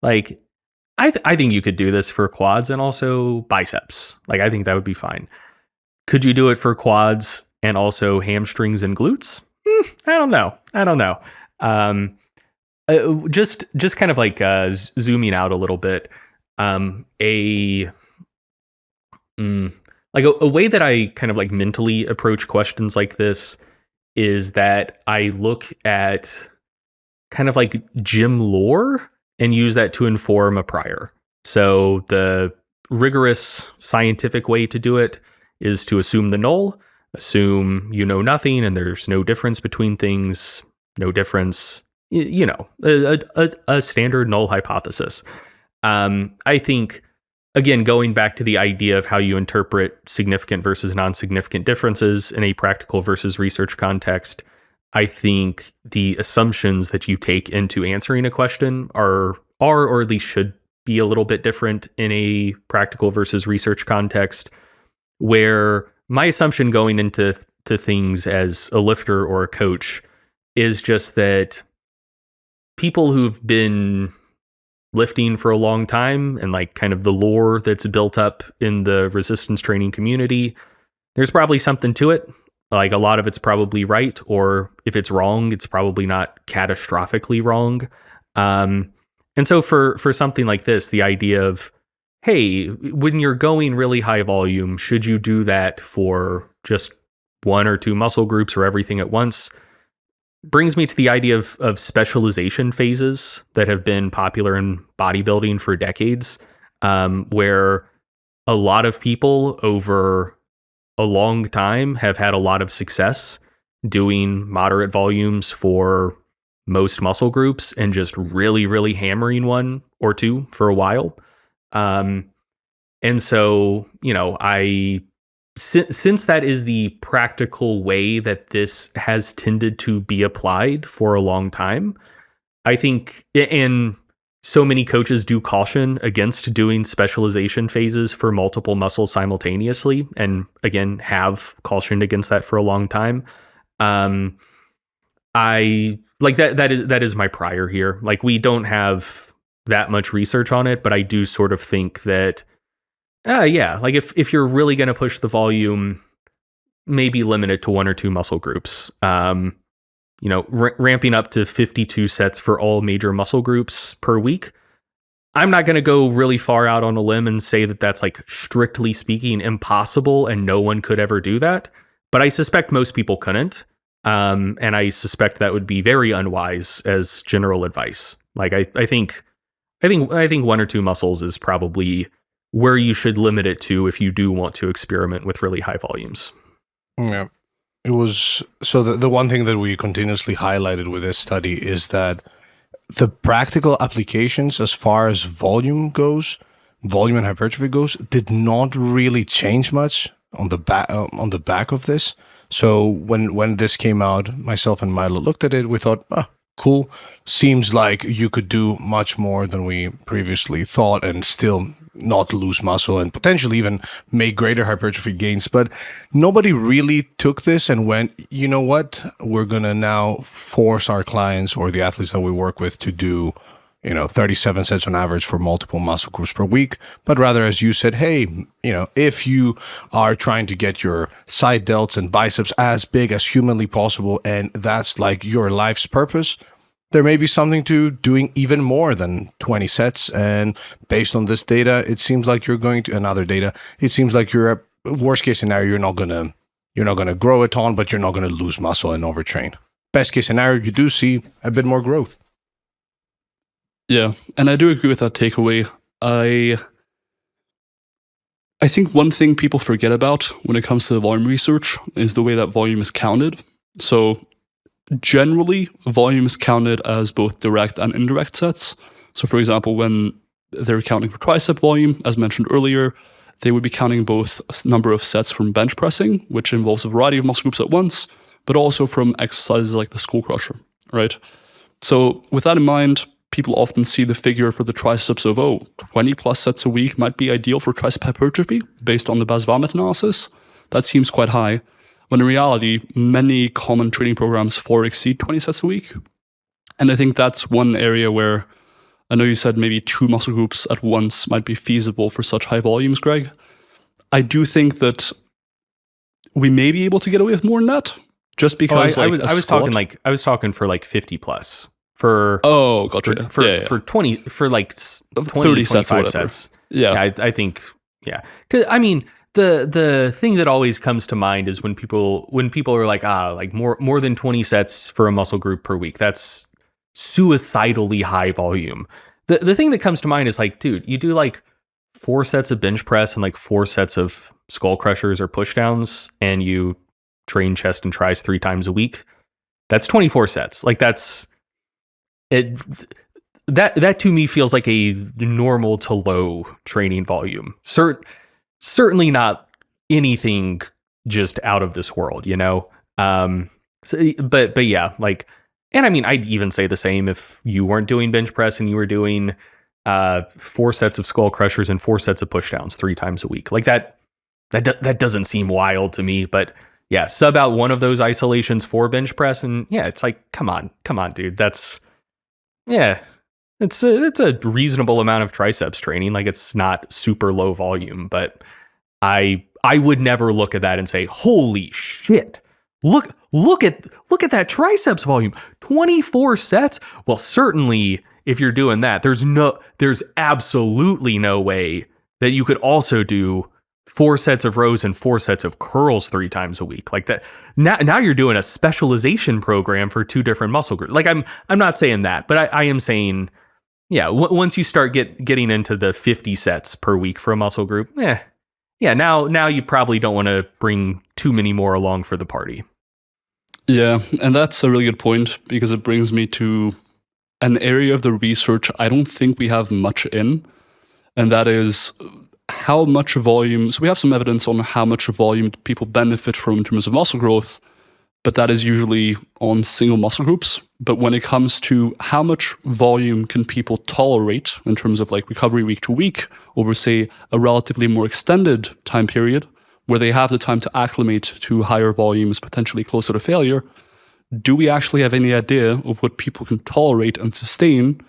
Like, I think you could do this for quads and also biceps. Like, I think that would be fine. Could you do it for quads and also hamstrings and glutes? I don't know. Just kind of like zooming out a little bit. Like a way that I kind of like mentally approach questions like this is that I look at kind of like gym lore and use that to inform a prior. So the rigorous scientific way to do it is to assume the null, assume you know nothing and there's no difference between things, no difference, a standard null hypothesis. I think, again, going back to the idea of how you interpret significant versus non-significant differences in a practical versus research context, I think the assumptions that you take into answering a question are or at least should be a little bit different in a practical versus research context, where my assumption going into things as a lifter or a coach is just that people who've been lifting for a long time and like kind of the lore that's built up in the resistance training community, there's probably something to it. Like, a lot of it's probably right, or if it's wrong, it's probably not catastrophically wrong. And so for something like this, the idea of, hey, when you're going really high volume, should you do that for just one or two muscle groups or everything at once, brings me to the idea of specialization phases that have been popular in bodybuilding for decades, where a lot of people over a long time have had a lot of success doing moderate volumes for most muscle groups and just really, really hammering one or two for a while. And so, since that is the practical way that this has tended to be applied for a long time, I think, and so many coaches do caution against doing specialization phases for multiple muscles simultaneously, and again, have cautioned against that for a long time. I like that. That is my prior here. Like, we don't have that much research on it, but I do sort of think that, like if you're really going to push the volume, maybe limit it to one or two muscle groups. Ramping up to 52 sets for all major muscle groups per week. I'm not going to go really far out on a limb and say that that's, like, strictly speaking, impossible and no one could ever do that. But I suspect most people couldn't. And I suspect that would be very unwise as general advice. Like, I think one or two muscles is probably where you should limit it to if you do want to experiment with really high volumes. Yeah. It was, so the one thing that we continuously highlighted with this study is that the practical applications as far as volume and hypertrophy goes, did not really change much on the back of this. So when this came out, myself and Milo looked at it. We thought, cool. Seems like you could do much more than we previously thought, and still not lose muscle and potentially even make greater hypertrophy gains. But nobody really took this and went, you know what? We're gonna now force our clients or the athletes that we work with to do 37 sets on average for multiple muscle groups per week, but rather, as you said, hey, if you are trying to get your side delts and biceps as big as humanly possible, and that's like your life's purpose, there may be something to doing even more than 20 sets. And based on this data, it seems like you're going to another data. It seems like you're a worst case scenario. You're not gonna grow a ton, but you're not gonna lose muscle and overtrain. Best case scenario, you do see a bit more growth. Yeah, and I do agree with that takeaway. I think one thing people forget about when it comes to volume research is the way that volume is counted. So generally, volume is counted as both direct and indirect sets. So for example, when they're counting for tricep volume, as mentioned earlier, they would be counting both a number of sets from bench pressing, which involves a variety of muscle groups at once, but also from exercises like the skull crusher, right? So with that in mind, people often see the figure for the triceps of, 20 plus sets a week might be ideal for tricep hypertrophy based on the Bas-Van meta-analysis. That seems quite high, when in reality, many common training programs far exceed 20 sets a week. And I think that's one area where, I know you said maybe 2 muscle groups at once might be feasible for such high volumes, Greg. I do think that we may be able to get away with more than that, just because I was talking for like 50 plus. Gotcha. For 20 for like 20 30 sets or 25 whatever. sets. Yeah. I think, yeah. 'Cause, I mean, the thing that always comes to mind is when people are like more than 20 sets for a muscle group per week. That's suicidally high volume. The thing that comes to mind is like, dude, you do like 4 sets of bench press and like 4 sets of skull crushers or push downs, and you train chest and tris 3 times a week. That's 24 sets. Like that's it. That to me feels like a normal to low training volume. Certainly not anything just out of this world, but yeah, like, and I mean, I'd even say the same if you weren't doing bench press and you were doing 4 sets of skull crushers and 4 sets of push downs 3 times a week. Like that doesn't seem wild to me, but yeah, sub out one of those isolations for bench press, and yeah, it's like, come on, dude. It's a reasonable amount of triceps training. Like it's not super low volume, but I would never look at that and say, holy shit, look at that triceps volume, 24 sets. Well, certainly if you're doing that, there's absolutely no way that you could also do 4 sets of rows and 4 sets of curls 3 times a week. Like that. Now you're doing a specialization program for 2 different muscle groups. Like I'm not saying that, but I am saying, yeah, once you start getting into the 50 sets per week for a muscle group, yeah, now you probably don't want to bring too many more along for the party. Yeah, and that's a really good point, because it brings me to an area of the research I don't think we have much in, and that is how much volume. So we have some evidence on how much volume people benefit from in terms of muscle growth, but that is usually on single muscle groups. But when it comes to how much volume can people tolerate in terms of like recovery week to week over, say, a relatively more extended time period where they have the time to acclimate to higher volumes, potentially closer to failure, do we actually have any idea of what people can tolerate and sustain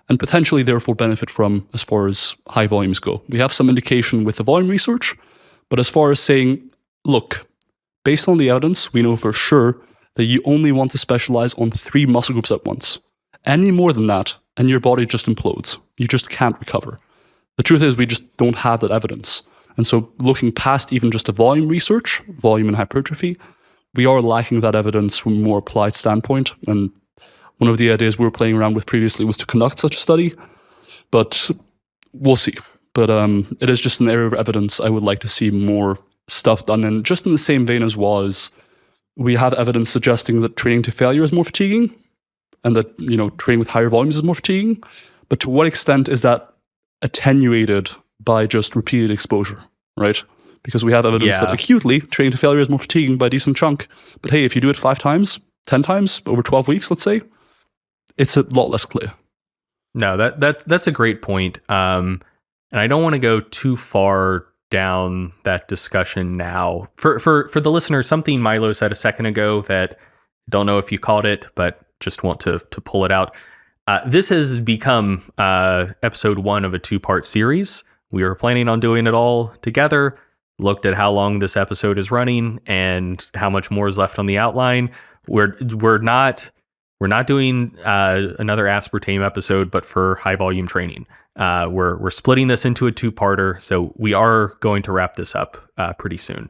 and potentially therefore benefit from as far as high volumes go? We have some indication with the volume research, but as far as saying, look, based on the evidence, we know for sure that you only want to specialize on 3 muscle groups at once. Any more than that, and your body just implodes. You just can't recover. The truth is, we just don't have that evidence. And so looking past even just the volume research, volume and hypertrophy, we are lacking that evidence from a more applied standpoint. And one of the ideas we were playing around with previously was to conduct such a study, but we'll see. But it is just an area of evidence I would like to see more stuff done. And just in the same vein as was, we have evidence suggesting that training to failure is more fatiguing and that, training with higher volumes is more fatiguing. But to what extent is that attenuated by just repeated exposure, right? because we have evidence that acutely training to failure is more fatiguing by a decent chunk. But hey, if you do it 5 times, 10 times over 12 weeks, let's say, it's a lot less clear. No, that's a great point. And I don't want to go too far down that discussion now. For the listener, something Milo said a second ago that don't know if you caught it, but just want to pull it out. This has become episode 1 of a 2-part series. We were planning on doing it all together, looked at how long this episode is running and how much more is left on the outline. We're not doing another aspartame episode, but for high volume training. We're splitting this into a 2-parter, so we are going to wrap this up pretty soon.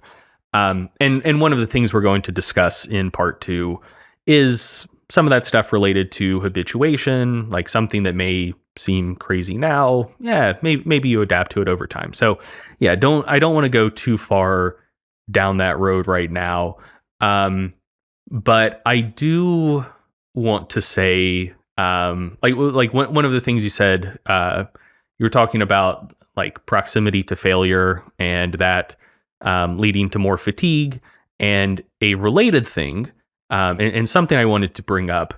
And one of the things we're going to discuss in part 2 is some of that stuff related to habituation, like something that may seem crazy now. Yeah, maybe you adapt to it over time. So yeah, I don't want to go too far down that road right now. But I do want to say, like one of the things you said, you were talking about like proximity to failure and that leading to more fatigue, and a related thing, and something I wanted to bring up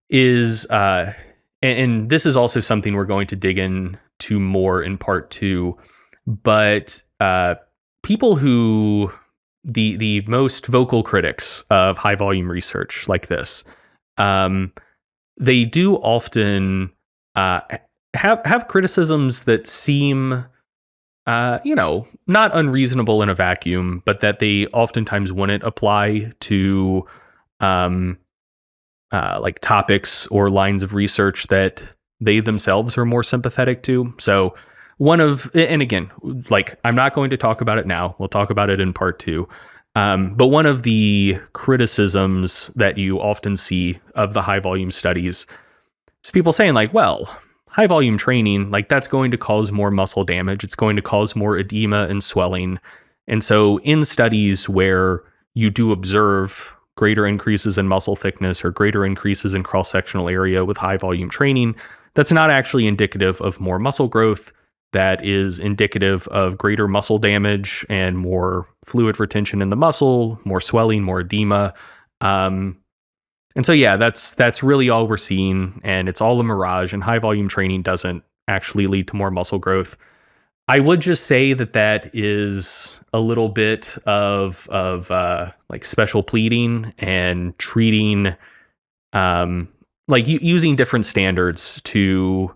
is, and this is also something we're going to dig into more in part 2, but people who the most vocal critics of high volume research like this, they do often have criticisms that seem not unreasonable in a vacuum, but that they oftentimes wouldn't apply to like topics or lines of research that they themselves are more sympathetic to. So and again, like I'm not going to talk about it now. We'll talk about it in part 2. But one of the criticisms that you often see of the high volume studies is people saying like, well, high volume training, like that's going to cause more muscle damage. It's going to cause more edema and swelling. And so in studies where you do observe greater increases in muscle thickness or greater increases in cross-sectional area with high volume training, that's not actually indicative of more muscle growth. That is indicative of greater muscle damage and more fluid retention in the muscle, more swelling, more edema. And so, yeah, that's really all we're seeing, and it's all a mirage, and high volume training doesn't actually lead to more muscle growth. I would just say that is a little bit of like special pleading and treating, like using different standards to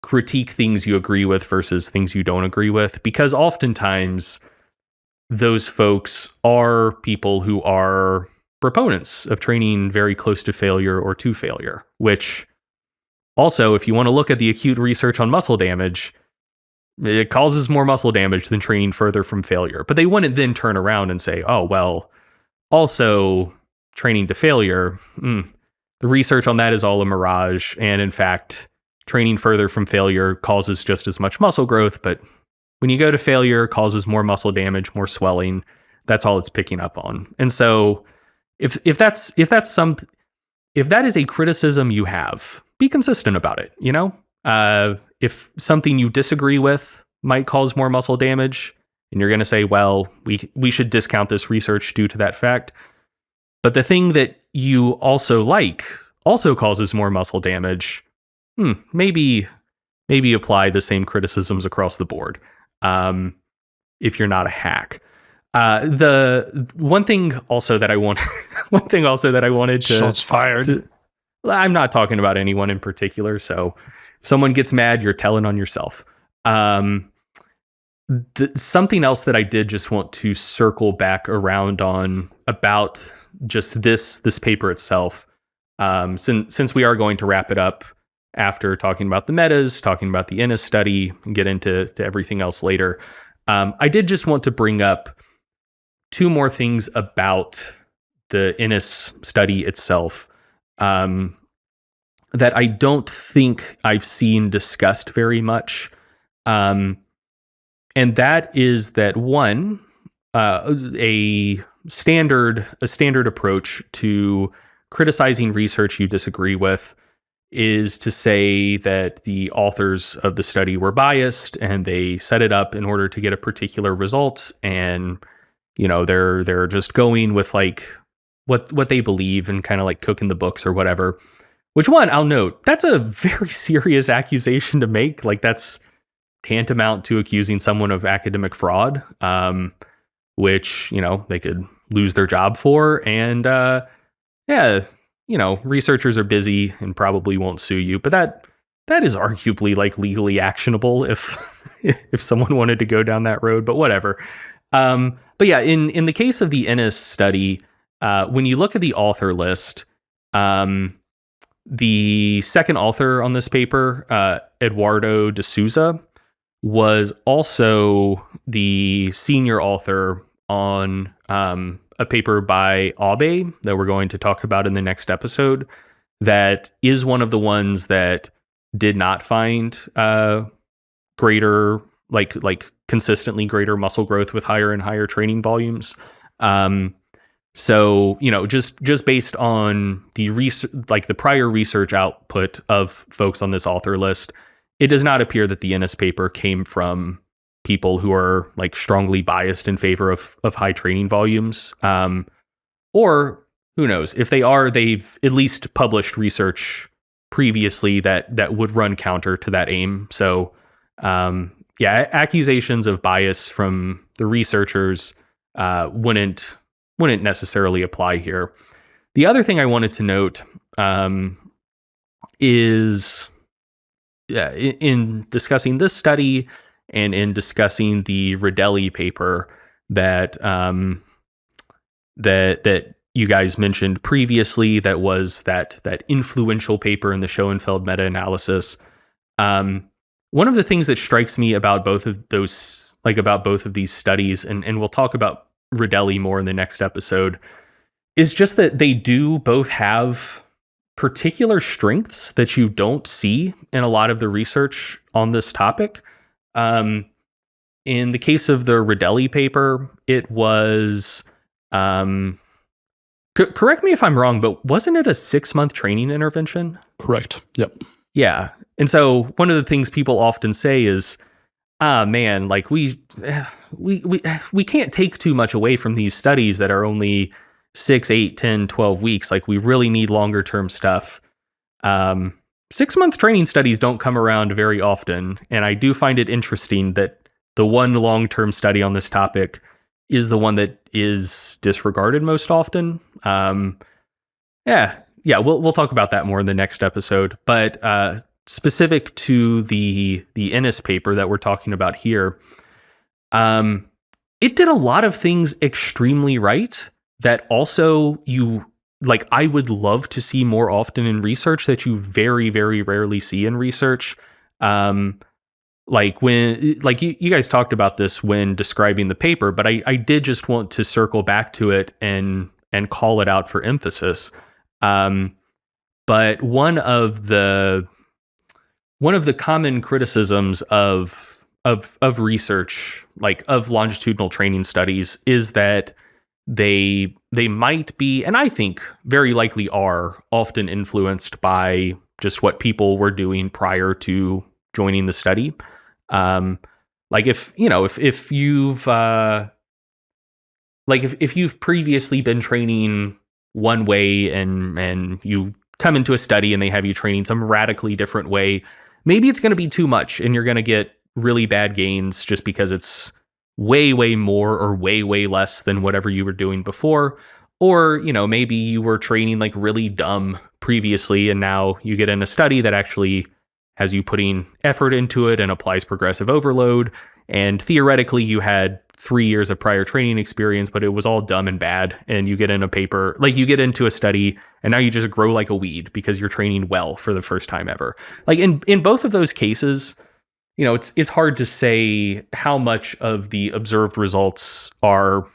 critique things you agree with versus things you don't agree with, because oftentimes those folks are people who are proponents of training very close to failure or to failure, which also, if you want to look at the acute research on muscle damage, it causes more muscle damage than training further from failure. But they wouldn't then turn around and say, oh, well, also training to failure, the research on that is all a mirage. And in fact, training further from failure causes just as much muscle growth, but when you go to failure, causes more muscle damage, more swelling. That's all it's picking up on. And so if that is a criticism you have, be consistent about it. If something you disagree with might cause more muscle damage, and you're going to say, well, we should discount this research due to that fact, but the thing that you also like also causes more muscle damage, maybe apply the same criticisms across the board. If you're not a hack. The one thing also that I wanted to shots fired. I'm not talking about anyone in particular. So if someone gets mad, you're telling on yourself. Something else that I did just want to circle back around on about just this paper itself. Since we are going to wrap it up after talking about the metas, talking about the Enes study, and get into everything else later. I did just want to bring up 2 more things about the Enes study itself that I don't think I've seen discussed very much. And that is that one, a standard approach to criticizing research you disagree with is to say that the authors of the study were biased and they set it up in order to get a particular result, and they're just going with like what they believe and kind of like cooking the books or whatever. Which, one, I'll note, that's a very serious accusation to make. Like, that's tantamount to accusing someone of academic fraud, which they could lose their job for. And researchers are busy and probably won't sue you, but that is arguably like legally actionable if if someone wanted to go down that road. But whatever. But yeah, in the case of the Enes study, when you look at the author list, the second author on this paper, Eduardo de Souza, was also the senior author on a paper by Abe that we're going to talk about in the next episode. That is one of the ones that did not find greater, like consistently greater muscle growth with higher and higher training volumes. So, just based on the the prior research output of folks on this author list, it does not appear that the Enes paper came from people who are like strongly biased in favor of high training volumes. Or who knows, if they are, they've at least published research previously that would run counter to that aim. So, accusations of bias from the researchers wouldn't necessarily apply here. The other thing I wanted to note is in discussing this study and in discussing the Rodelli paper that that you guys mentioned previously, that was that influential paper in the Schoenfeld meta-analysis. One of the things that strikes me about both of those, about both of these studies, and we'll talk about Rodelli more in the next episode, is just that they do both have particular strengths that you don't see in a lot of the research on this topic. In the case of the Rodelli paper, it was, correct me if I'm wrong, but wasn't it a 6-month training intervention? Correct. Yep. Yeah. And so one of the things people often say is, man, like we can't take too much away from these studies that are only 6, 8, 10, 12 weeks. Like, we really need longer term stuff. 6-month training studies don't come around very often. And I do find it interesting that the one long-term study on this topic is the one that is disregarded most often. We'll talk about that more in the next episode. But specific to the Enes paper that we're talking about here, it did a lot of things extremely right that also I would love to see more often in research that you very, very rarely see in research. You guys talked about this when describing the paper, but I did just want to circle back to it and call it out for emphasis. But one of the common criticisms of research, of longitudinal training studies, is that they might be, and I think very likely are, often influenced by just what people were doing prior to joining the study. If you've previously been training one way and you come into a study and they have you training some radically different way, maybe it's going to be too much and you're going to get really bad gains just because it's way, way more or way, way less than whatever you were doing before. Or, maybe you were training like really dumb previously and now you get in a study that actually has you putting effort into it and applies progressive overload. And theoretically you had 3 years of prior training experience, but it was all dumb and bad. And you get in a paper, you get into a study and now you just grow like a weed because you're training well for the first time ever. In both of those cases, it's hard to say how much of the observed results are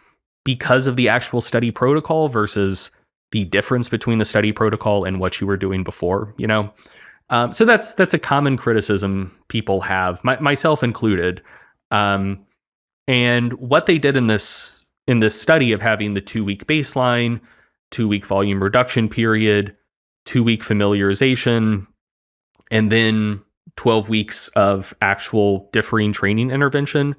because of the actual study protocol versus the difference between the study protocol and what you were doing before, So that's a common criticism people have, myself included. And what they did in this study of having the 2-week baseline, 2-week volume reduction period, 2-week familiarization, and then 12 weeks of actual differing training intervention,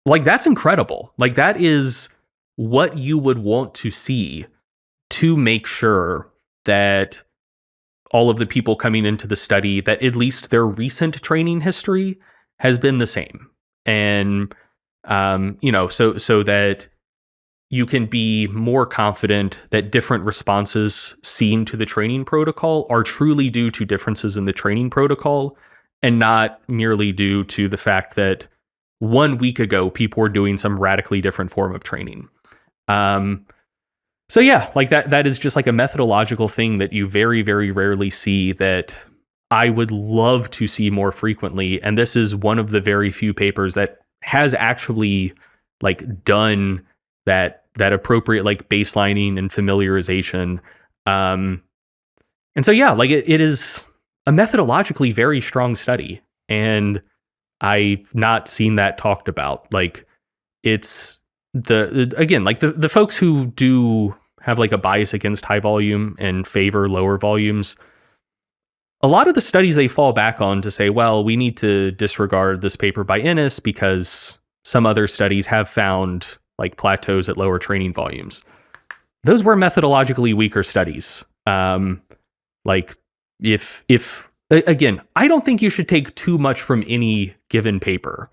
like that's incredible. Like that is what you would want to see to make sure that all of the people coming into the study, that at least their recent training history has been the same. And, so that you can be more confident that different responses seen to the training protocol are truly due to differences in the training protocol and not merely due to the fact that 1 week ago people were doing some radically different form of training. So yeah, like that is just like a methodological thing that you very, very rarely see, that I would love to see more frequently. And this is one of the very few papers that has actually like done that appropriate like baselining and familiarization. And so yeah, like it is a methodologically very strong study, and I've not seen that talked about. Like it's the folks who do have like a bias against high volume and favor lower volumes. A lot of the studies they fall back on to say, well, we need to disregard this paper by Enes because some other studies have found like plateaus at lower training volumes. Those were methodologically weaker studies. Like if again, I don't think you should take too much from any given paper.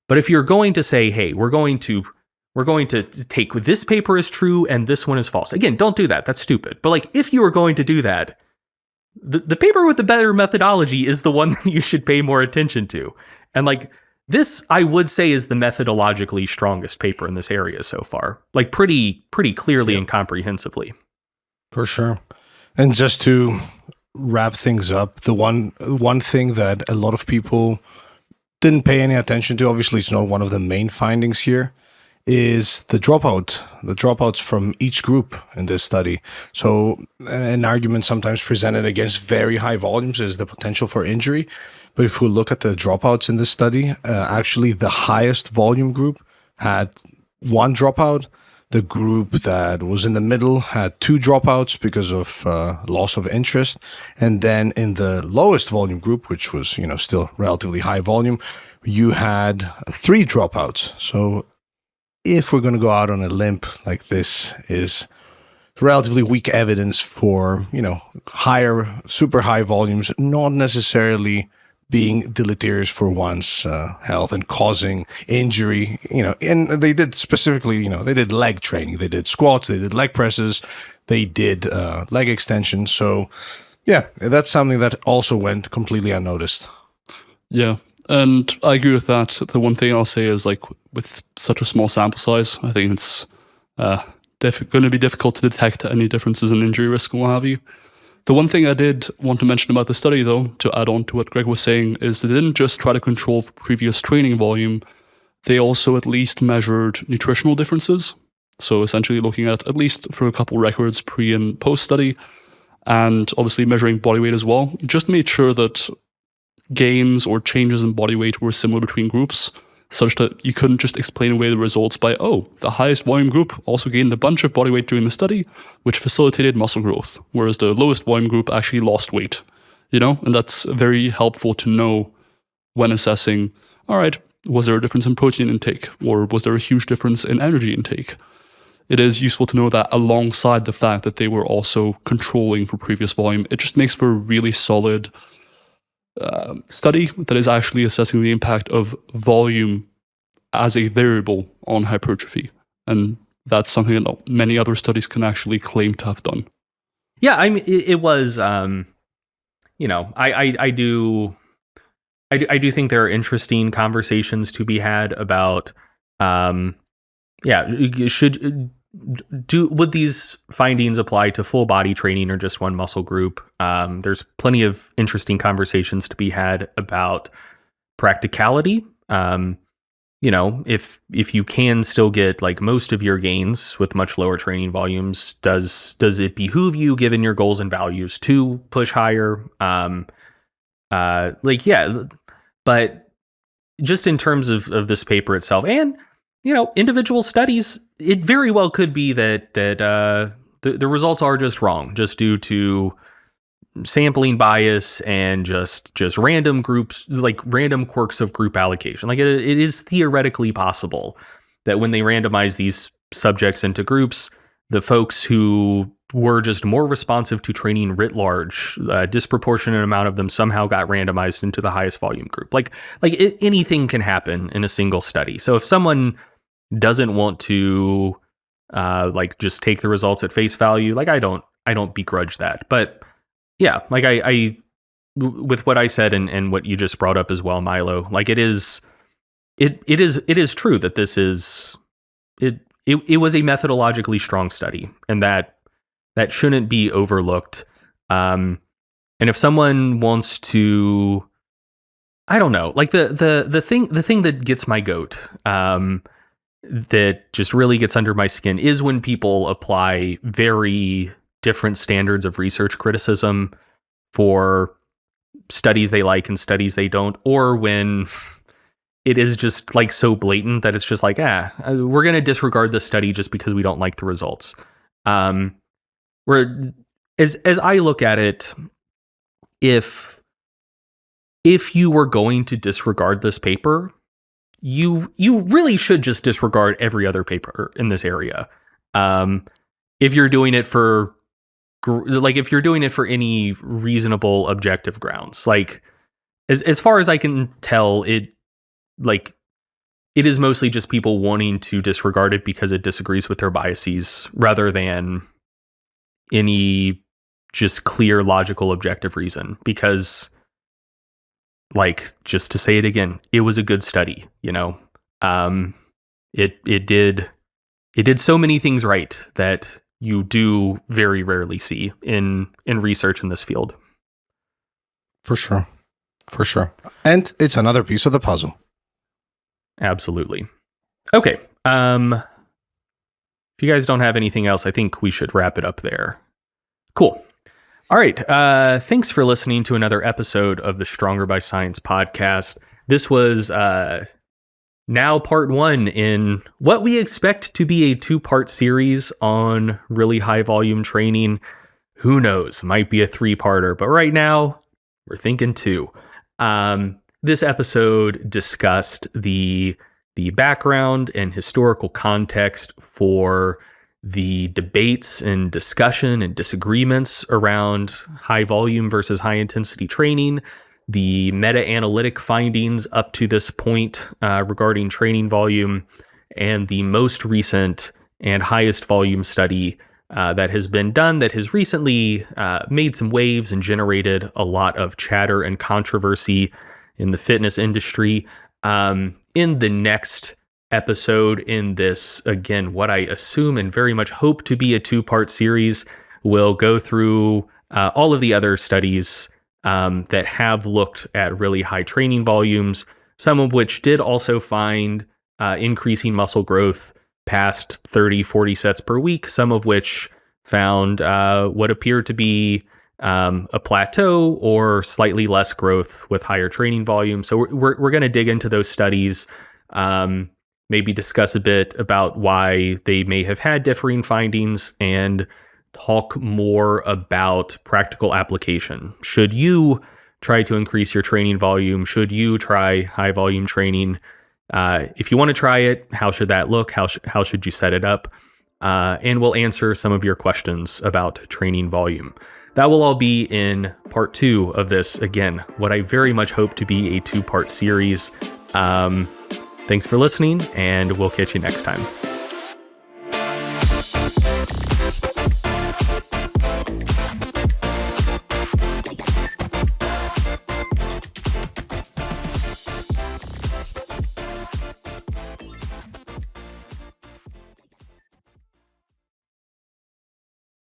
But if you're going to say, hey, we're going to take this paper as true and this one is false. Again, don't do that. That's stupid. But like if you were going to do that, the paper with the better methodology is the one that you should pay more attention to. And like this, I would say, is the methodologically strongest paper in this area so far. Like pretty clearly and comprehensively. For sure. And just to wrap things up, the one thing that a lot of people didn't pay any attention to, obviously it's not one of the main findings here, is the dropouts from each group in this study. So an argument sometimes presented against very high volumes is the potential for injury. But if we look at the dropouts in this study, actually the highest volume group had 1 dropout. The group that was in the middle had 2 dropouts because of loss of interest. And then in the lowest volume group, which was, still relatively high volume, you had 3 dropouts. So if we're going to go out on a limb, like this is relatively weak evidence for, higher, super high volumes, not necessarily being deleterious for one's health and causing injury, and they did specifically, they did leg training, they did squats, they did leg presses, they did leg extensions. So yeah, that's something that also went completely unnoticed. Yeah. And I agree with that. The one thing I'll say is, like, with such a small sample size, I think it's going to be difficult to detect any differences in injury risk and what have you. The one thing I did want to mention about the study, though, to add on to what Greg was saying, is they didn't just try to control for previous training volume. They also at least measured nutritional differences. So essentially looking at least for a couple records pre and post study, and obviously measuring body weight as well. Just made sure that gains or changes in body weight were similar between groups, such that you couldn't just explain away the results by, the highest volume group also gained a bunch of body weight during the study, which facilitated muscle growth, whereas the lowest volume group actually lost weight, and that's very helpful to know when assessing, all right, was there a difference in protein intake, or was there a huge difference in energy intake? It is useful to know that alongside the fact that they were also controlling for previous volume. It just makes for a really solid study that is actually assessing the impact of volume as a variable on hypertrophy. And that's something that many other studies can actually claim to have done. Yeah, I mean, it was, I do think there are interesting conversations to be had about, would these findings apply to full body training or just one muscle group? There's plenty of interesting conversations to be had about practicality. If you can still get like most of your gains with much lower training volumes, does it behoove you, given your goals and values, to push higher? But just in terms of this paper itself, and individual studies, it very well could be that the results are just wrong, just due to sampling bias and just random groups, like random quirks of group allocation. Like it is theoretically possible that when they randomize these subjects into groups, the folks who were just more responsive to training writ large, a disproportionate amount of them somehow got randomized into the highest volume group. Anything can happen in a single study. So if someone doesn't want to just take the results at face value, I don't begrudge that. But yeah, I with what I said and what you just brought up as well, Milo, it is true that this is it was a methodologically strong study, and that shouldn't be overlooked. And if someone wants to, I don't know, the thing that gets my goat, that just really gets under my skin, is when people apply very different standards of research criticism for studies they like and studies they don't, or when it is just so blatant that it's just we're going to disregard this study just because we don't like the results. Where as I look at it, if you were going to disregard this paper, you really should just disregard every other paper in this area. If you're doing it for any reasonable objective grounds, as far as I can tell, it is mostly just people wanting to disregard it because it disagrees with their biases, rather than any just clear, logical, objective reason. Because, just to say it again, it was a good study. It did so many things right that you do very rarely see in research in this field. For sure. And it's another piece of the puzzle. Absolutely. Okay. If you guys don't have anything else, I think we should wrap it up there. Cool. All right. Thanks for listening to another episode of the Stronger by Science podcast. This was now part 1 in what we expect to be a 2-part series on really high volume training. Who knows? Might be a 3-parter, but right now we're thinking 2. This episode discussed the background and historical context for the debates and discussion and disagreements around high volume versus high intensity training, the meta-analytic findings up to this point regarding training volume, and the most recent and highest volume study that has been done that has recently made some waves and generated a lot of chatter and controversy in the fitness industry. In the next episode in this, again, what I assume and very much hope to be a 2-part series, we'll go through all of the other studies that have looked at really high training volumes, some of which did also find increasing muscle growth past 30, 40 sets per week, some of which found what appeared to be a plateau or slightly less growth with higher training volume. So we're going to dig into those studies, maybe discuss a bit about why they may have had differing findings, and talk more about practical application. Should you try to increase your training volume? Should you try high volume training? If you want to try it, how should that look? How should you set it up? And we'll answer some of your questions about training volume. That will all be in part 2 of this. Again, what I very much hope to be a 2-part series. Thanks for listening, and we'll catch you next time.